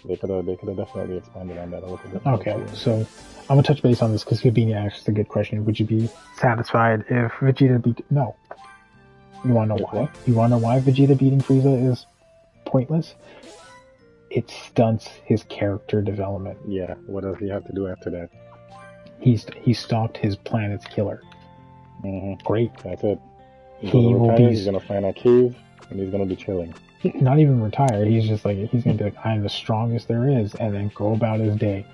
They could have definitely expanded on that a little bit. Okay, so I'm gonna touch base on this because you're being asked a good question. Would you be satisfied if Vegeta beat? No. You wanna know why? You wanna know why Vegeta beating Frieza is pointless? It stunts his character development. Yeah. What does he have to do after that? He stopped his planet's killer. Great. That's it. He's gonna find a cave and he's gonna be chilling. Not even retired. He's just like, he's gonna be like, I'm the strongest there is, and then go about his day.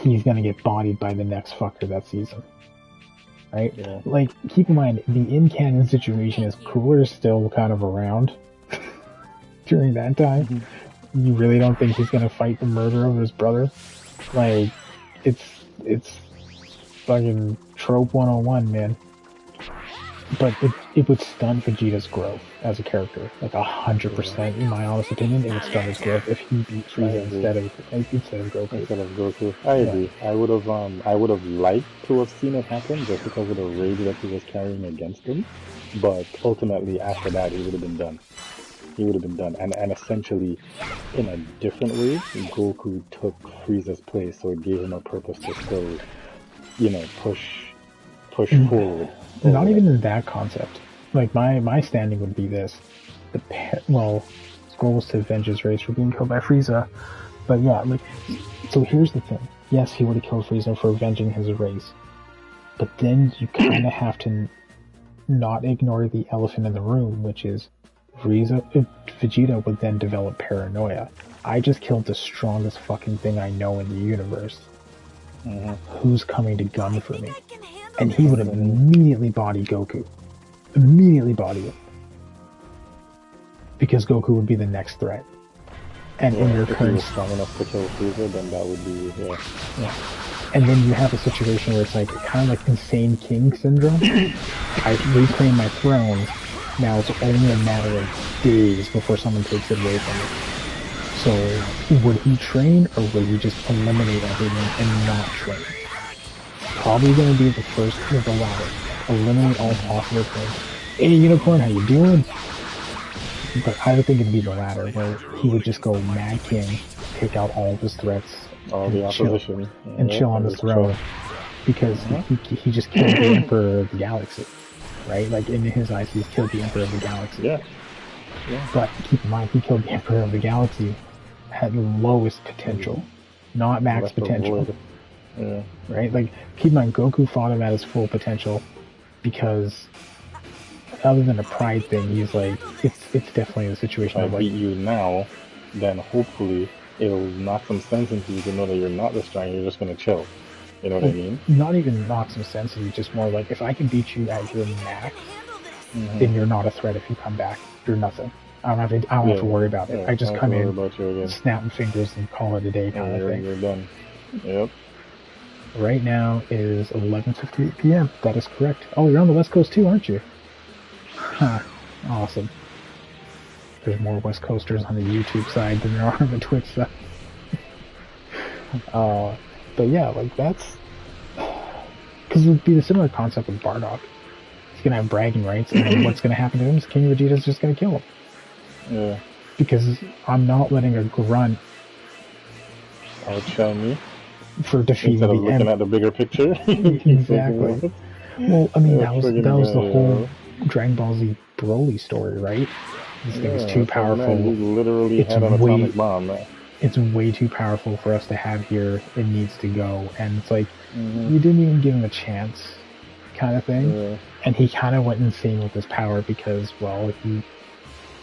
he's gonna get bodied by the next fucker that sees him. Right? Yeah. Like, keep in mind, the in-canon situation is Cooler's still kind of around during that time. You really don't think he's gonna fight the murder of his brother? Like, it's fucking trope 101, man. But it would stunt Vegeta's growth as a character, like 100%. In my honest opinion, it would stunt his growth if he beat Frieza instead of Goku. I agree. I would have liked to have seen it happen just because of the rage that he was carrying against him. But ultimately, after that, he would have been done. And essentially, in a different way, Goku took Frieza's place, so it gave him a purpose to still, push forward. Not even in that concept. Like, my standing would be this. His goal was to avenge his race for being killed by Frieza. But yeah, like, so here's the thing. Yes, he would have killed Frieza for avenging his race. But then you kind of have to not ignore the elephant in the room, which is Vegeta would then develop paranoia. I just killed the strongest fucking thing I know in the universe. Who's coming to gun for me? And he would have immediately bodied Goku. Immediately bodied him. Because Goku would be the next threat. And in your if he current... was strong enough to kill Frieza, then that would be, yeah. And then you have a situation where it's like, kind of like Insane King syndrome. I reclaim my throne, now it's only a matter of days before someone takes it away from me. So, would he train, or would he just eliminate everyone and not train? Probably going to be the first or the latter. Eliminate all possible things. Hey, Unicorn, how you doing? But I would think it'd be the latter, where he would just go Mad King, take out all of his threats, all the opposition, chill on his throne, because he just killed the Emperor of the Galaxy, right? Like, in his eyes, he's killed the Emperor of the Galaxy. Yeah. But keep in mind, he killed the Emperor of the Galaxy at lowest potential, not max potential. Yeah. Right? Like, keep in mind, Goku fought him at his full potential because, other than a pride thing, he's like, it's definitely a situation of like, beat you now, then hopefully it'll knock some sense into you to know that you're not this strong, you're just gonna chill. You know what I mean? Not even knock some sense into you, just more like, if I can beat you at your max, then you're not a threat if you come back. You're nothing. I don't have to worry about it. I just come in, snap my fingers, and call it a day kind of thing. You're done. Yep. Right now is 11:58 p.m. That is correct. Oh, you're on the West Coast too, aren't you? Huh. Awesome. There's more West Coasters on the YouTube side than there are on the Twitch side. But yeah, like, that's... Because it would be the similar concept with Bardock. He's going to have bragging rights, and then what's going to happen to him is King Vegeta's just going to kill him. Yeah. Because I'm not letting a grunt outshine me for defeating instead of looking at the bigger picture. Exactly. Well, I mean, that was the whole Dragon Ball Z Broly story, right? This thing is too powerful. Man, he literally had an atomic bomb. It's way too powerful for us to have here. It needs to go. And it's like, you didn't even give him a chance, kind of thing. Yeah. And he kind of went insane with his power because, well, he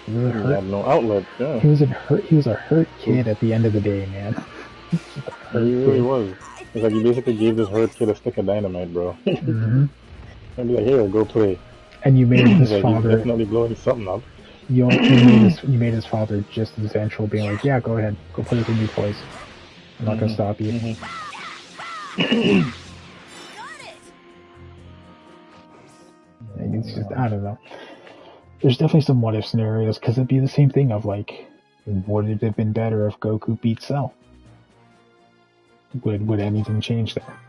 had no outlet. Yeah. He was a hurt kid at the end of the day, man. He really was. It's like, he basically gave this hurt kid a stick of dynamite, bro. And be like, here, go play. And you made his like, father... He's definitely blowing something up. You made his father just as vengeful, being like, yeah, go ahead. Go play with your new toys. I'm not going to stop you. It's just, I don't know. There's definitely some what-if scenarios, because it'd be the same thing of, like, would it have been better if Goku beat Cell? Would anything change there?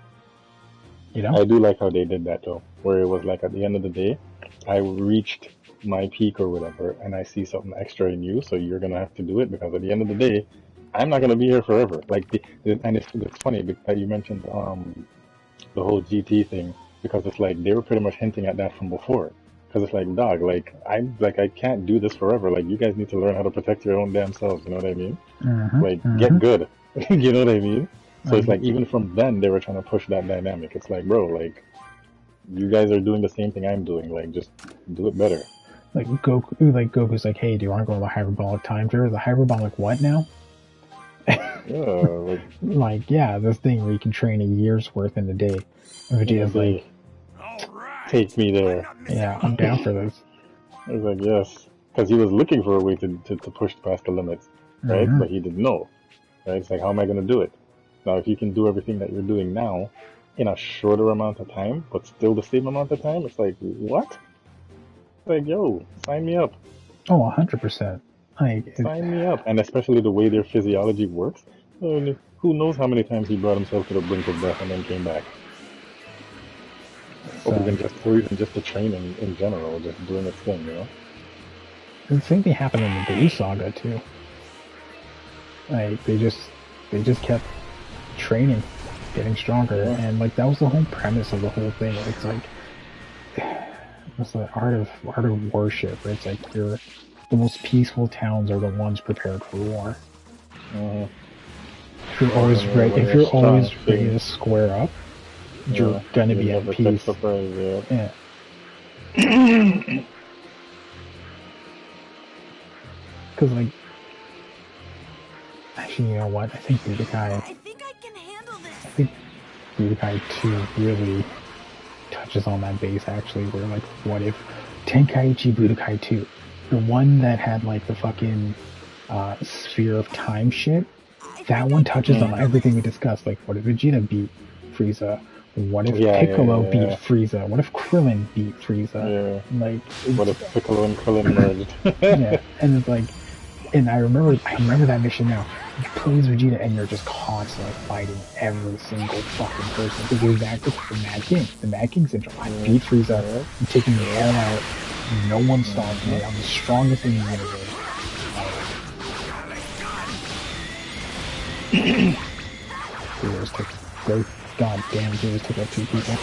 You know? I do like how they did that, though, where it was like, at the end of the day, I reached my peak or whatever, and I see something extra in you, so you're gonna have to do it, because at the end of the day, I'm not gonna be here forever. Like, and it's funny because you mentioned the whole GT thing, because it's like they were pretty much hinting at that from before. Because it's like, dog, like, I can't do this forever. Like, you guys need to learn how to protect your own damn selves. You know what I mean? Like, get good. You know what I mean? So it's like, even from then, they were trying to push that dynamic. It's like, bro, like, you guys are doing the same thing I'm doing. Like, just do it better. Like Goku's like, hey, do you want to go on the hyperbolic time tour? The hyperbolic what now? Yeah, Like, yeah, this thing where you can train a year's worth in a day. And in a Vegeta's like, day. Take me there. yeah, I'm down for this. I was like, yes. Because he was looking for a way to push past the limits, right? Mm-hmm. But he didn't know, right? It's like, how am I going to do it? Now, if you can do everything that you're doing now in a shorter amount of time, but still the same amount of time, it's like, what? Like, yo, sign me up. Oh, 100%. Like, Sign me up. And especially the way their physiology works. Who knows how many times he brought himself to the brink of death and then came back. Or even just the training in general, just doing its thing, you know? the same thing happened in the Blue Saga, too. Like, they just kept training, getting stronger, and like that was the whole premise of the whole thing. It's like it's the art of worship. It's like the most peaceful towns are the ones prepared for war. If you're always ready to square up, you're gonna be at peace. Yeah. Because like, actually, you know what? I think I think I can handle this. I think Budokai 2 really touches on that base, actually, where like, what if Tenkaichi Budokai 2, the one that had like the fucking sphere of time shit, that one touches on everything we discussed. Like, what if Vegeta beat Frieza? What if Piccolo beat Frieza? What if Krillin beat Frieza? Like, what if Piccolo and Krillin merged? Yeah, and it's like, and I remember that mission now. You play as Vegeta and you're just constantly fighting every single fucking person. Because you're exactly like the Mad King. The Mad King syndrome. I beat Frieza. I'm taking the hell out. No one stops me. I'm the strongest in the universe. God damn, Heroes took out 2 people.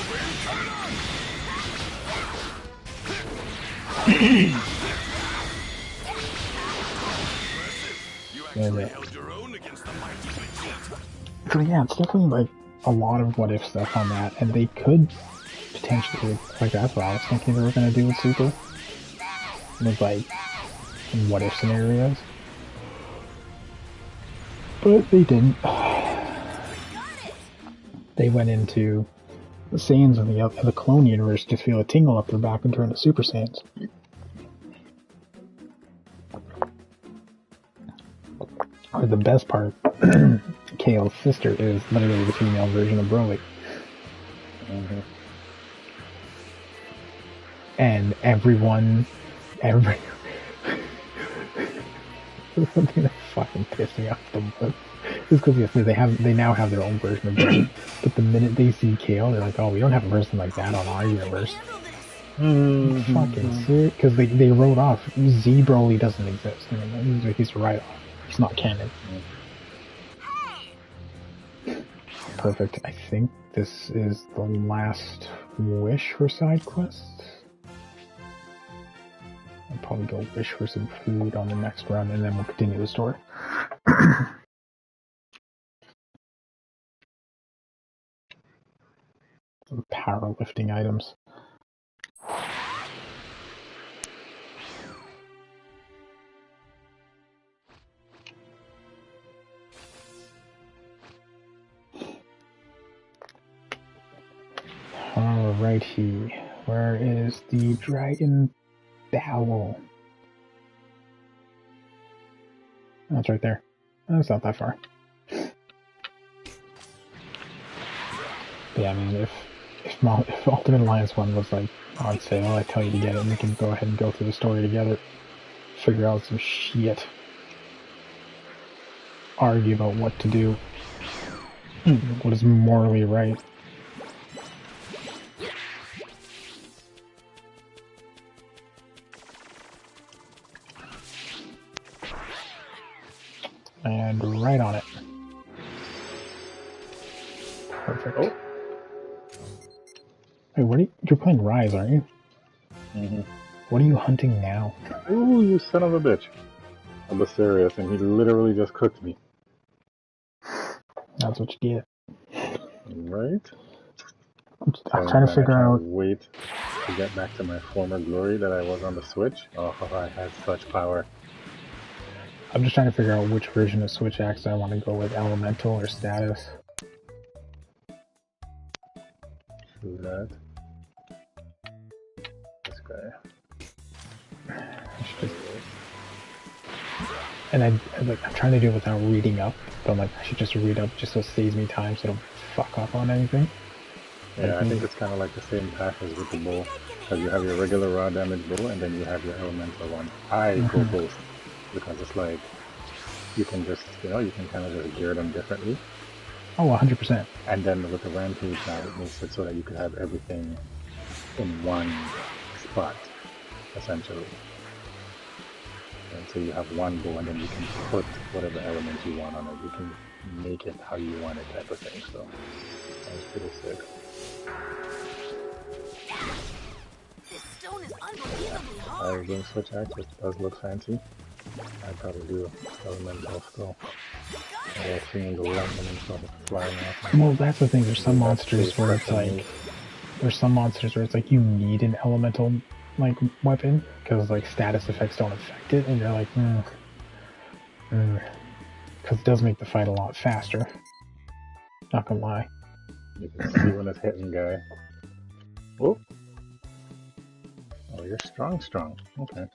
So yeah, it's definitely like a lot of what if stuff on that, and they could potentially, like, that's what I was thinking they were gonna do with Super. With like what if scenarios. But they didn't. They went into the Saiyans of the clone universe to feel a tingle up their back and turn to Super Saiyans. Or the best part, Kale's sister is literally the female version of Broly. And something that fucking pissed me off the most is because yes, they now have their own version of Broly, but the minute they see Kale, they're like, oh, we don't have a person like that on our universe. Fucking serious? Because they wrote off Z Broly doesn't exist anymore. He's right off. It's not canon. Perfect. I think this is the last wish for side quests. I'll probably go wish for some food on the next run, and then we'll continue the story. Some powerlifting items. Alrighty, where is the dragon bowel? Oh, it's right there. That's not that far. But yeah, I mean, if Ultimate Alliance 1 was like on sale, I'd tell you to get it, and we can go ahead and go through the story together, figure out some shit, argue about what to do, what is morally right. And right on it. Perfect. Oh. Hey, you're playing Rise, aren't you? What are you hunting now? Ooh, you son of a bitch. I'm serious, and he literally just cooked me. That's what you get. Right? I'm trying to figure out... wait to get back to my former glory that I was on the Switch. Oh, I had such power. I'm just trying to figure out which version of Switch Axe I want to go with, Elemental or Status. Do that. This guy. And I'm trying to do it without reading up, but I'm like, I should just read up just so it saves me time so I don't fuck up on anything. Yeah, I think it's kind of like the same path as with the bow, because you have your regular raw damage bow and then you have your elemental one. I go both, because it's like, you can just, you know, you can kind of just gear them differently. Oh, 100%. And then with the rampage now, it makes it so that you can have everything in one spot, essentially. And so you have one bow and then you can put whatever element you want on it. You can make it how you want it type of thing, so that was pretty sick. This stone is unbelievably I hard. was doing Switch Axe, it does look fancy. I'd probably do elemental skull. Yeah, seeing the lightning and stuff flying off. Well, that's the thing, there's some monsters where it's like, you need an elemental, like, weapon, because, like, status effects don't affect it, and you're like, because it does make the fight a lot faster. Not gonna lie. You can see when it's hitting, guy. Oh! Oh, you're strong. Okay.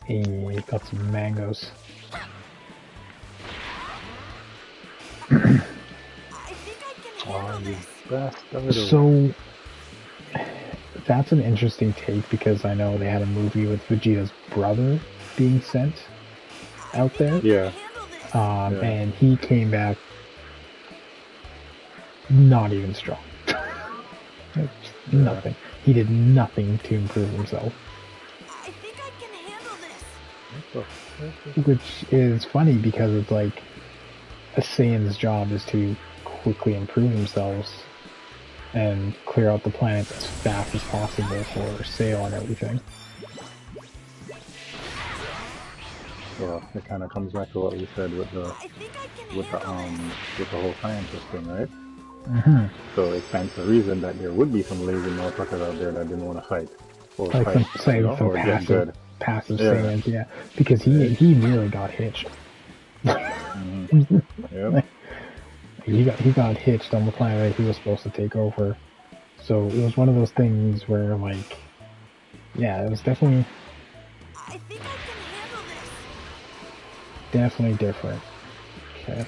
Hey, got some mangoes. I think I can handle Oh, you this. bastard. So, that's an interesting take, because I know they had a movie with Vegeta's brother being sent out there. Yeah. And he came back not even strong. Nothing. He did nothing to improve himself. I think I can handle this. Which is funny, because it's like, a Saiyan's job is to quickly improve themselves and clear out the planet as fast as possible for sale and everything. Well, it kind of comes back to what we said with the whole scientist thing, right? Mm-hmm. So it stands to reason that there would be some lazy motherfuckers out there that didn't want to fight. Or Like fight, some, you know, some or get good. passive Yeah. Saiyans, yeah. Because he really got hitched. Mm-hmm. Yep. He got hitched on the planet that he was supposed to take over. So it was one of those things where, like, yeah, it was definitely I think I can handle this. definitely different. Okay.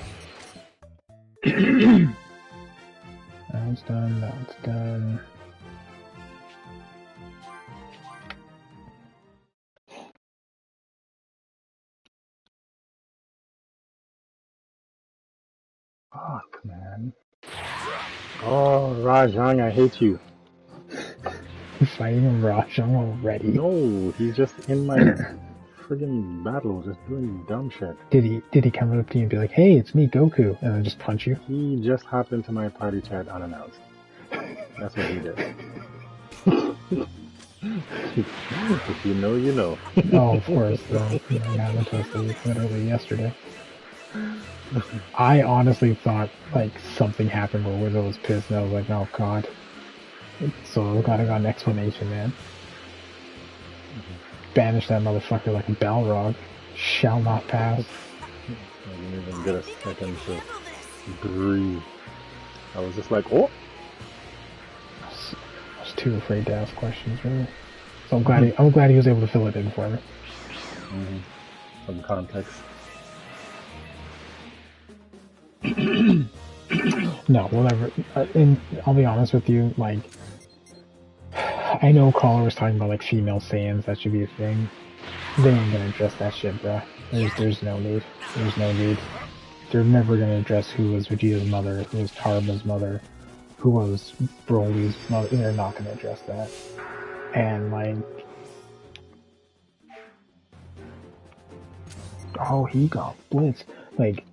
That's done, that's done. Fuck, man. Oh, Rajang, I hate you. Fighting Rajang already. No, he's just in my friggin' battle, just doing dumb shit. Did he come up to you and be like, "Hey, it's me, Goku," and then just punch you? He just hopped into my party chat unannounced. That's what he did. If you know, you know. Oh, of course. You haven't posted it literally yesterday. I honestly thought, like, something happened where Wizzo was pissed, and I was like, oh god. So I got an explanation, man. Banish that motherfucker like a Balrog. Shall not pass. I didn't even get a second to breathe. I was just like, oh! I was too afraid to ask questions, really. So I'm glad he was able to fill it in for me. Mm-hmm. Some context. No, whatever. And I'll be honest with you, like, I know Caller was talking about, like, female Saiyans, that should be a thing. They ain't gonna address that shit, bruh. There's no need. There's no need. They're never gonna address who was Vegeta's mother, who was Tarba's mother, who was Broly's mother. They're not gonna address that. And, like, oh, he got blitzed. Like,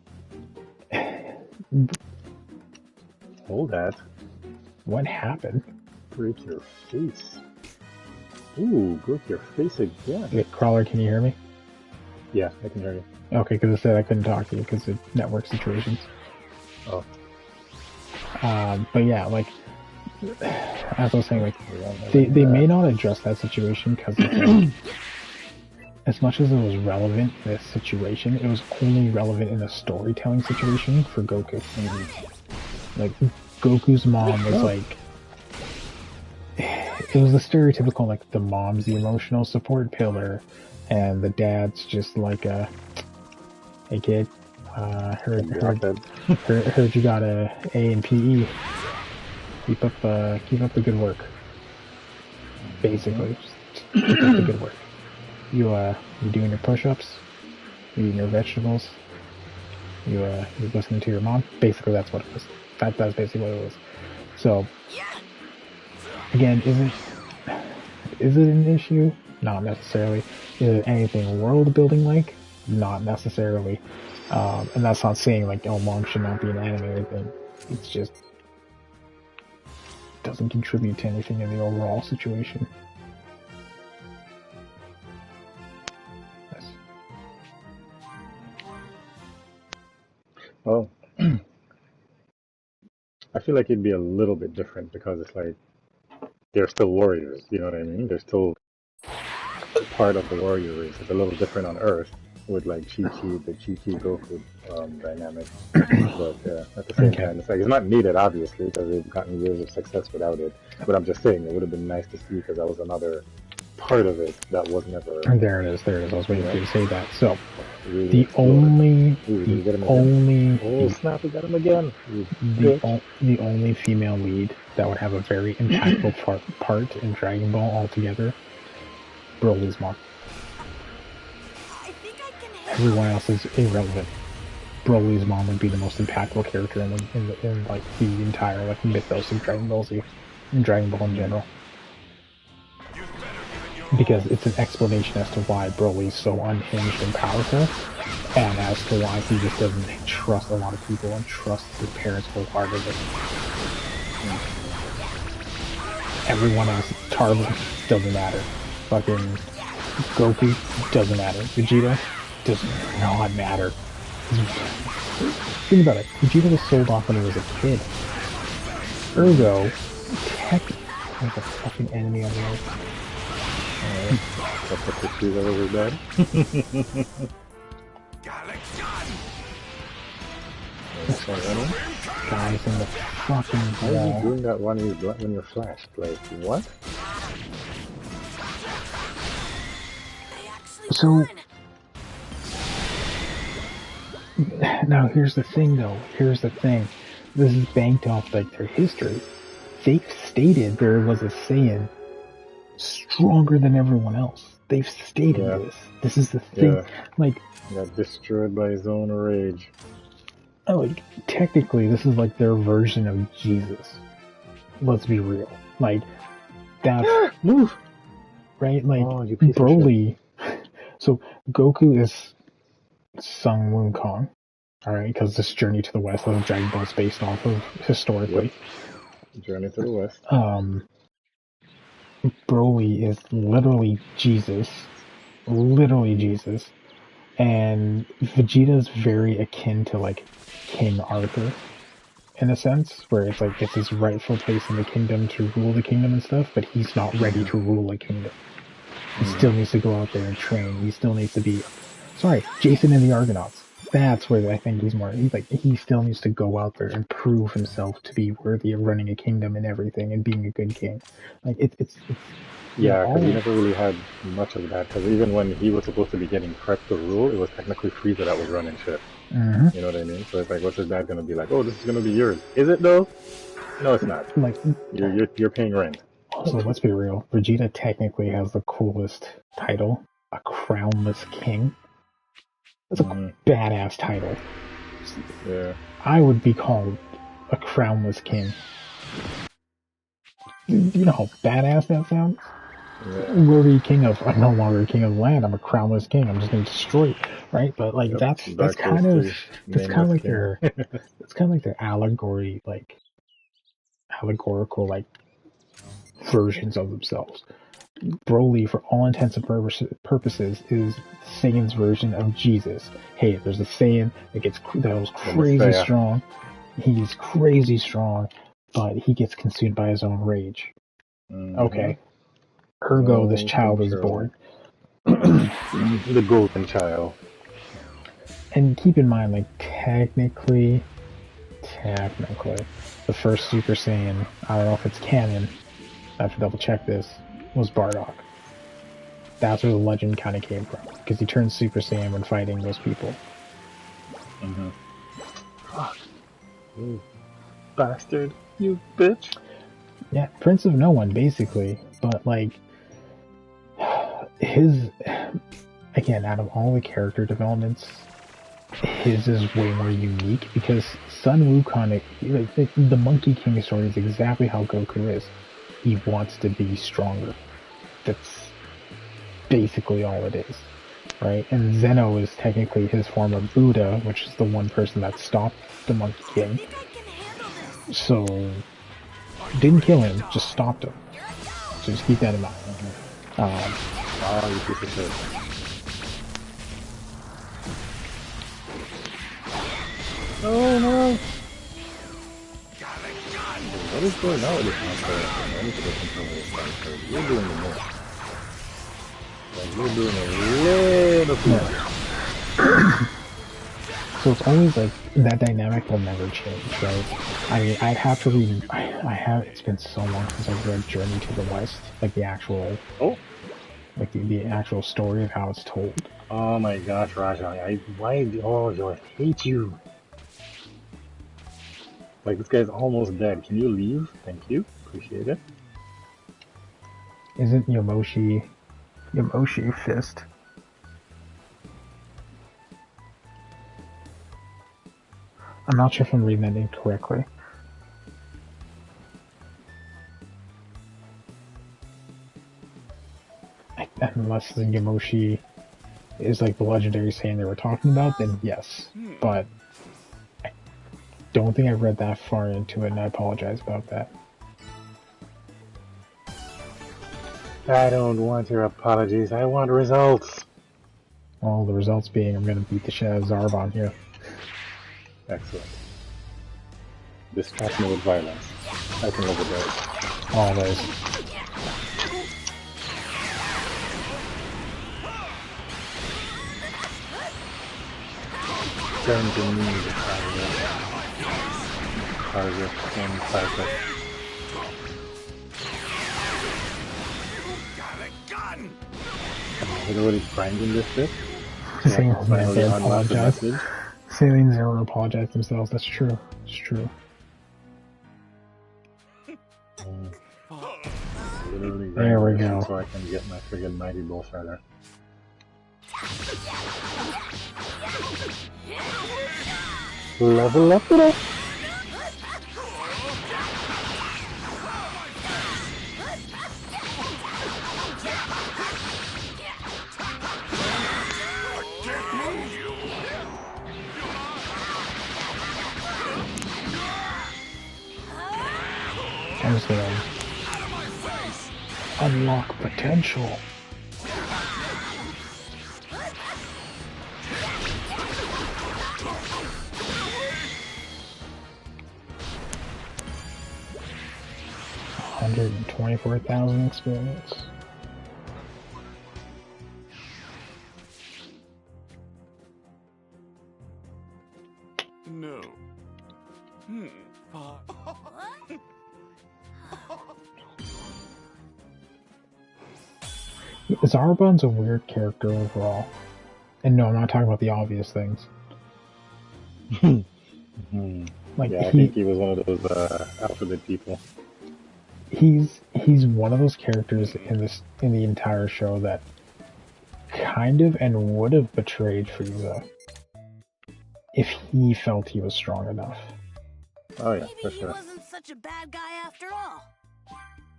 Hold that. what happened? Break your face. Ooh, break your face again. Wait, Crawler, can you hear me? Yeah, I can hear you. Okay, because I said I couldn't talk to you because of network situations. Oh. But yeah, like, as I was saying, like they may not address that situation because it's like, as much as it was relevant in this situation, it was only relevant in a storytelling situation for Goku. Like Goku's mom was like, it was the stereotypical like the mom's the emotional support pillar, and the dad's just like a, hey kid, heard you got a A in PE. Keep up the good work. Basically, just keep up the good work. You doing your push-ups? You eating your vegetables? You listening to your mom? Basically, that's what it was. That's basically what it was. So, again, is it an issue? Not necessarily. Is it anything world building like? Not necessarily. And that's not saying like, oh, mom should not be an anime or anything. It's just doesn't contribute to anything in the overall situation. Yes. Well, I feel like it'd be a little bit different because it's like they're still warriors. You know what I mean? They're still part of the warrior race. It's a little different on Earth with like the Chi-Chi Goku dynamic. But at the same time, it's like it's not needed, obviously, because they've gotten years of success without it. But I'm just saying, it would have been nice to see because that was another part of it that was never. There it is. I was waiting for you to say that. So Really the only oh snap, we got him again. The only female lead that would have a very impactful part in Dragon Ball altogether, Broly's mom. Everyone else is irrelevant. Broly's mom would be the most impactful character in like the entire like mythos of Dragon Ball Z and Dragon Ball in general. Because it's an explanation as to why Broly's so unhinged and powerful, and as to why he just doesn't trust a lot of people and trusts his parents wholeheartedly. Everyone else, Tarvis, doesn't matter. Fucking Goku, doesn't matter. Vegeta, does not matter. Think about it. Vegeta was sold off when he was a kid. Ergo, Tech was a fucking enemy on the earth. That's what the over bad. Guys in the fucking How are you doing that when you're flashed? Like, what? So, now here's the thing though. This is banked off like their history. They've stated there was a Saiyan stronger than everyone else. They've stated this. This is the thing. Yeah. Like, got destroyed by his own rage. Like, technically, this is like their version of Jesus. Let's be real. Like, that's move right. Like Broly. So Goku is Sun Wukong. All right, because this Journey to the West that Dragon Ball is based off of historically. Yep. Journey to the West. Broly is literally Jesus, and Vegeta's very akin to like King Arthur, in a sense, where it's like it's his rightful place in the kingdom to rule the kingdom and stuff, but he's not ready to rule a kingdom. He still needs to go out there and train. He still needs to be, Jason and the Argonauts. That's where I think he's more. He still needs to go out there and prove himself to be worthy of running a kingdom and everything and being a good king. Like it's yeah, because he never really had much of that. Because even when he was supposed to be getting prepped to rule, it was technically Frieza that was running shit. Mm-hmm. You know what I mean? So it's like, what's his dad gonna be like? Oh, this is gonna be yours. Is it though? No, it's not. Like you're paying rent. Also, let's be real. Vegeta technically has the coolest title, a crownless king. That's a badass title. Yeah. I would be called a crownless king. You know how badass that sounds? Yeah. We're the king of. I'm no longer king of the land. I'm a crownless king. I'm just going to destroy it, right? But like that's kind of like their allegorical like versions of themselves. Broly, for all intents and purposes, is Saiyan's version of Jesus. Hey, there's a Saiyan that was crazy strong. He's crazy strong. but he gets consumed by his own rage. Mm-hmm. Okay. Ergo, this No child is control. born. The golden child. And keep in mind, like, technically, the first Super Saiyan, I don't know if it's canon, I have to double check this, was Bardock. That's where the legend kind of came from, because he turned Super Saiyan when fighting those people. Mm-hmm. Fuck. You bastard. You bitch. Yeah, Prince of No One, basically. But, like, his... Again, out of all the character developments, his is way more unique, because Sun Wukong, like, the Monkey King story is exactly how Goku is. He wants to be stronger. That's basically all it is, right? And Zeno is technically his form of Buddha, which is the one person that stopped the Monkey King. So, didn't kill him, just stopped him. So just keep that in mind. You piece of shit. Oh no! What is going on with this monster? I need to get control of this monster. You're doing the most. Like, you're doing a little too much. So it's always like, that dynamic will never change, right? I mean, I'd have to read, it's been so long since I've read Journey to the West, like the actual, like the actual story of how it's told. Oh my gosh, Raja, I hate you. Like, this guy's almost dead. Can you leave? Thank you. Appreciate it. Isn't Yamoshi Fist? I'm not sure if I'm reading that incorrectly. Unless the Yamoshi is like the legendary Saiyan they were talking about, then yes. But I don't think I've read that far into it, and I apologize about that. I don't want your apologies. I want results. Well, the results being I'm going to beat the shit out of Zarbon here. Excellent. Distract me with violence. I can live with that. Always. Turn to me, Target and Target. Is already grinding this bit? Sailor Zero apologize themselves. That's true. It's true. There we go. So I can get my friggin' Mighty Bull Feather. Level up it up! I'm just gonna unlock potential. $124,000 experience. No. Zarbon's a weird character overall. And no, I'm not talking about the obvious things. Like, yeah, I think he was one of those alphabet people. He's one of those characters in the entire show that kind of and would have betrayed Frieza if he felt he was strong enough. Oh yeah, for Maybe sure. he wasn't such a bad guy after all.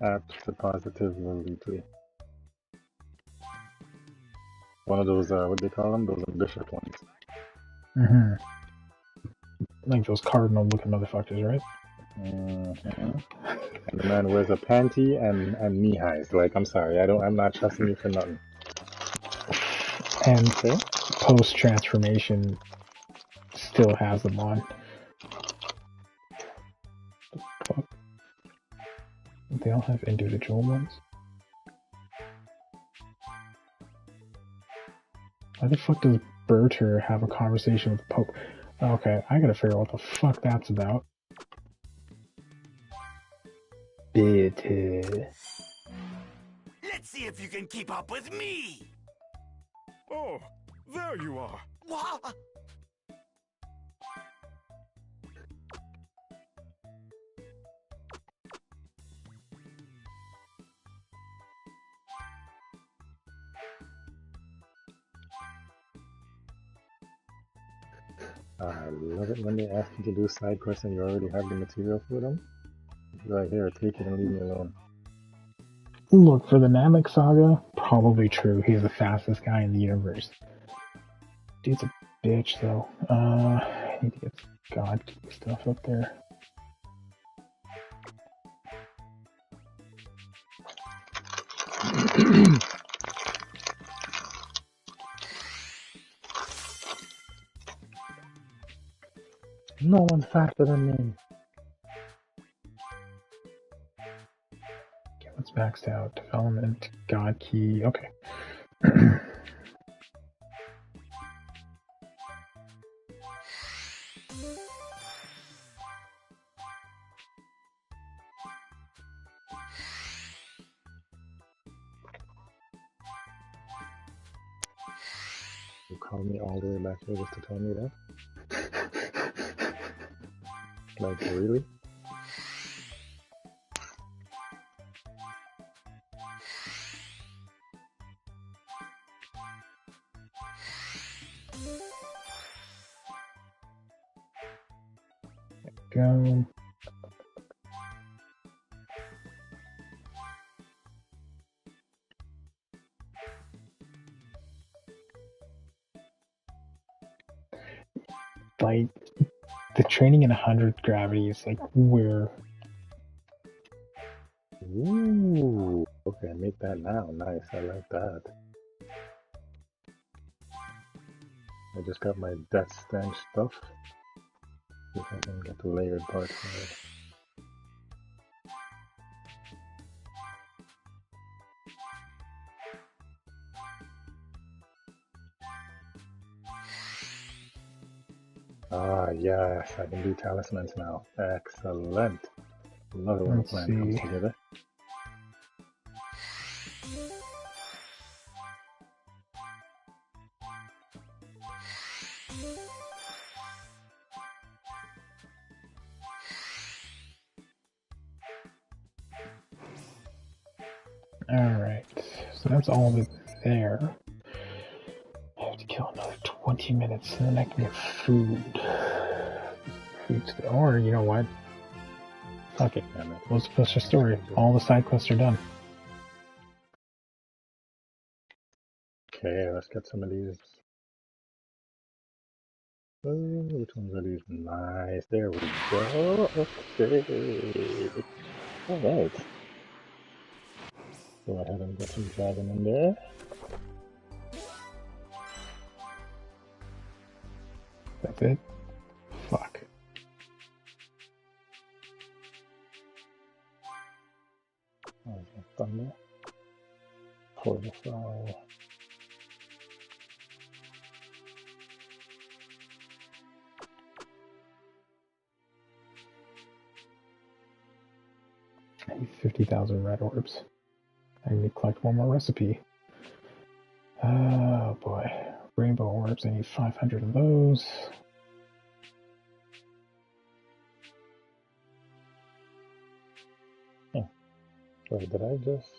Absolutely. One of those, what do they call them? Those ambitious ones. Mm-hmm. Like those cardinal-looking motherfuckers, right? Mm-hmm. And the man wears a panty and knee highs. Like, I'm sorry, I'm not trusting you for nothing. And post-transformation still has them on. they all have individual ones? Why the fuck does Berter have a conversation with the Pope? Okay, I gotta figure out what the fuck that's about. Bitte. Let's see if you can keep up with me. Oh, there you are. What? I love it when they ask you to do side quests and you already have the material for them. Right here, take it and leave me alone. Look, for the Namek saga, probably true. He's the fastest guy in the universe. Dude's a bitch, though. I need to get some god stuff up there. No one's faster than me. Okay, what's maxed out? Development, god key, okay. You called me all the way back here just to tell me that? Like, really? Go. Like, the training in 100 gravity is like where. Ooh, okay, make that now. Nice, I like that. I just got my death stench stuff. See if I can get the layered part for it. Ah, yes, I can do talismans now. Excellent. Love it when the plan comes together. Alright, so that's all that's there. I have to kill another 20 minutes and then I can get food. Or, you know what? Fuck it. Let's push the story. All the side quests are done. Okay, let's get some of these. Which ones are these? Nice, there we go. Okay. Alright. Go ahead and get some dragon in there. That's it? Fuck. Oh, thunder. Fortify. I need 50,000 red orbs. I need to collect one more recipe. Oh boy. Rainbow orbs, I need 500 of those. Oh. Wait, did I just...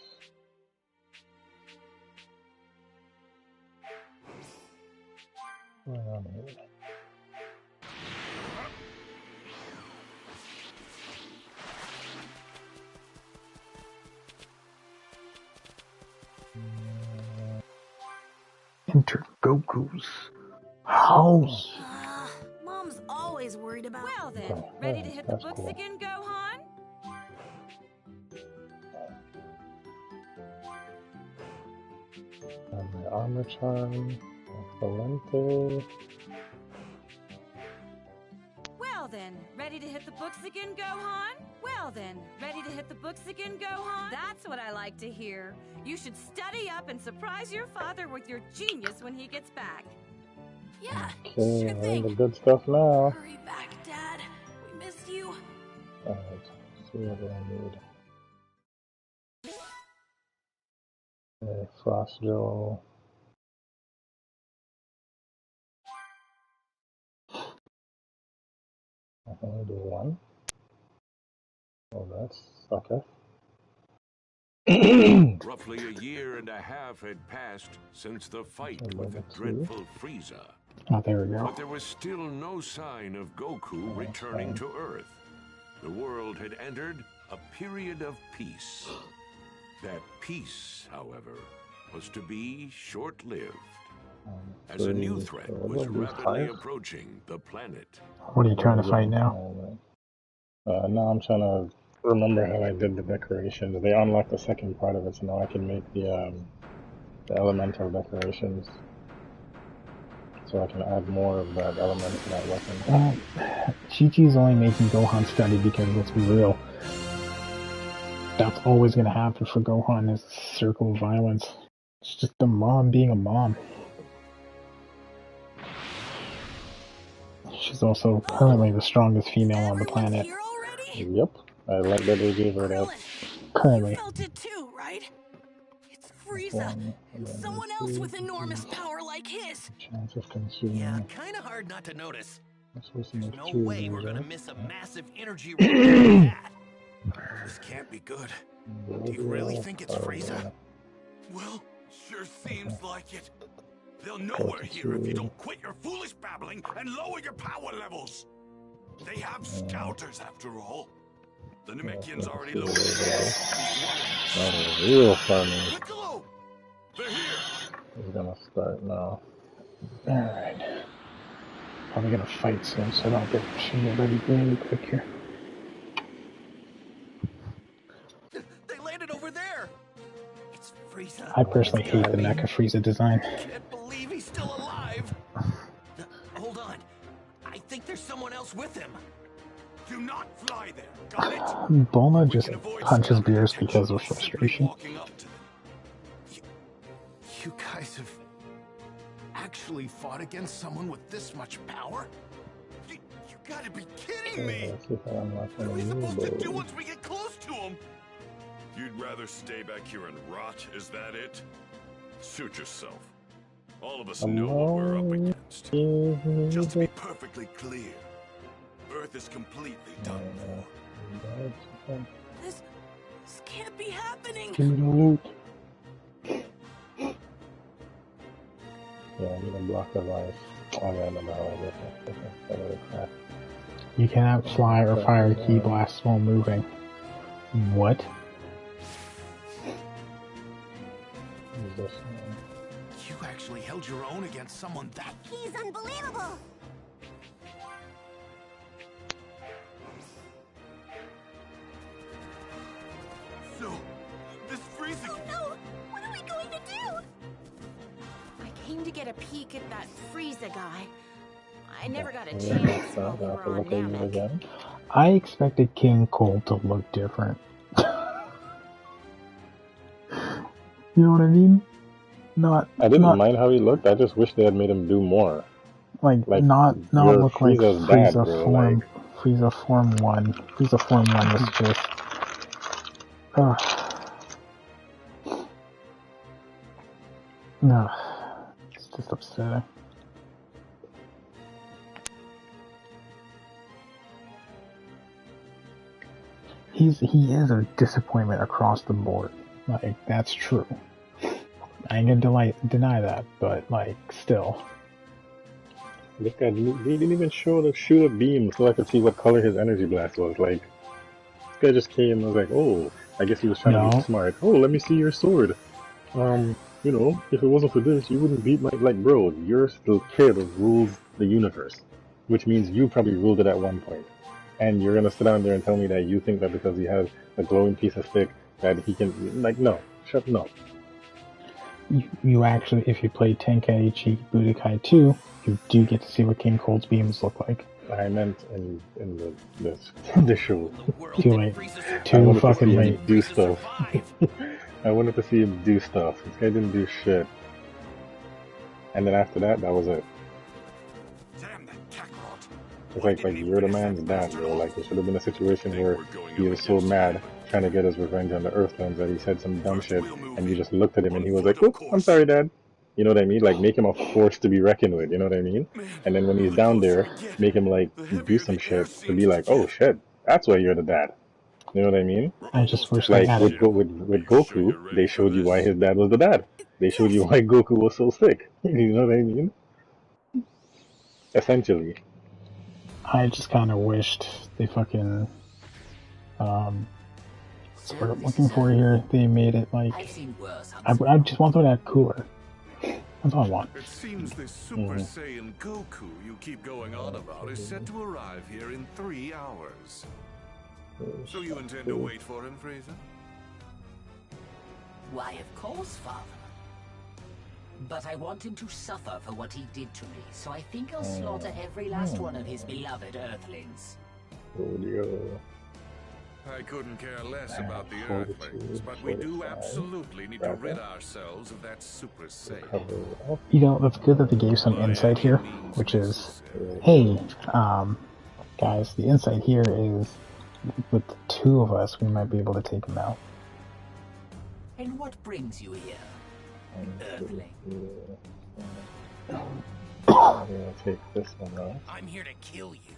What's going on here? Enter Goku's house. Mom's always worried about. Well then, Oh, ready to hit the that's books cool. again, Gohan? And my armor charm. Excelente. Well then, ready to hit the books books again, Gohan? Well then, ready to hit the books again, Gohan? That's what I like to hear. You should study up and surprise your father with your genius when he gets back. Yeah, Okay, sure we're in thing. the good stuff now. Hurry back, Dad. We miss you. Alright, see what do I need. Okay, Frost Joe. I can only do one. Oh, that's okay. Roughly a year and a half had passed since the fight with the Another two. dreadful Frieza. Oh, there we go. But there was still no sign of Goku returning to Earth. The world had entered a period of peace. That peace, however, was to be short-lived, as a new threat was rapidly approaching the planet. What are you trying to fight now? Now I'm trying to remember how I did the decorations. They unlocked the second part of it, so now I can make the elemental decorations. So I can add more of that element to that weapon. Chi-Chi's only making Gohan study because, let's be real, that's always going to happen for Gohan, is a circle of violence. It's just a mom being a mom. She's also currently the strongest female on the planet. Yep, I like that they gave her that. Currently. You felt it too, right? It's Frieza, and someone else with enormous power like his. Chance of consuming. Yeah, kind of hard not to notice. There's no way we're gonna miss a massive energy raid like that. This can't be good. Do you really think it's Frieza? Well, sure seems like it. They'll know we're here if you don't quit your foolish babbling and lower your power levels. They have scouters, after all. The Namekians already located Not a real farming. Piccolo! They're here! It's gonna start now. Alright. Probably gonna fight soon, so I don't get ready really quick here. They landed over there. It's Frieza. I personally hate the Mecha Frieza design. Can't believe he's still alive. Hold on. I think there's someone else with him. Do not fly there, got it? Bulma just punches Beerus because of frustration. You guys have actually fought against someone with this much power? You gotta be kidding me! Let's see if I unlock What are we any supposed to do new once we get close to him? You'd rather stay back here and rot, is that it? Suit yourself. All of us know what we're up against. Just to be perfectly clear, Earth is completely done for. This can't be happening. Give me the loot. Yeah, I need a block of ice. Oh yeah, no, I You cannot fly or fire ki blasts while moving. What? You actually held your own against someone that... He's unbelievable. So, this Frieza... Oh no! What are we going to do? I came to get a peek at that Frieza guy. I never got a chance while we were on Namek. I expected King Cole to look different. You know what I mean? I didn't mind how he looked. I just wish they had made him do more. Like not look like Frieza's Frieza dad, bro, form. like... Frieza Form 1. Frieza Form 1 was just... No, it's just upsetting. He is a disappointment across the board. Like, that's true. I ain't gonna deny that, but, like, still. This guy, he didn't even shoot a beam so I could see what color his energy blast was. Like, this guy just came and was like, oh, I guess he was trying to be smart. Oh, let me see your sword. You know, if it wasn't for this, you wouldn't beat my... Like, bro, you're the kid who rules the universe. Which means you probably ruled it at one point. And you're gonna sit down there and tell me that you think that because he has a glowing piece of stick that he can... Like, no. No. You actually, if you play Tenkaichi Budokai 2, you do get to see what King Cold's beams look like. I meant in the show. The world Too that late. Frieza I Too wanted to fucking see late. him do Frieza stuff. survive. I wanted to see him do stuff. This guy didn't do shit. And then after that, that was it. Damn that Kakarot. It's Why like didn't he you're the finish that man's dad, bastard bro. off? Like it should have been a situation Think where we're going he up was so against mad, him? trying to get his revenge on the Earthlings that he said some dumb First shit, we'll move and you in. just looked at him and he On was foot, like, of "Oops, I'm course. sorry, Dad." You know what I mean? Like make him a force to be reckoned with. You know what I mean? Man, And then when he's the down closer there, we get, make him like the do heavier some the air shit to seems be to like, "Oh get. shit, that's why you're the dad." You know what I mean? We're I just almost wish at they the Like had it. with ship. with Are you sure Goku, you're ready they for showed you why this? his dad was the dad. They showed you why Goku was so sick. You know what I mean? Essentially. I just kind of wished they fucking what's the word I'm looking for here? They made it like I've seen worse. I just want them to act cooler. That's all I want. It seems this Super Saiyan Goku you keep going on about is set to arrive here in 3 hours. So you intend to wait for him, Frieza? Why, of course, Father. But I want him to suffer for what he did to me, so I think I'll slaughter every last one of his beloved Earthlings. Rodeo. I couldn't care less about the Earthlings, but we do absolutely need to rid ourselves of that Super Saiyan. You know, it's good that they gave some insight here, which is, hey, guys, the insight here is with the two of us, we might be able to take him out. And what brings you here, Earthling? I'm gonna take this one off. I'm here to kill you.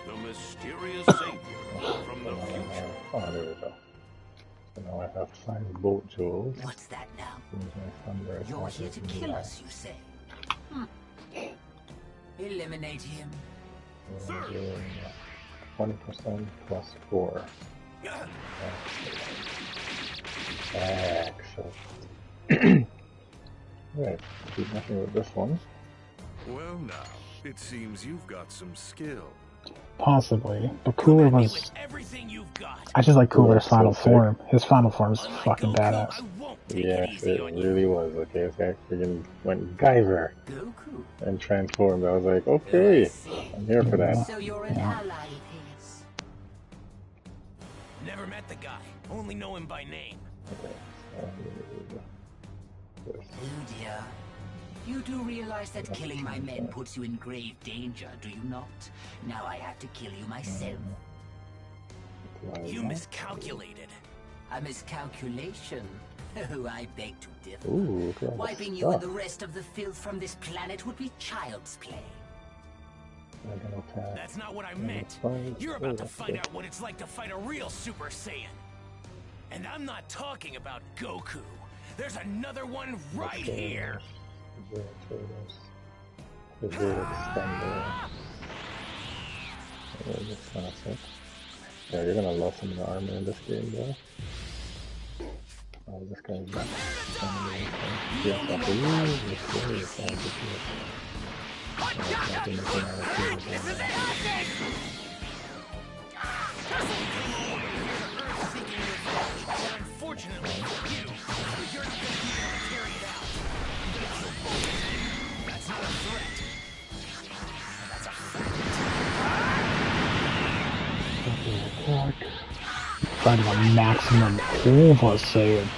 The mysterious savior from the future. Oh, there we go. So now I have 5 bolt jewels. What's that now? Here's my thunder You're attack here to with kill me. us, you say? Eliminate him. 20% plus 4. Excellent. Alright, keep messing with this one. Well now, it seems you've got some skill. Possibly, but Cooler With was. everything you've got. I just like Cooler's Cooler's final so sick. form. His final form is Unlike fucking Goku, badass. I won't take Yeah, it easy it on you. really was. Okay, this guy freaking went Guyver Goku. and transformed. I was like, okay, I'm here for that. So you're an ally of his. Never met the guy. Only know him by name. Okay, so Oh dear. You do realize that killing my men puts you in grave danger, do you not? Now I have to kill you myself. You miscalculated. A miscalculation? Oh, I beg to differ. Ooh, look at all the Wiping you and stuff. the rest of the filth from this planet would be child's play. I don't have- That's not what I Yeah, meant. it's fine. You're Oh, about to that's find good. out what it's like to fight a real Super Saiyan. And I'm not talking about Goku. There's another one right here. The Zero Thunder. Oh, that's classic. Yeah, you're gonna love some of the armor in this game, though. Oh, this guy's not. Yeah, that's a really mysterious one. Unfortunately for you, you're not going to be able to carry it out. That's not a threat. That's a fact. Fighting a maximum over Saiyan.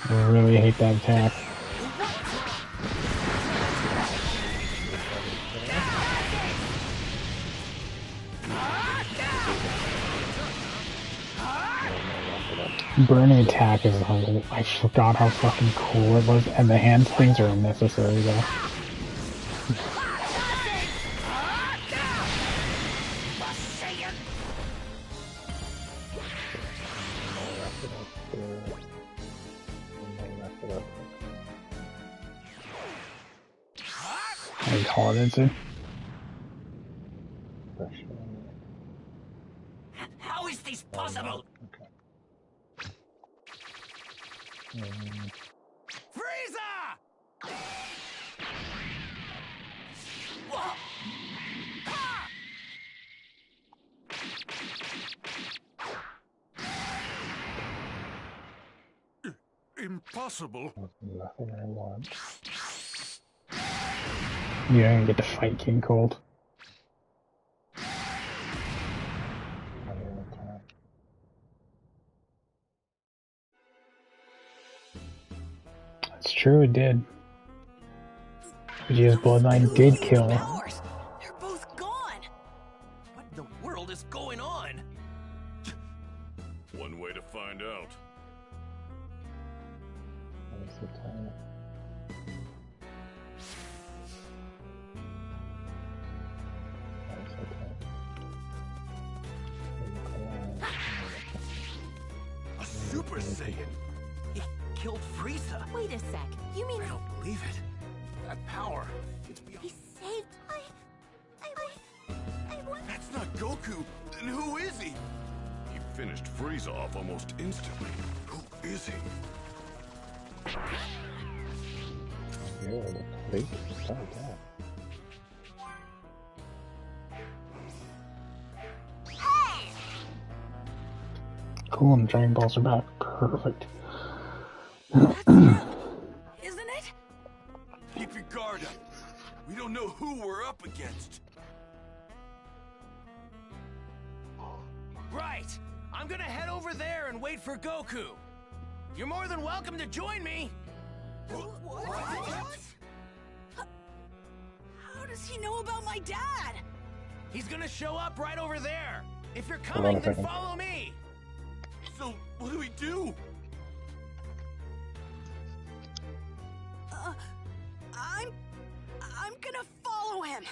I really hate that attack. Burning attack is I forgot how fucking cool it was, and the hand things are unnecessary though. How you call it into? How is this possible? Frieza! impossible. Nothing I want. You don't even get to fight King Cold. It's true, it did. Vegeta's bloodline did kill. Powers. They're both gone. What in the world is going on? One way to find out. A Super Saiyan. He killed Frieza. Wait a sec. You mean I don't believe it. That power. It's beyond. he saved? I want. That's not Goku. Then who is he? He finished Frieza off almost instantly. Who is he? Yeah, the plate is so bad. Cool, and Dragon Balls are back. Perfect. Isn't it? Keep your guard up. We don't know who we're up against. Right. I'm gonna head over there and wait for Goku. You're more than welcome to join me. What? How does he know about my dad? He's gonna show up right over there. If you're Hold on coming, a then second. follow me. So, what do we do? I'm gonna follow him.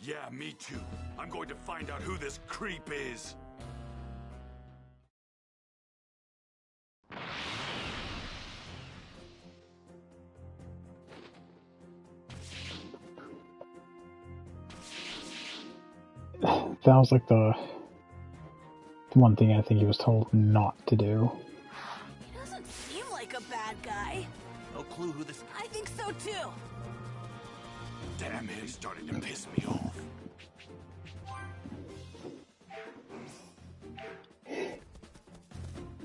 Yeah, me too. I'm going to find out who this creep is. That was like the one thing I think he was told not to do. He doesn't seem like a bad guy. No clue who this. I think so too. Damn, he's starting to piss me off.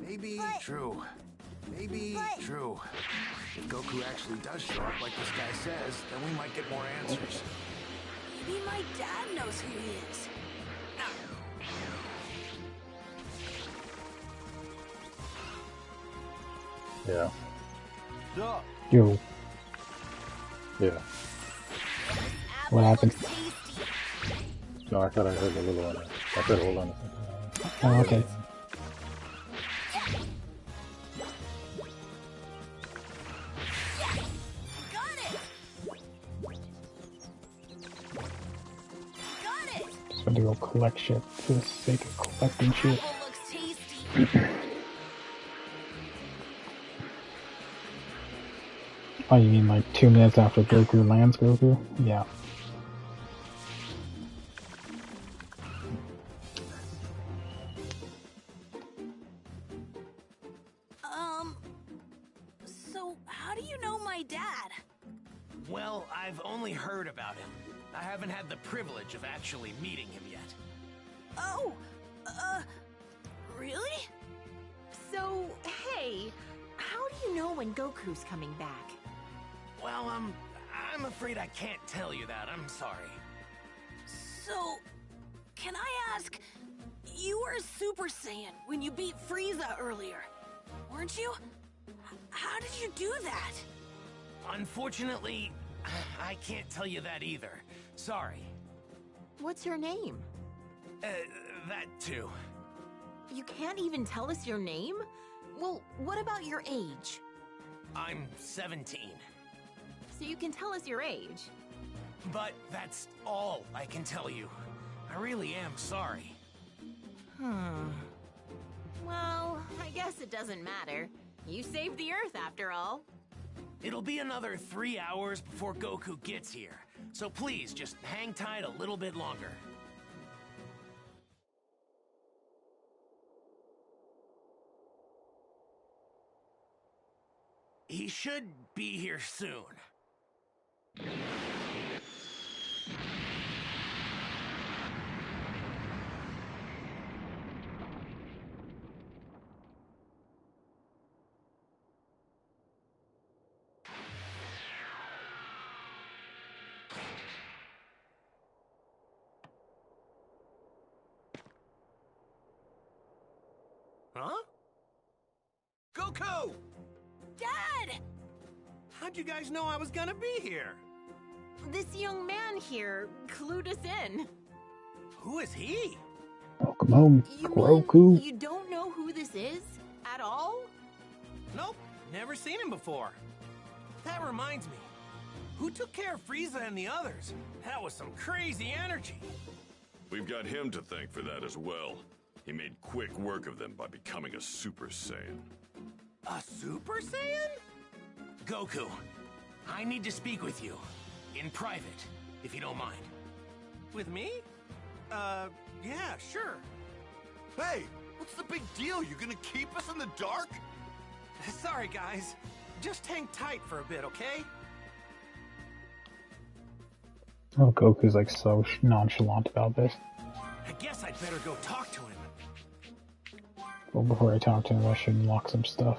Maybe true. Maybe true. If Goku actually does show up like this guy says, then we might get more answers. Maybe my dad knows who he is. Yeah. Yo, Yeah. what happened? No, I thought I heard a little on it. I said, hold on a second. Oh, okay. Got it. Got it. Just went to go collect shit for the sake of collecting shit. Apple looks tasty. Oh, you mean like 2 minutes after Goku lands Goku? Yeah. So how do you know my dad? Well, I've only heard about him. I haven't had the privilege of actually meeting him yet. Oh, really? So, hey, how do you know when Goku's coming back? Well, I'm afraid I can't tell you that. I'm sorry. So, can I ask, you were a Super Saiyan when you beat Frieza earlier, weren't you? How did you do that? Unfortunately, I can't tell you that either. Sorry. What's your name? That too. You can't even tell us your name? Well, what about your age? I'm 17. So you can tell us your age. But that's all I can tell you. I really am sorry. Well, I guess it doesn't matter. You saved the Earth after all. It'll be another 3 hours before Goku gets here. So please, just hang tight a little bit longer. He should be here soon. Huh? Goku! Dad! How'd you guys know I was gonna be here? This young man here clued us in. Who is he? Welcome home, You Roku. mean you don't know who this is? At all? Nope, never seen him before. That reminds me. Who took care of Frieza and the others? That was some crazy energy. We've got him to thank for that as well. He made quick work of them by becoming a Super Saiyan. A Super Saiyan? Goku, I need to speak with you. In private, if you don't mind. With me? Yeah, sure. Hey, what's the big deal? You gonna keep us in the dark? Sorry, guys. Just hang tight for a bit, okay? Oh, Goku's like so nonchalant about this. I guess I'd better go talk to him. Well, before I talk to him, I should unlock some stuff.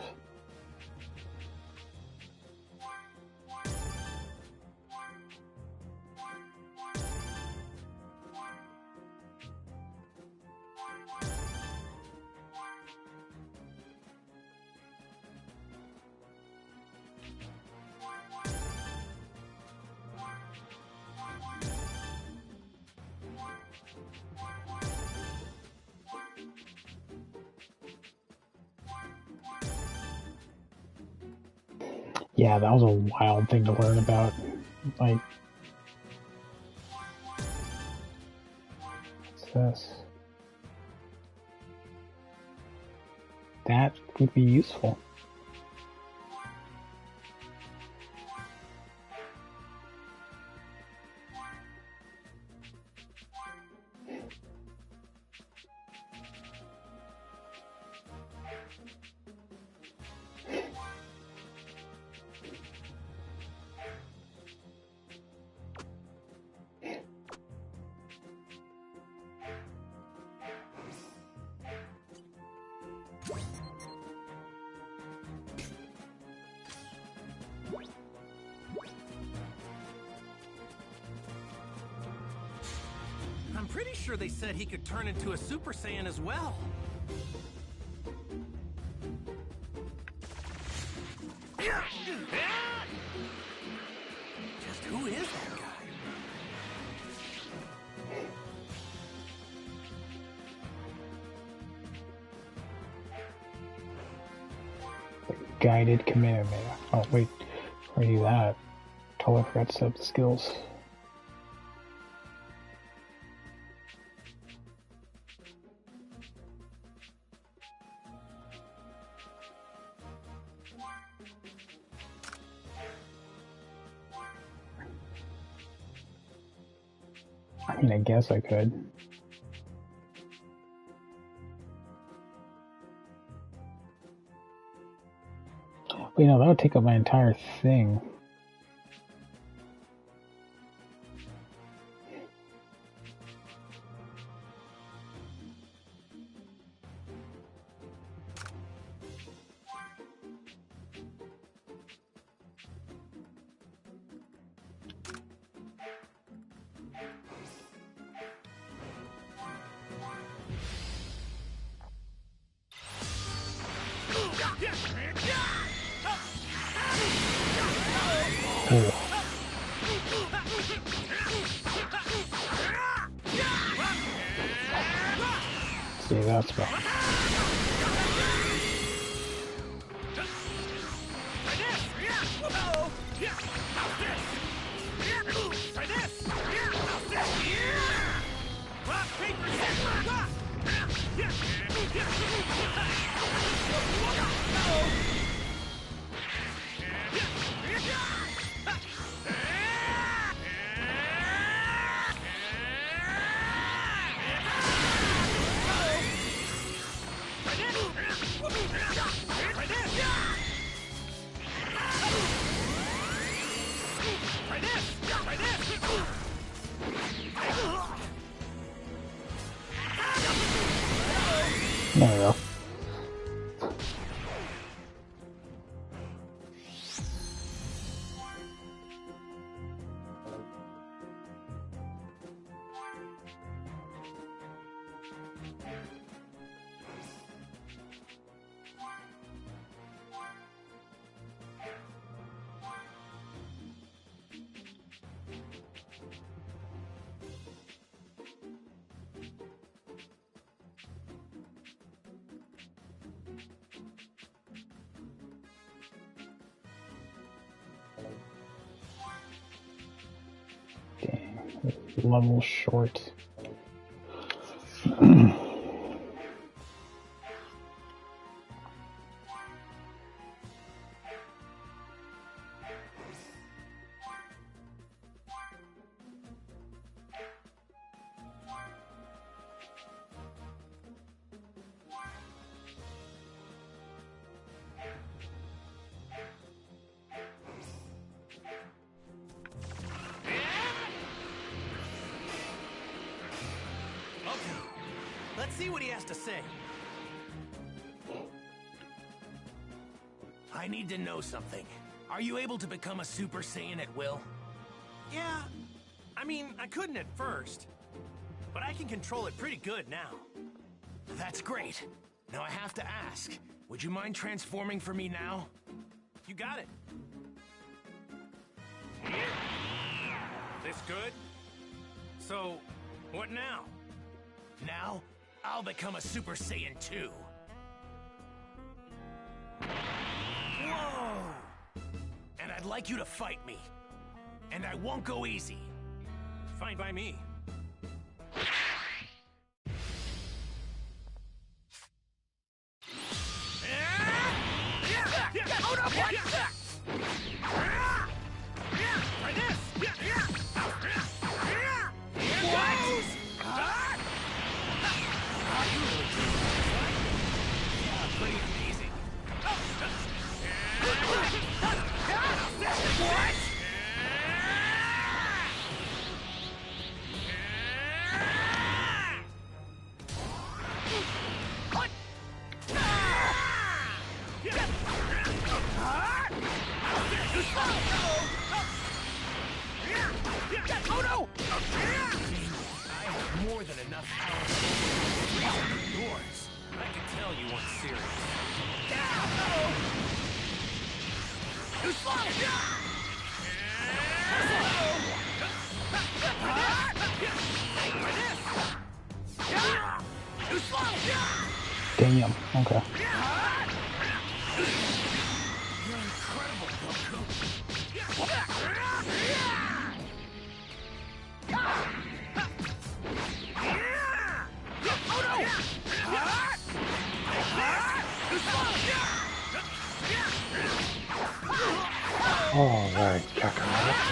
Yeah, that was a wild thing to learn about. Like, what's this? That would be useful. I'm pretty sure they said he could turn into a Super Saiyan as well. Just who is that guy? Guided Kamehameha. Oh, wait. Before I do that, totally forgot to set up the skills. I mean, I guess I could. But, you know, that would take up my entire thing. Oh. See, that's wrong. There we go. level short. Let's see what he has to say. I need to know something. Are you able to become a Super Saiyan at will? Yeah. I mean, I couldn't at first. But I can control it pretty good now. That's great. Now I have to ask. Would you mind transforming for me now? You got it. This good? So, what now? Now, I'll become a Super Saiyan 2. Whoa! And I'd like you to fight me. And I won't go easy. Fine by me. Oh no! What? Try this! Pretty amazing. What? Oh no! I have more than enough power for yours. I can tell you weren't serious. Too slow! Too slow! Damn, okay. You're incredible, Goku. Oh no! Alright, Kakarot.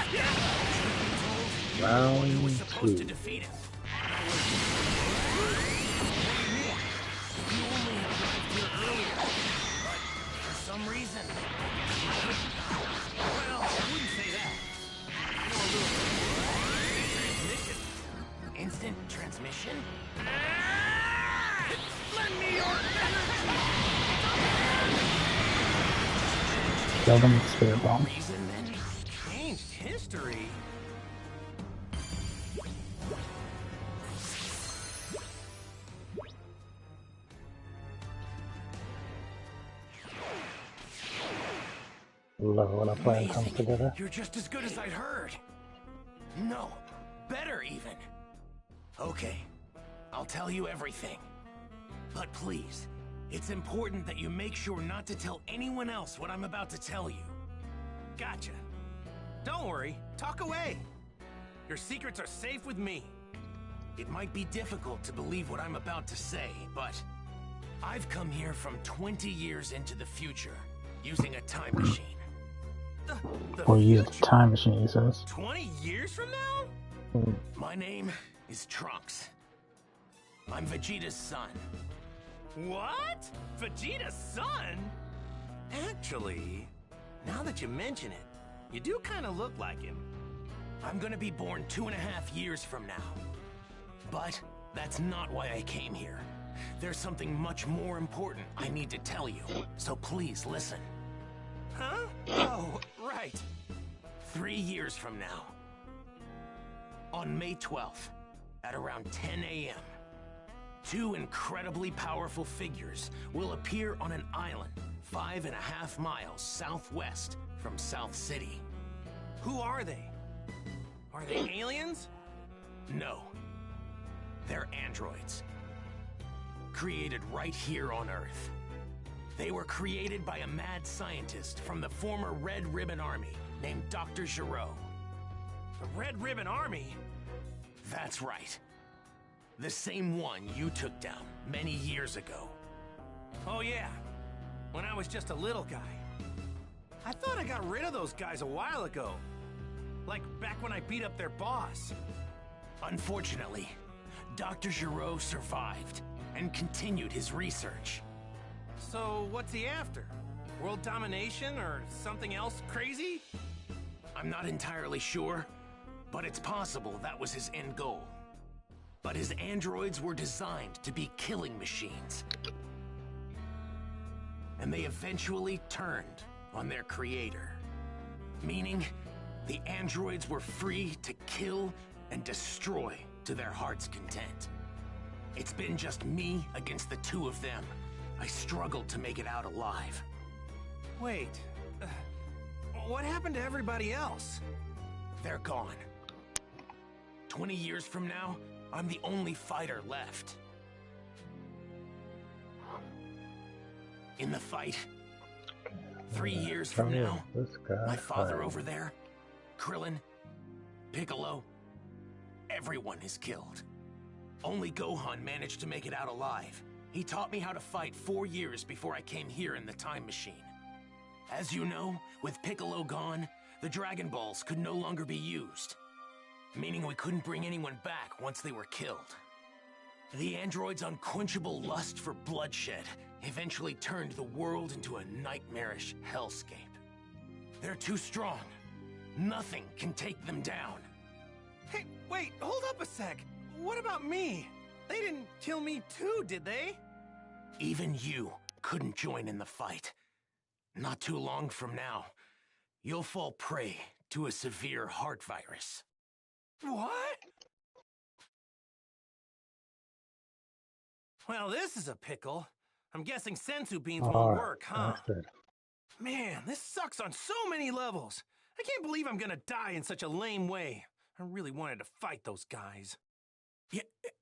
Round Supposed to 2. defeat him. You only arrived here earlier, but for some reason, well, I wouldn't say that. You know, a little transmission. Instant transmission? Lend me your energy! Killed him with Spirit Bomb. Reason then changed history. Love when a plan comes Amazing. together. You're just as good as I'd heard. No, better even. Okay, I'll tell you everything. But please, it's important that you make sure not to tell anyone else what I'm about to tell you. Gotcha. Don't worry, talk away. Your secrets are safe with me. It might be difficult to believe what I'm about to say, but I've come here from 20 years into the future using a time machine. The Or use the future? time machine, he says. 20 years from now? My name is Trunks. I'm Vegeta's son. What? Vegeta's son? Actually, now that you mention it, you do kind of look like him. I'm gonna be born 2.5 years from now. But that's not why I came here. There's something much more important I need to tell you, so please listen. Huh? Oh, right. 3 years from now. On May 12th, at around 10 a.m., 2 incredibly powerful figures will appear on an island 5.5 miles southwest from South City. Who are they? Are they aliens? No. They're androids. Created right here on Earth. They were created by a mad scientist from the former Red Ribbon Army named Dr. Giraud. The Red Ribbon Army? That's right. The same one you took down many years ago. Oh yeah, when I was just a little guy. I thought I got rid of those guys a while ago. Like back when I beat up their boss. Unfortunately, Dr. Giraud survived and continued his research. So what's he after? World domination or something else crazy? I'm not entirely sure, but it's possible that was his end goal. But his androids were designed to be killing machines. And they eventually turned on their creator. Meaning, the androids were free to kill and destroy to their heart's content. It's been just me against the two of them. I struggled to make it out alive. Wait, what happened to everybody else? They're gone. 20 years from now, I'm the only fighter left. In the fight, 3 years from now, my father over there, Krillin, Piccolo, everyone is killed. Only Gohan managed to make it out alive. He taught me how to fight 4 years before I came here in the time machine. As you know, with Piccolo gone, the Dragon Balls could no longer be used. Meaning we couldn't bring anyone back once they were killed. The android's unquenchable lust for bloodshed eventually turned the world into a nightmarish hellscape. They're too strong. Nothing can take them down. Hey, wait, hold up a sec. What about me? They didn't kill me too, did they? Even you couldn't join in the fight. Not too long from now, you'll fall prey to a severe heart virus. What? Well, this is a pickle. I'm guessing sensu beans won't work, huh? Bastard. Man, this sucks on so many levels. I can't believe I'm gonna die in such a lame way. I really wanted to fight those guys.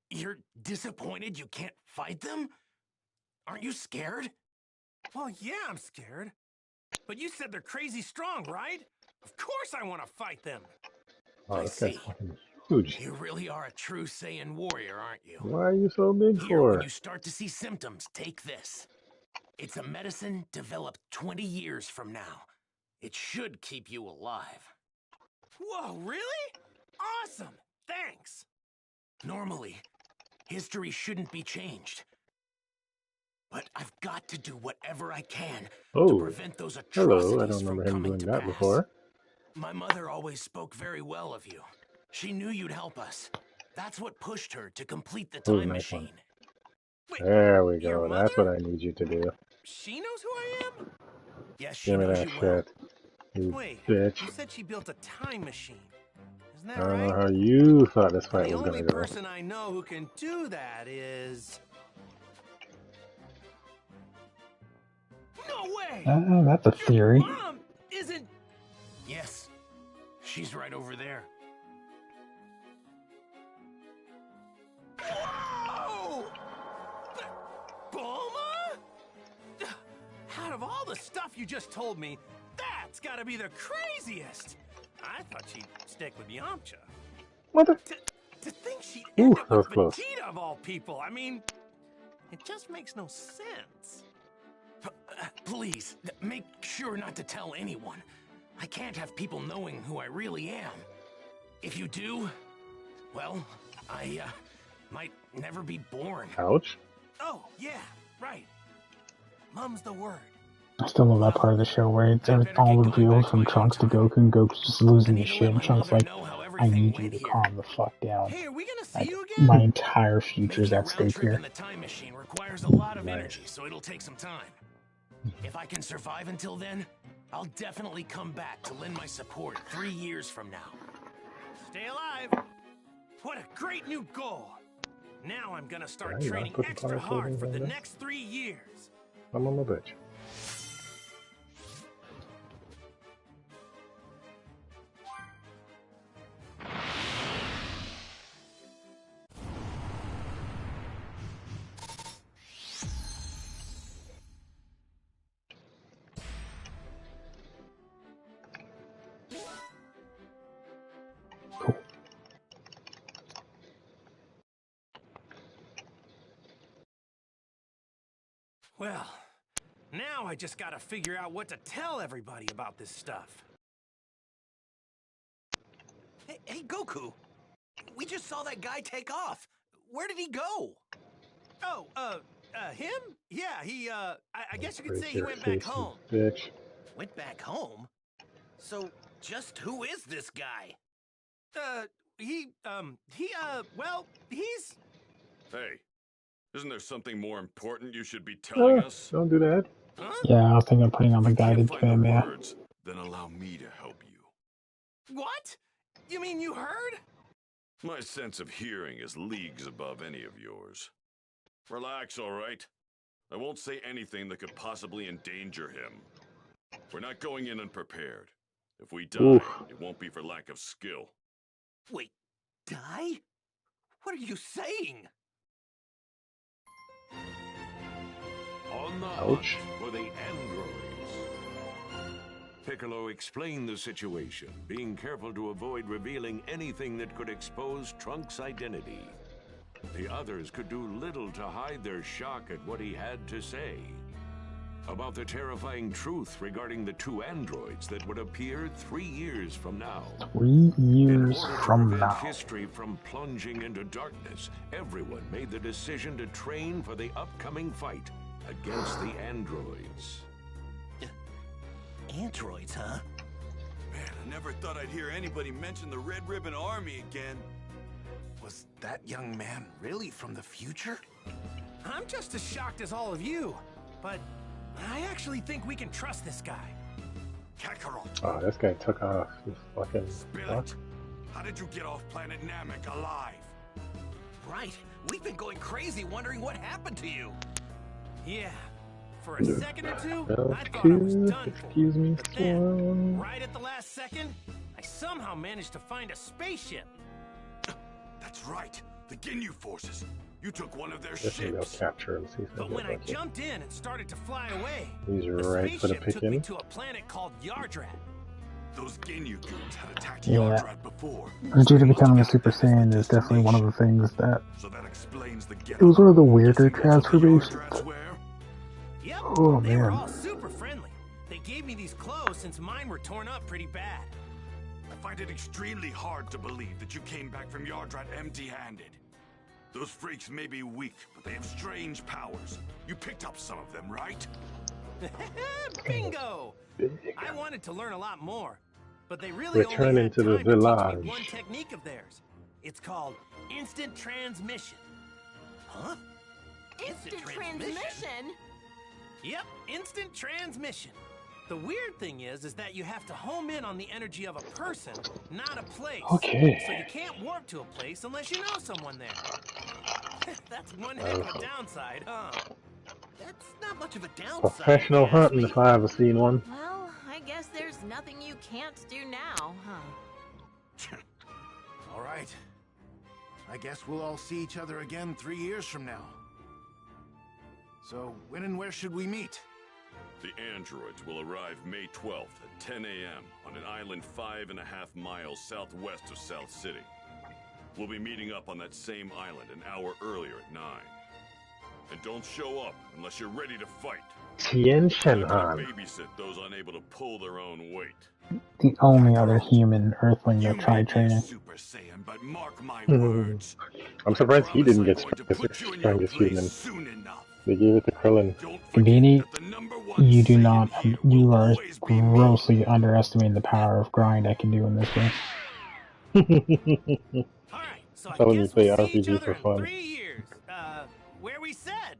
You're disappointed you can't fight them? Aren't you scared? Well, yeah, I'm scared. But you said they're crazy strong, right? Of course I want to fight them. Oh, I this guy's see. fucking huge. You really are a true Saiyan warrior, aren't you? Why are you so big Here, when for? you start to see symptoms, take this. It's a medicine developed 20 years from now. It should keep you alive. Whoa, really? Awesome! Thanks! Normally, history shouldn't be changed. But I've got to do whatever I can to prevent those atrocities Hello, I don't from remember him coming doing to that pass. before. My mother always spoke very well of you. She knew you'd help us. That's what pushed her to complete the time Nice one. machine. Wait, There we your go. mother? That's what I need you to do. She knows who I am? Yes, she Give me knows that you well. shit. You Wait, bitch. you said she built a time machine. Isn't I that don't know right? how you thought this And fight the was only gonna go. person I know who can do that is... No way! That's a theory. Your mom isn't... Yes, she's right over there. Whoa! Bulma? Out of all the stuff you just told me, that's gotta be the craziest! I thought she'd stick with Yamcha. What the? To think she'd Ooh, end up that was with close. Vegeta of all people. I mean, it just makes no sense. Please, make sure not to tell anyone. I can't have people knowing who I really am. If you do, well, I might never be born. Ouch. Oh, yeah, right. Mum's the word. I still love that part of the show where it's all revealed from Trunks to Goku, and Goku's just losing his shit, and Trunks like, I need you to calm the fuck down. Hey, are we gonna see Like, you again? my entire future's Making a at round stake trip here. in the time machine requires a lot of Nice. energy, so it'll take some time. If I can survive until then, I'll definitely come back to lend my support 3 years from now. Stay alive. What a great new goal. Now I'm gonna start Yeah, training put the extra power hard savings for on the this. next 3 years. I'm on my bitch. Well, now I just gotta figure out what to tell everybody about this stuff. Hey, Goku. We just saw that guy take off. Where did he go? Oh, him? Yeah, he, I guess you could Break say he your went back face, you home. bitch. Went back home? So, just who is this guy? Well, he's... Hey, isn't there something more important you should be telling us? Don't do that. Huh? Yeah, I was thinking of putting on If the you can't guided find fam, the yeah. words, then allow me to help you. What? You mean you heard? My sense of hearing is leagues above any of yours. Relax, all right? I won't say anything that could possibly endanger him. We're not going in unprepared. If we die, Oof. it won't be for lack of skill. Wait, die? What are you saying? On the Ouch. hunt for the androids. Piccolo explained the situation, being careful to avoid revealing anything that could expose Trunks' identity. The others could do little to hide their shock at what he had to say. About the terrifying truth regarding the two androids that would appear 3 years from now. 3 In years order to from prevent now. history from plunging into darkness, everyone made the decision to train for the upcoming fight against the androids. Androids, huh? Man, I never thought I'd hear anybody mention the Red Ribbon Army again. Was that young man really from the future? I'm just as shocked as all of you, but I actually think we can trust this guy. Kakarot, Oh, this guy took off. You fucking spill fuck. it. How did you get off planet Namek alive? Right. We've been going crazy wondering what happened to you. Yeah. For a second or two, I thought I Okay, was done for. excuse me, But then, Swan. right at the last second, I somehow managed to find a spaceship. That's right. The Ginyu forces. You took one of their Guess maybe I'll ships. capture him, see if I But can when get I lucky. jumped in and started to fly away, He's the right for the spaceship took me picking. to a planet called Yardrat. Those Ginyu goons had attacked Yeah. Yardrat before. Due to They must becoming a have Super that as Saiyan the is definitely one of the things that... So that explains the It was one of the weirder transformations. Yardrats wear? Yep, Oh, they were man. all super friendly. They gave me these clothes since mine were torn up pretty bad. I find it extremely hard to believe that you came back from Yardrat empty-handed. Those freaks may be weak, but they have strange powers. You picked up some of them, right? Bingo! I wanted to learn a lot more, but they really Return only had into the time to teach village. me one technique of theirs. It's called instant transmission. Huh? Instant transmission? Yep, instant transmission. The weird thing is that you have to home in on the energy of a person, not a place. Okay. So you can't warp to a place unless you know someone there. That's one heck of a downside, huh? That's not much of a downside. Professional if you ask hunting me. if I ever seen one. Well, I guess there's nothing you can't do now, huh? All right. I guess we'll all see each other again 3 years from now. So, when and where should we meet? The androids will arrive May 12th at 10 a.m. on an island 5.5 miles southwest of South City. We'll be meeting up on that same island an hour earlier at 9. And don't show up unless you're ready to fight. Tien I'm Shenhan. gonna babysit those unable to pull their own weight. The only other human Earthling that tried training. Super Saiyan, but mark my Hmm. words. I'm surprised he didn't get strongest human. They gave it to Krillin. Beanie, you do not, you are grossly underestimating the power of grind I can do in this game. Alright, so I Telling you guess play we'll see each RPG other for in fun. 3 years. Where we said.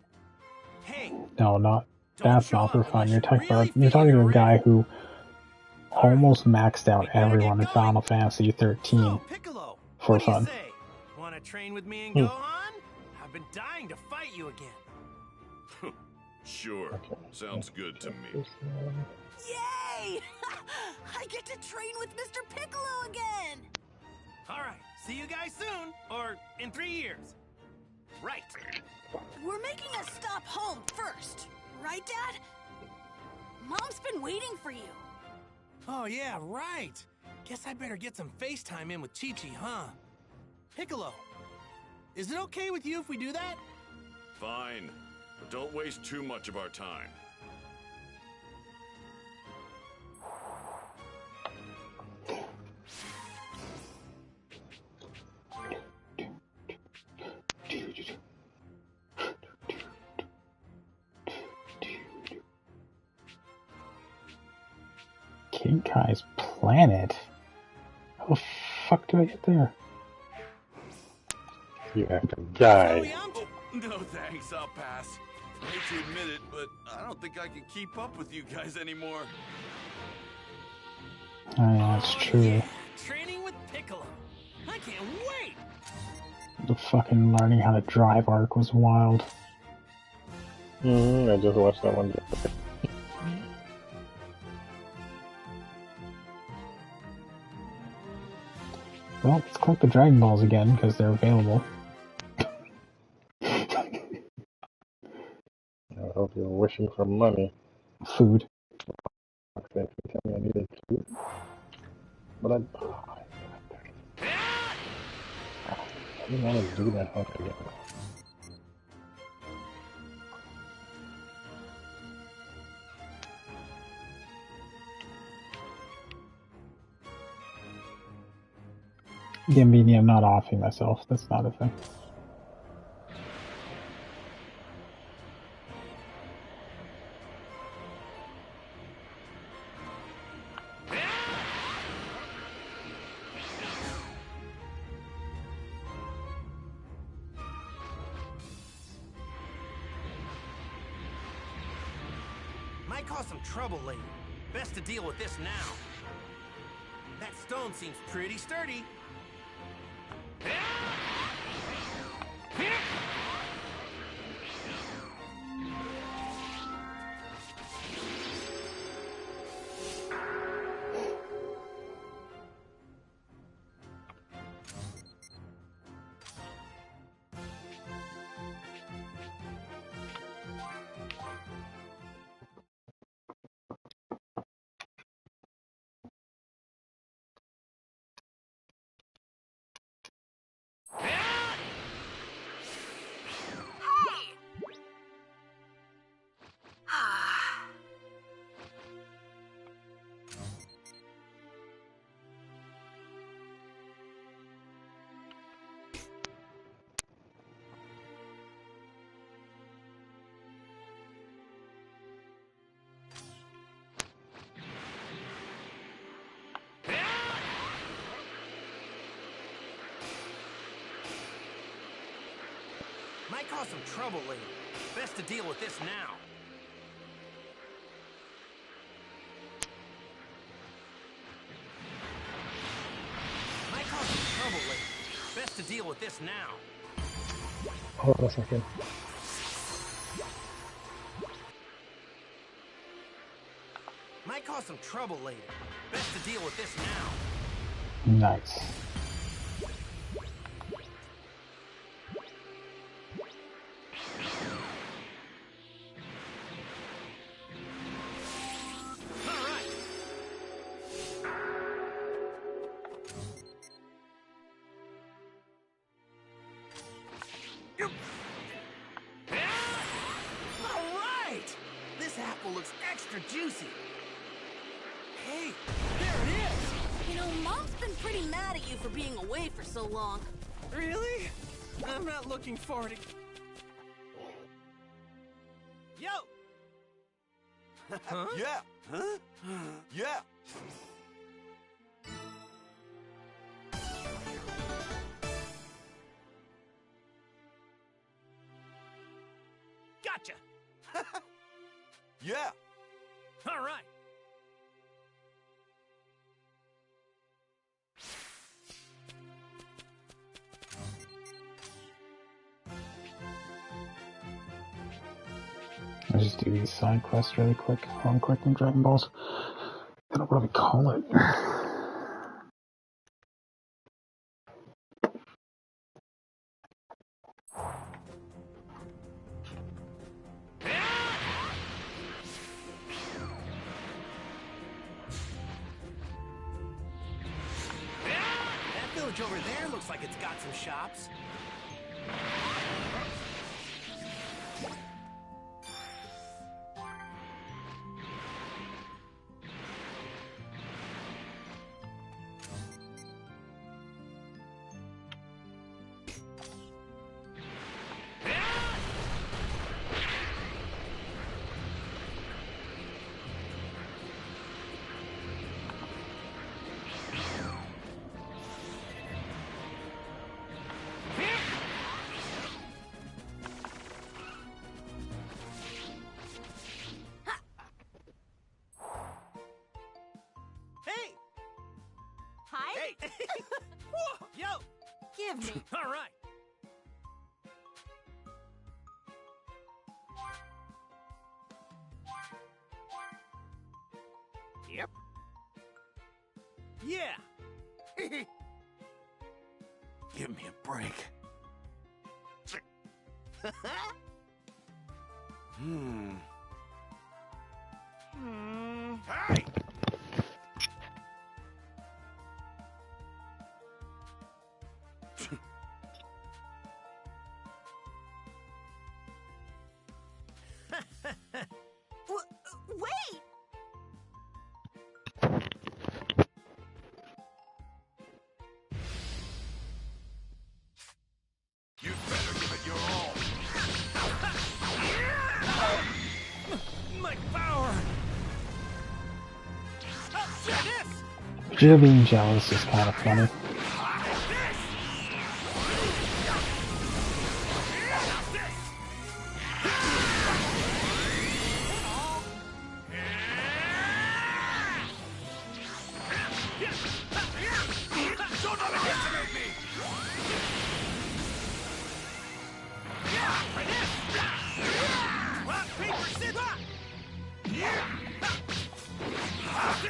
Hey, No, not, don't that's show not for up fun. unless You're you talking really about, you're feel talking to you're a guy ready. who almost maxed out We better everyone in get going. Final Fantasy 13 So, Piccolo, for what do you fun. say? Wanna train with me and Hmm. Gohan? I've been dying to fight you again. Sure, sounds good to me. Yay! I get to train with Mr. Piccolo again! Alright, see you guys soon. Or in 3 years. Right. We're making a stop home first, right, Dad? Mom's been waiting for you. Oh yeah, right. Guess I better get some FaceTime in with Chi-Chi, huh? Piccolo, is it okay with you if we do that? Fine. But don't waste too much of our time. King Kai's planet? How the fuck do I get there? You have to die. Oh, no thanks, I'll pass. I hate to admit it, but I don't think I can keep up with you guys anymore. Oh, yeah, that's true. Yeah. Training with Piccolo. I can't wait. The fucking learning how to drive arc was wild. I just watched that one. Well, let's collect the Dragon Balls again, because they're available. I hope you're wishing for money. Food. Okay, tell me I needed food. But I didn't want to do that hunt again. Yeah, meaning I'm not offing myself. That's not a thing. Might cause some trouble later. Best to deal with this now. That stone seems pretty sturdy. Might cause some trouble later. Best to deal with this now. Might cause some trouble later. Best to deal with this now. Hold on a second. Might cause some trouble later. Best to deal with this now. Nice. Looks extra juicy. Hey, there it is. You know, Mom's been pretty mad at you for being away for so long. Really? I'm not looking forward to... Yo! Huh? Yeah. Huh? Yeah. Gotcha. Yeah. All right. I'll just do these side quests really quick while I'm collecting Dragon Balls. I don't know what we call it. Over there looks like it's got some shops. Yo! Give me. All right. Yep. Yeah. Give me a break. Hey! Wait! You better give it your all. My power. Jill being jealous is kind of funny. Don't underestimate me! Rock, paper, scissors! Got it!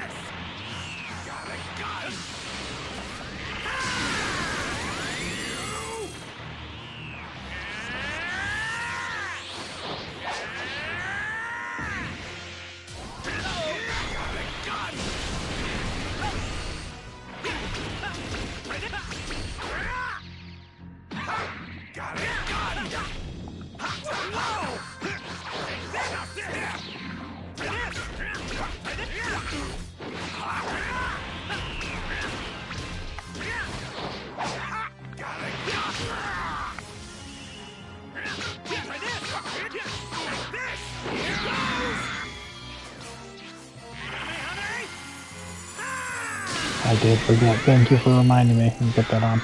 I did forget. Thank you for reminding me. I'll get that on.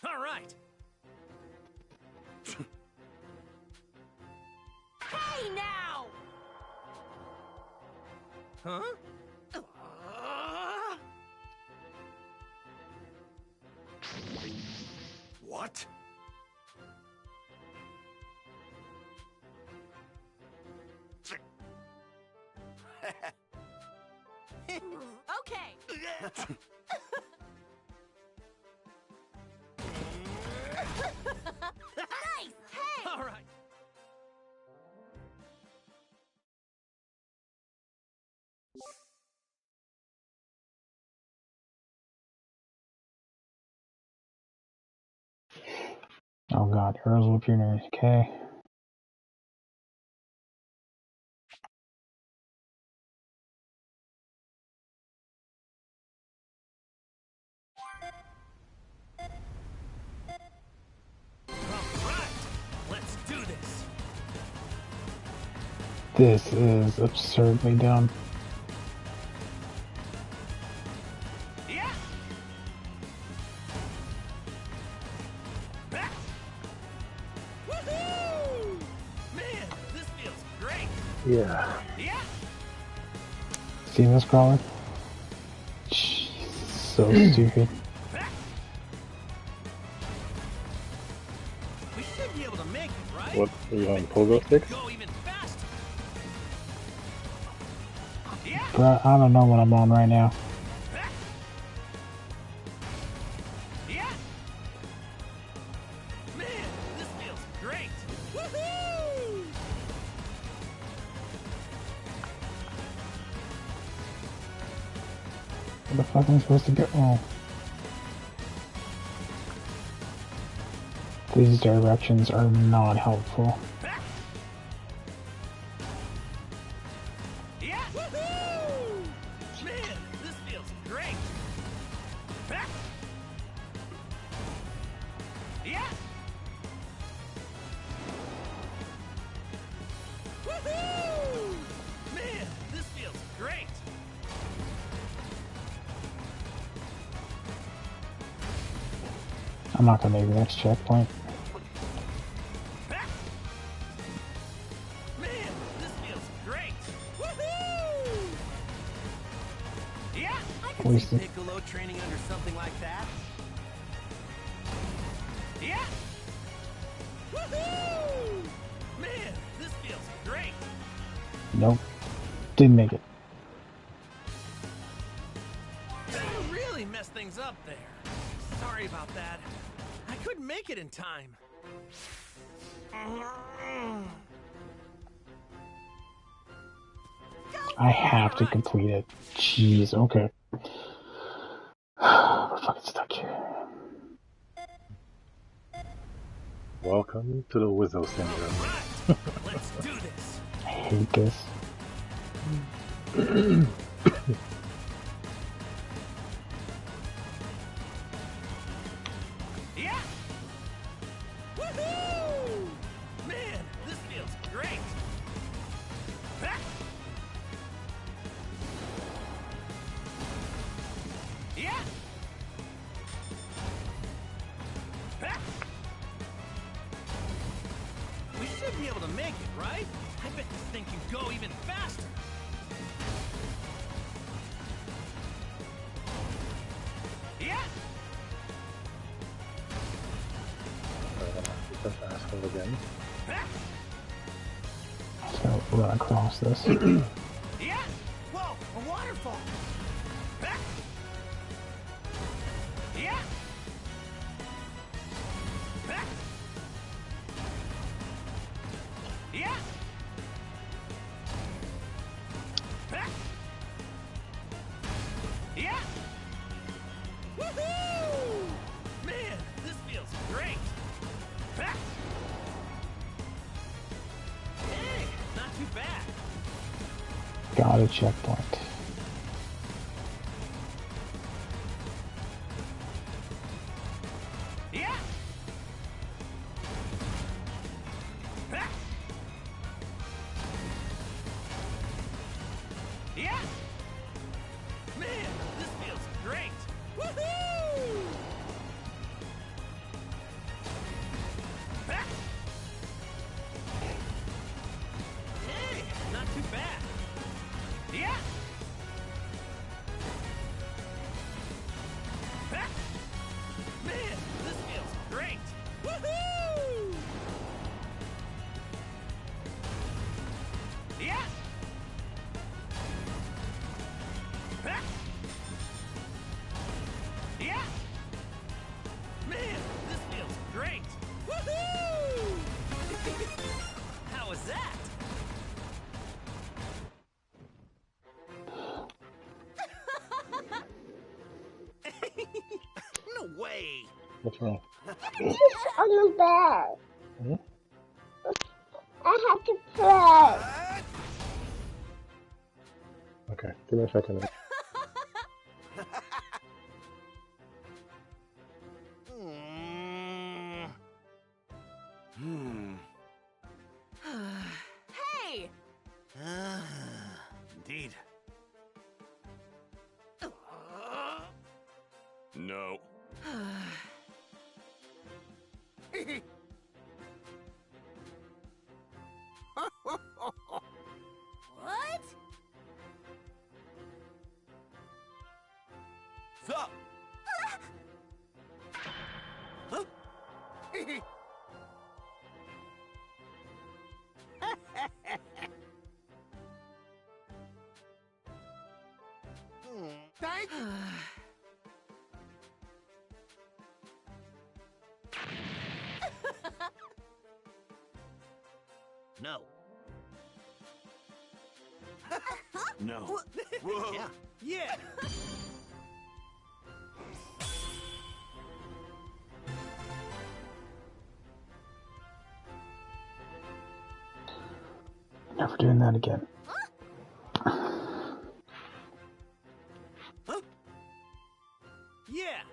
All right. Hey now! Huh? What? Okay. Nice! Hey! All right. Oh god, Earls Jr. Okay. Let's do this. This is absurdly dumb. Yeah. Woohoo! Man, this feels great. Yeah. Yeah. See this crawler? So stupid. We should be able to make it, right? What? Are you on pogo sticks? Go even faster. Bruh, I don't know what I'm on right now. Yeah. Man, this feels great. Woohoo! Where the fuck am I supposed to go? Oh. These directions are not helpful. Yeah. Woohoo! Man, this feels great. Yeah. Woohoo! Man, this feels great. I'm not gonna make the next checkpoint. Man, this feels great. Woohoo! least see Piccolo training under something like that? Yeah! Woohoo! Man, this feels great! Nope. Didn't make it. You really messed things up there. Sorry about that. I couldn't make it in time. I have to complete it. Jeez, okay. We're fucking stuck here. Welcome to the Wizzo syndrome. Let's do this. I hate this. Yeah! Woohoo! Man, this feels great. Ha! Yeah! Ha! We should be able to make it, right? I bet this thing can go even faster. Yeah! This asshole again. So run across this. Yeah! Whoa, a waterfall! Ha! Yeah! Ha! Yeah! Ha! Yeah! Woohoo! Man, this feels great! Ha! Hey, not too bad. Got a checkpoint. Yeah! Ha! Yeah! Man, this feels great! Woohoo! Ha! Hey, not too bad. Yeah! Ha! Man, this feels great! Woohoo! Yeah! Ha! Yeah! Man, this feels great! Woohoo! How was that? No way! What's wrong? It's on the bed. Hmm? I have to play. Okay, give me a second. Hey! Indeed. No. What? Sup? Huh? Thank you. No. No. Yeah. Yeah. Never doing that again. Yeah.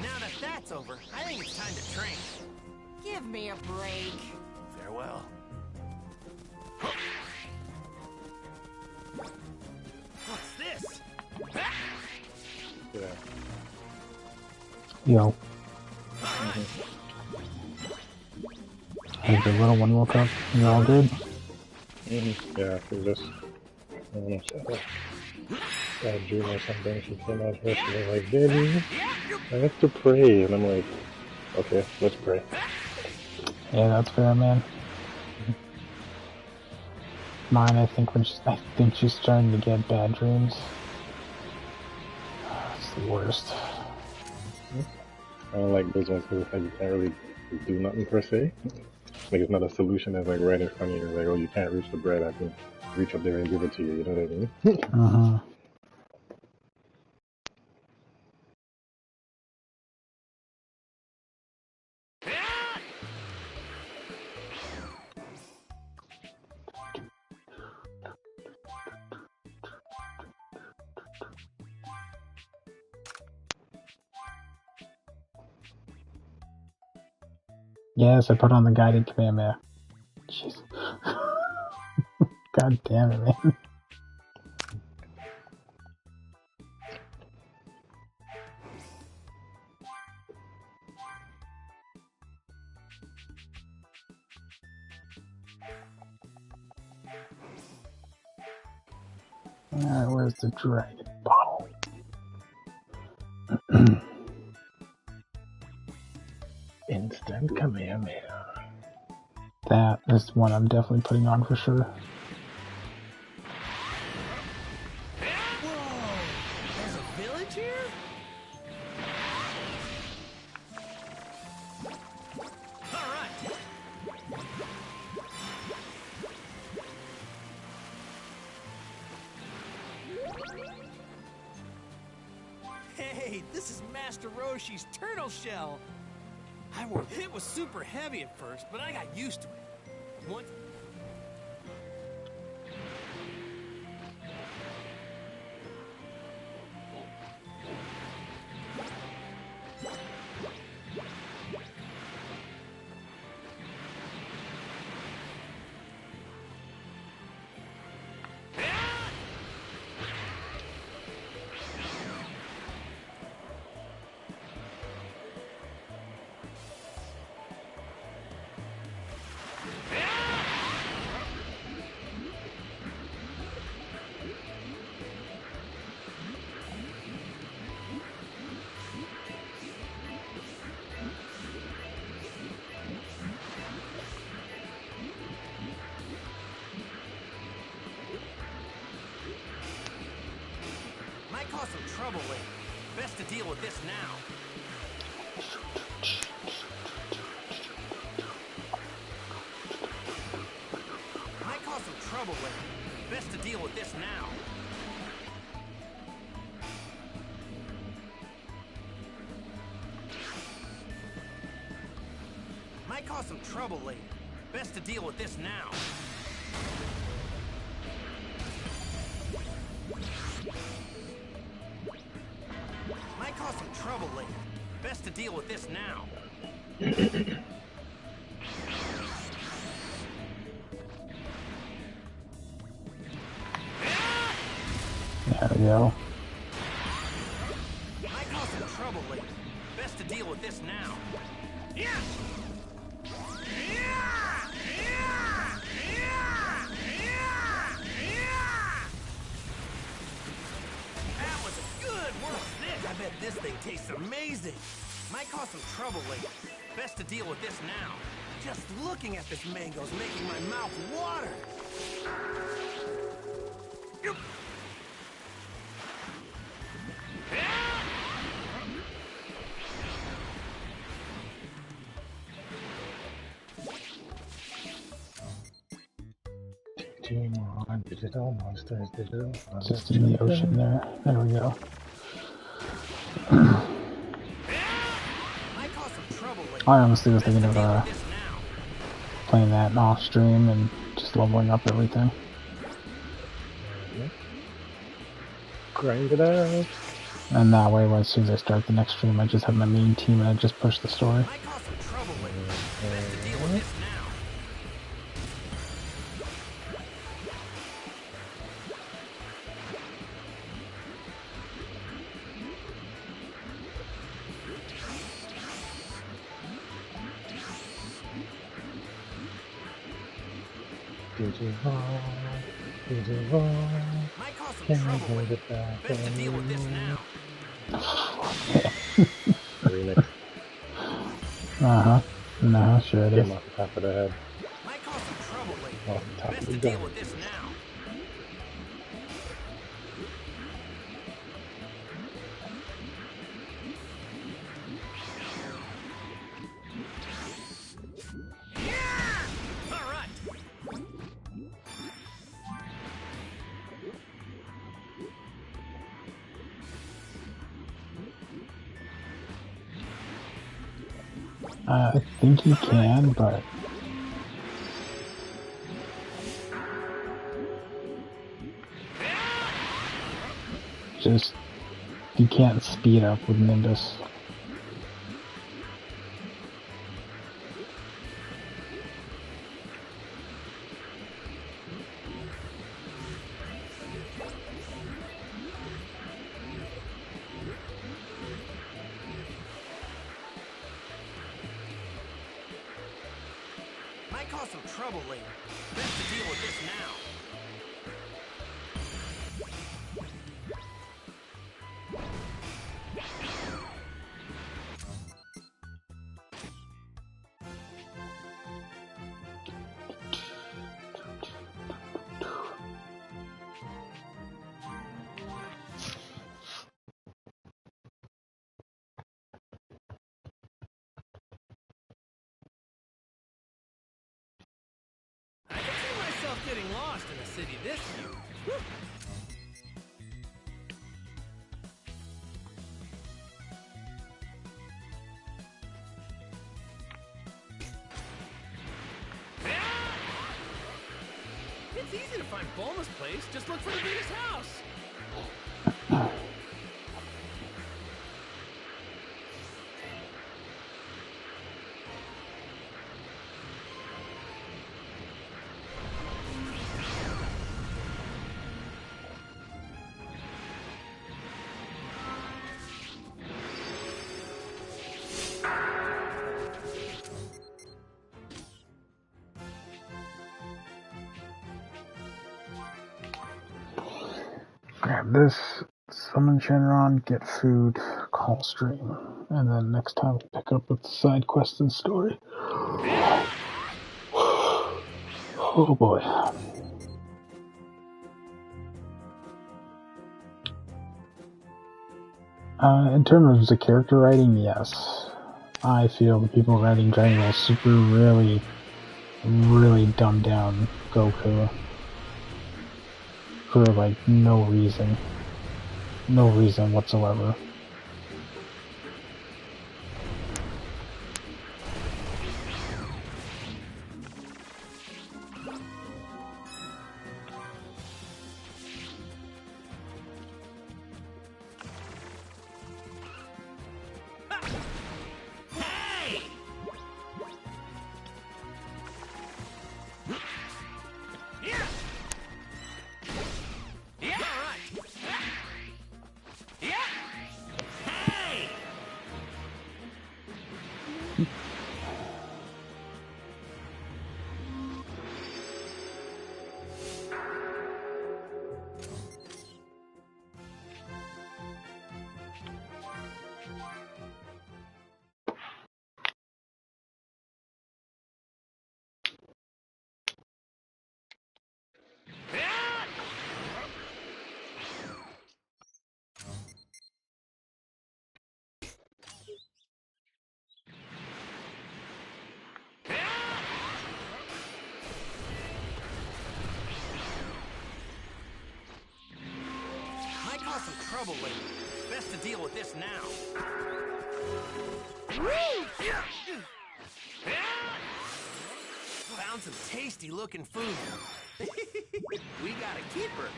Now that that's over, I think it's time to train. Give me a break. Farewell. What's this? Yo. Hey, the little one woke up. You all good? Yeah, she just bad dream or something. She came out here, she was like, Daddy, I have to pray. And I'm like, okay, let's pray. Yeah, that's fair, man. Mine, I think she's starting to get bad dreams. It's the worst. I don't like those ones because it's like you can't really do nothing per se. Like it's not a solution that's like right in front of you. Like, oh, you can't reach the bread, I can reach up there and give it to you. You know what I mean? Yes, I put on the guided Kamehameha. Jeez. God damn it, man. Alright, where's the dragon bottle? Instant Kamehameha. That is one I'm definitely putting on for sure. Whoa! There's a village here? Alright! Hey, this is Master Roshi's turtle shell! It was super heavy at first, but I got used to it. Once... Might cause some trouble later. Best to deal with this now. Might cause some trouble later. Best to deal with this now. Might cause some trouble later. Best to deal with this now. Might cause some trouble later. Best to deal with this now. There we go. Might cause some trouble later. Best to deal with this now. Yeah! That was a good work. I bet this thing tastes amazing. Might cause some trouble later. Best to deal with this now. Just looking at this mango's making my mouth water. Digital monsters, digital monsters. Just in the ocean there. There we go. I honestly was thinking of playing that off stream and just leveling up everything. Grind it out. And that way, as soon as I start the next stream, I just have my main team and I just push the story. Might cause some Can I trouble hold later. it back Best to deal with this anymore? now. Remix. No, sure it Hit is. him off the top of the head. Might cause some trouble later. Off the top of Best the to deal gun. with this now. I think you can, but just you can't speed up with Nimbus. Might cause some trouble later. Best to deal with this now. I can see myself getting lost in a city this huge. Whew. It's easy to find Bulma's place. Just look for the biggest house. Grab this, summon Shenron, get food, call stream, and then next time we'll pick up with the side quest and story. Oh boy. In terms of the character writing, yes. I feel the people writing Dragon Ball Super really dumbed down Goku. For like no reason. No reason whatsoever. Might cause some trouble later. Best to deal with this now. Found some tasty looking food. We got a keeper.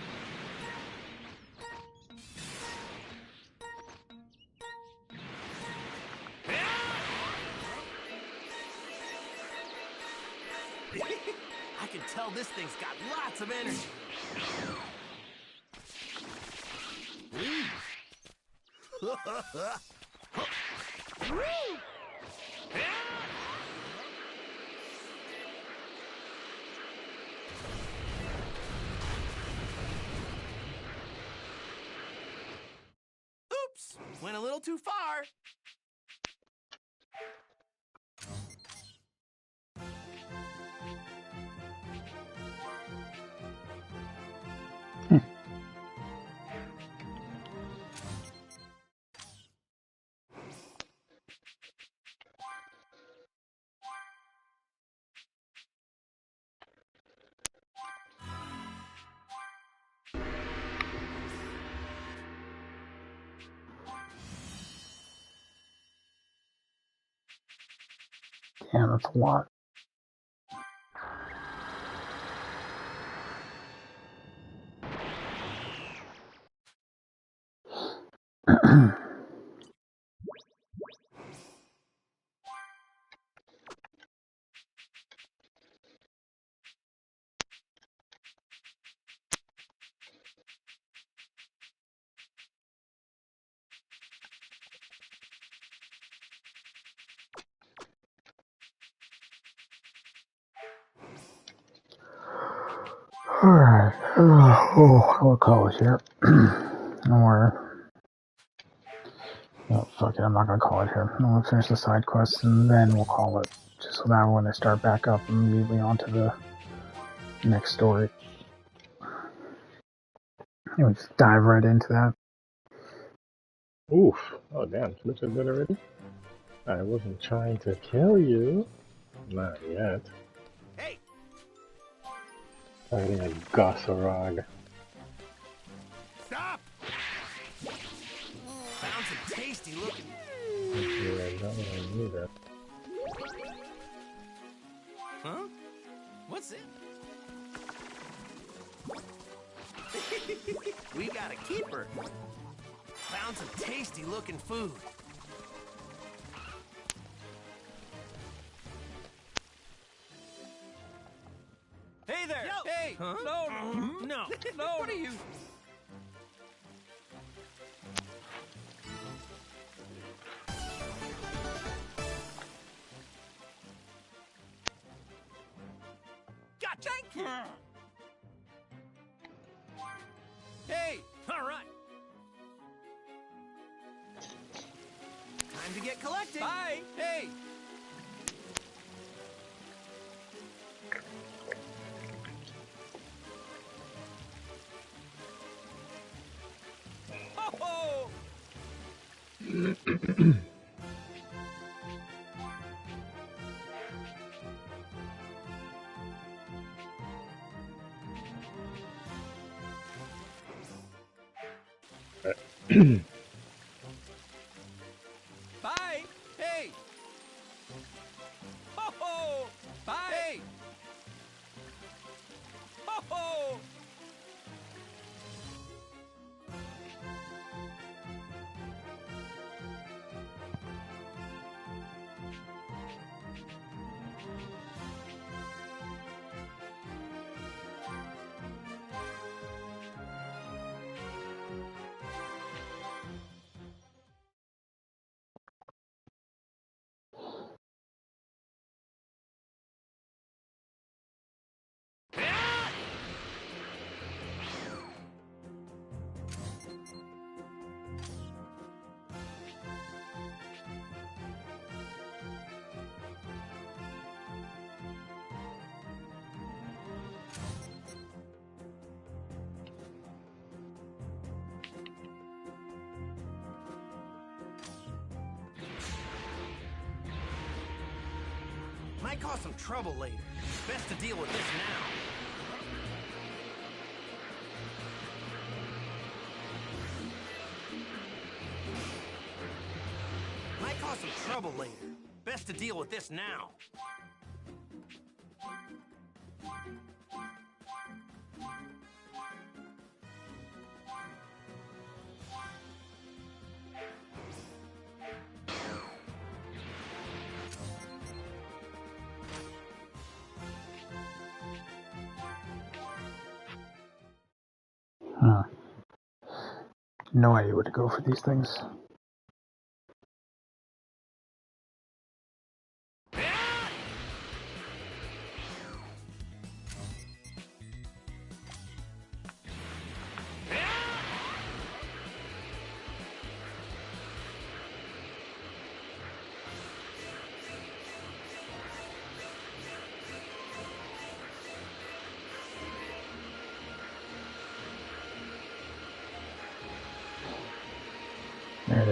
I can tell this thing's got lots of energy. Went a little too far. Damn, that's a lot. Alright, we'll call it here. Or, no, fuck it, I'm not gonna call it here. I'm gonna finish the side quests and then we'll call it. Just so that when they start back up, I'm immediately on to the next story. And we just dive right into that. Oof. Oh, damn. Switch is good already? I wasn't trying to kill you. Not yet. Hey! Fighting a Gossarog. Stop! Found some tasty looking. Yeah, I don't really need that. Huh? What's it? We got a keeper. Found some tasty looking food. Hey there! Yo. Hey! Huh? No! No! No! What are you? Gotcha! Hey! All right. Time to get collecting. Bye. Hey. Ho ho! Bye. Hey. Ho ho! Bye. Hey. Ho ho! Might cause some trouble later. Best to deal with this now. Might cause some trouble later. Best to deal with this now. Huh. No idea where to go for these things.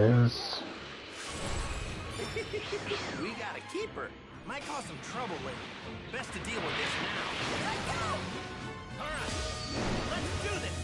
is. We got a keeper. Might cause some trouble later. Best to deal with this now. Let go! Alright, let's do this!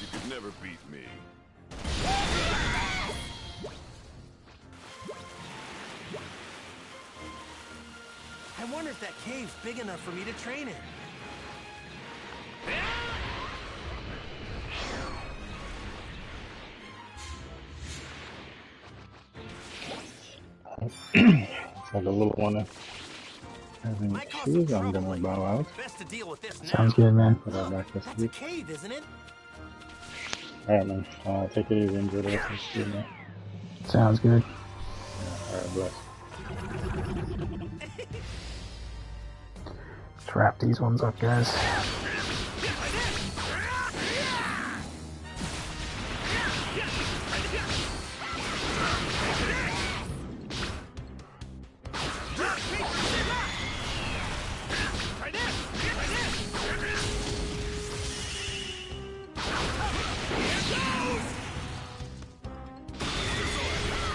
You could never beat me. I wonder if that cave's big enough for me to train in. It's like a little one having issues. I'm gonna bow out. Best to deal with this now. Sounds good, man. Put her back to That's a sleep. cave, isn't it? Alright, man. Take it easy. Enjoy the rest of the stream, man. Sounds good. Yeah, alright, bless. Let's wrap these ones up, guys.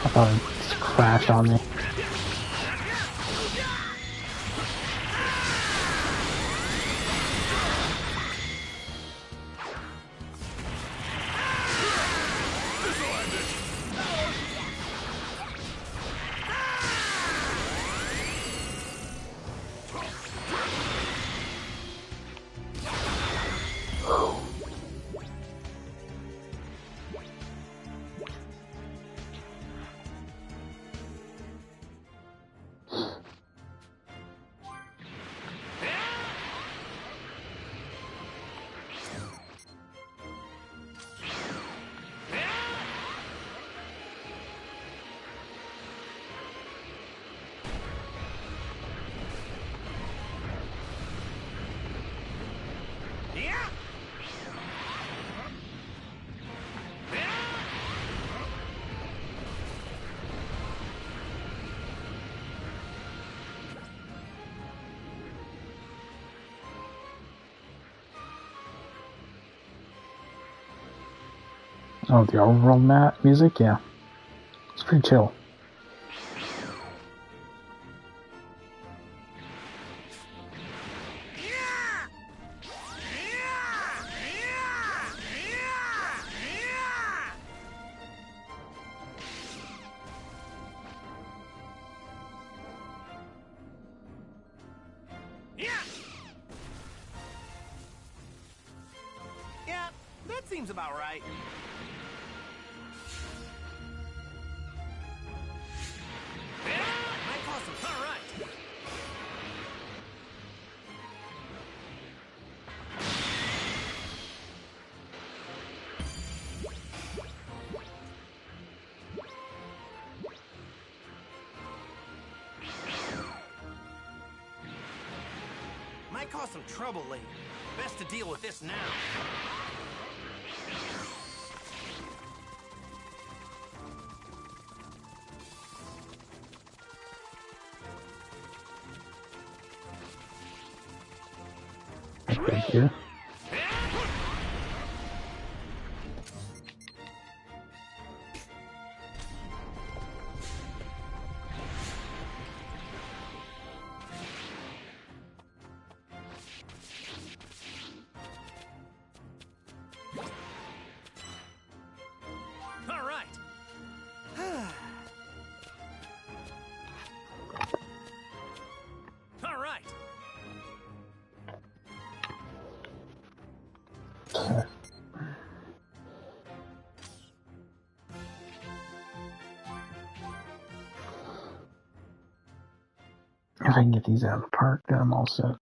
I thought it just crashed on me. Oh, the overall music? Yeah. It's pretty chill. Yeah, that seems about right. Might cost some. All right. Might cause some trouble later. Best to deal with this now. Thank you. All right. All right. If I can get these out of the park, then I'm all set.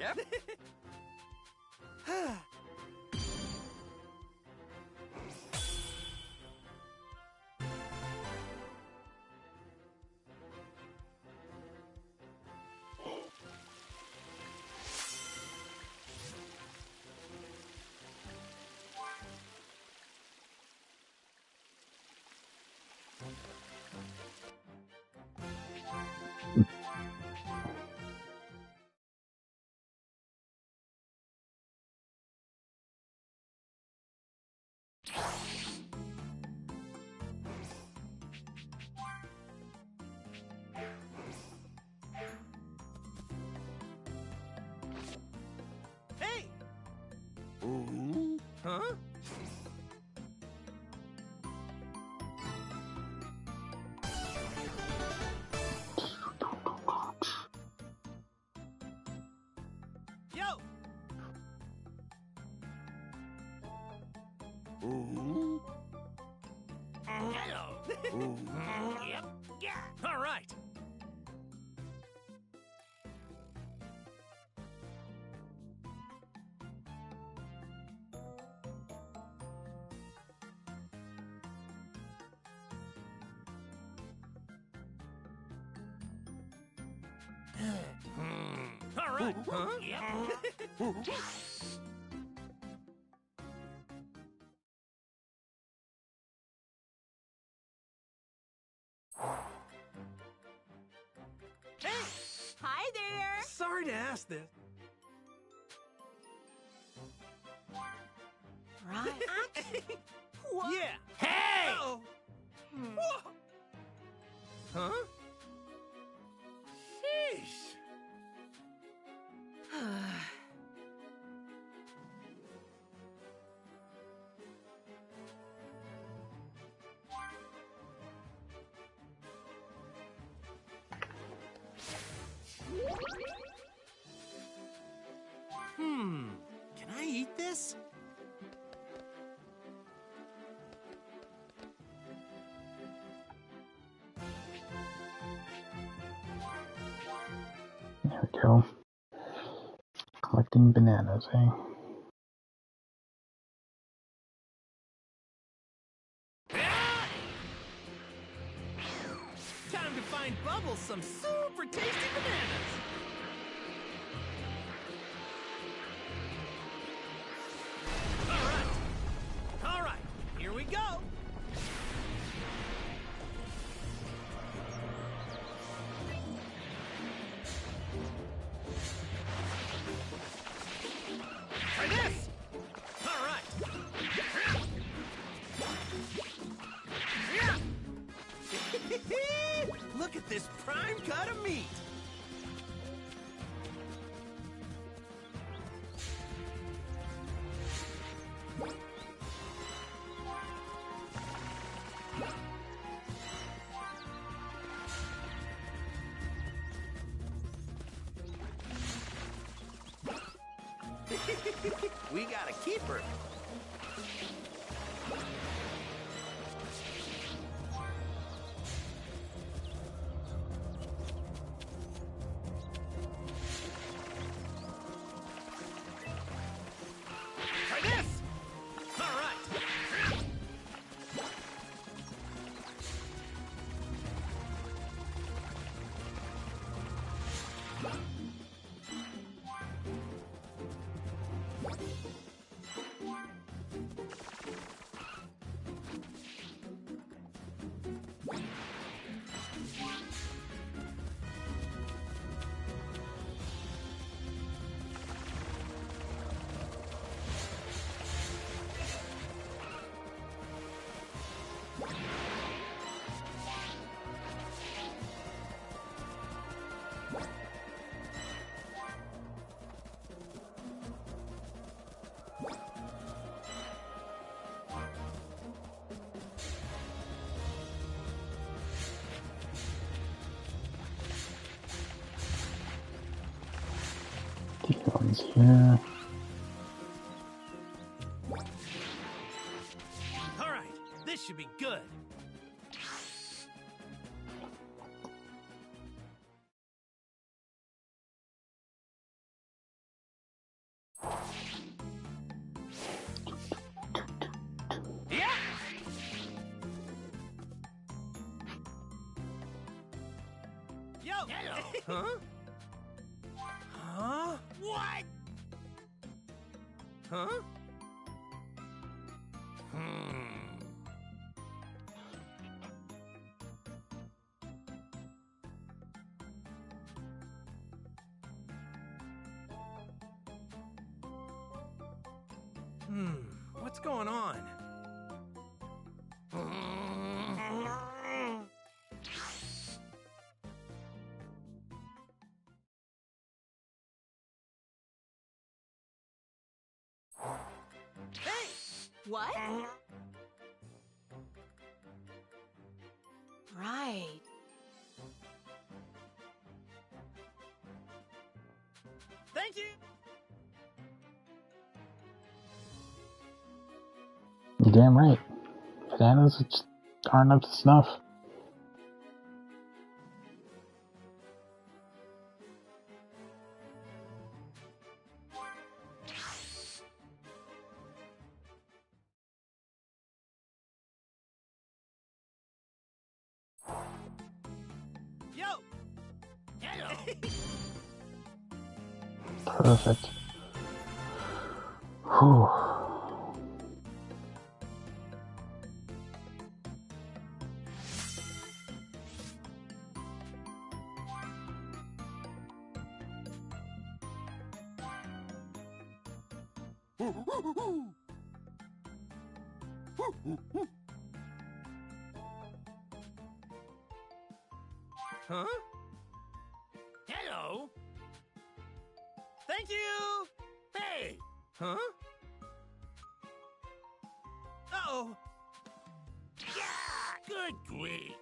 Yep. Hey! Huh? Yo! Hello! Yep. Yeah. All right. All right. Huh? Yep. Hey! Hi there. Sorry to ask this. Right. What? Yeah. Hey! Uh-oh. Whoa. Huh? Sheesh. Can I eat this? There we go. Collecting bananas, eh? Time to find Bubbles some super tasty bananas. All right, here we go. Try this. All right. Look at this prime cut of meat. We got a keeper. Try this. All right. These ones here. All right, this should be good. Huh? Huh? What? Huh? What's going on? Hey! What? Right. Thank you! You're damn right. Bananas just aren't up to snuff. Yo! Hello! Perfect. Whew. Huh? Hello? Thank you! Hey! Huh? Uh-oh! Yeah! Good grief!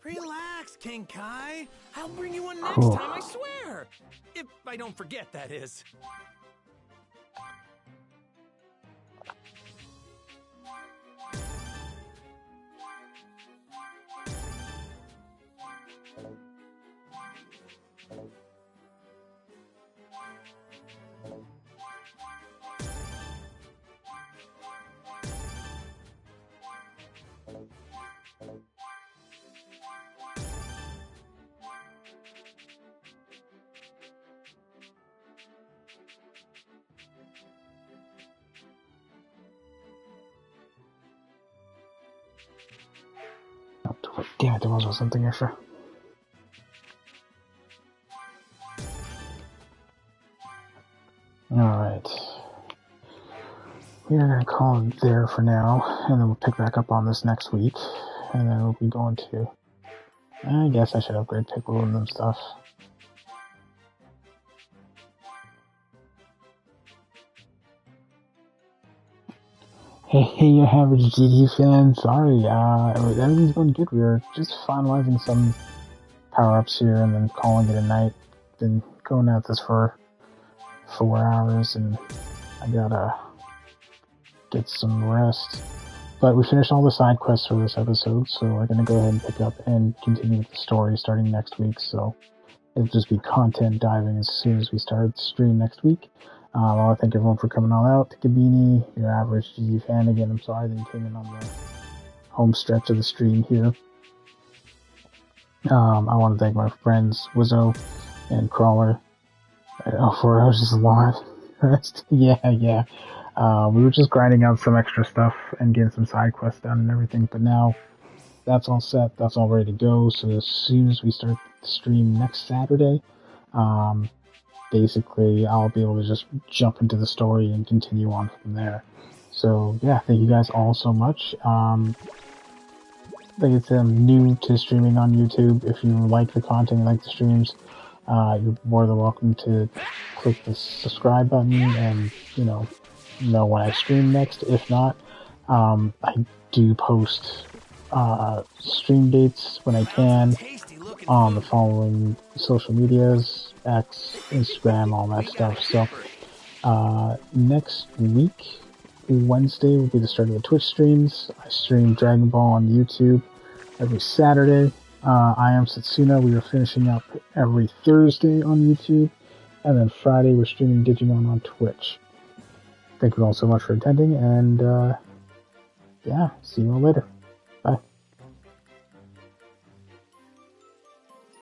Relax, King Kai. I'll bring you one next time, I swear. If I don't forget, that is. Damn it, there was something extra. Alright. We're gonna call it there for now, and then we'll pick back up on this next week. And then we'll be going to... I guess I should upgrade Piccolo and them stuff. Hey, your average GD fan, sorry, everything's going good. We were just finalizing some power-ups here and then calling it a night. Been going at this for 4 hours and I gotta get some rest. But we finished all the side quests for this episode, so we're gonna go ahead and pick up and continue with the story starting next week, so it'll just be content diving as soon as we start the stream next week. I want to thank everyone for coming all out. Kabini, your average GG fan, again, I'm sorry that you came in on the home stretch of the stream here. I want to thank my friends Wizzo and Crawler. Oh, 4 hours is a lot. Yeah. We were just grinding out some extra stuff and getting some side quests done and everything, but now that's all set, that's all ready to go, so as soon as we start the stream next Saturday, basically I'll be able to just jump into the story and continue on from there. So yeah, thank you guys all so much. Like I said, I'm new to streaming on YouTube. If you like the content, you like the streams, you're more than welcome to click the subscribe button and, know when I stream next. If not, I do post stream dates when I can on the following social medias, X, Instagram, all that stuff. So next week, Wednesday, will be the start of the Twitch streams. I stream Dragon Ball on YouTube every Saturday. I am Setsuna. We are finishing up every Thursday on YouTube. And then Friday, we're streaming Digimon on Twitch. Thank you all so much for attending, and yeah, see you all later.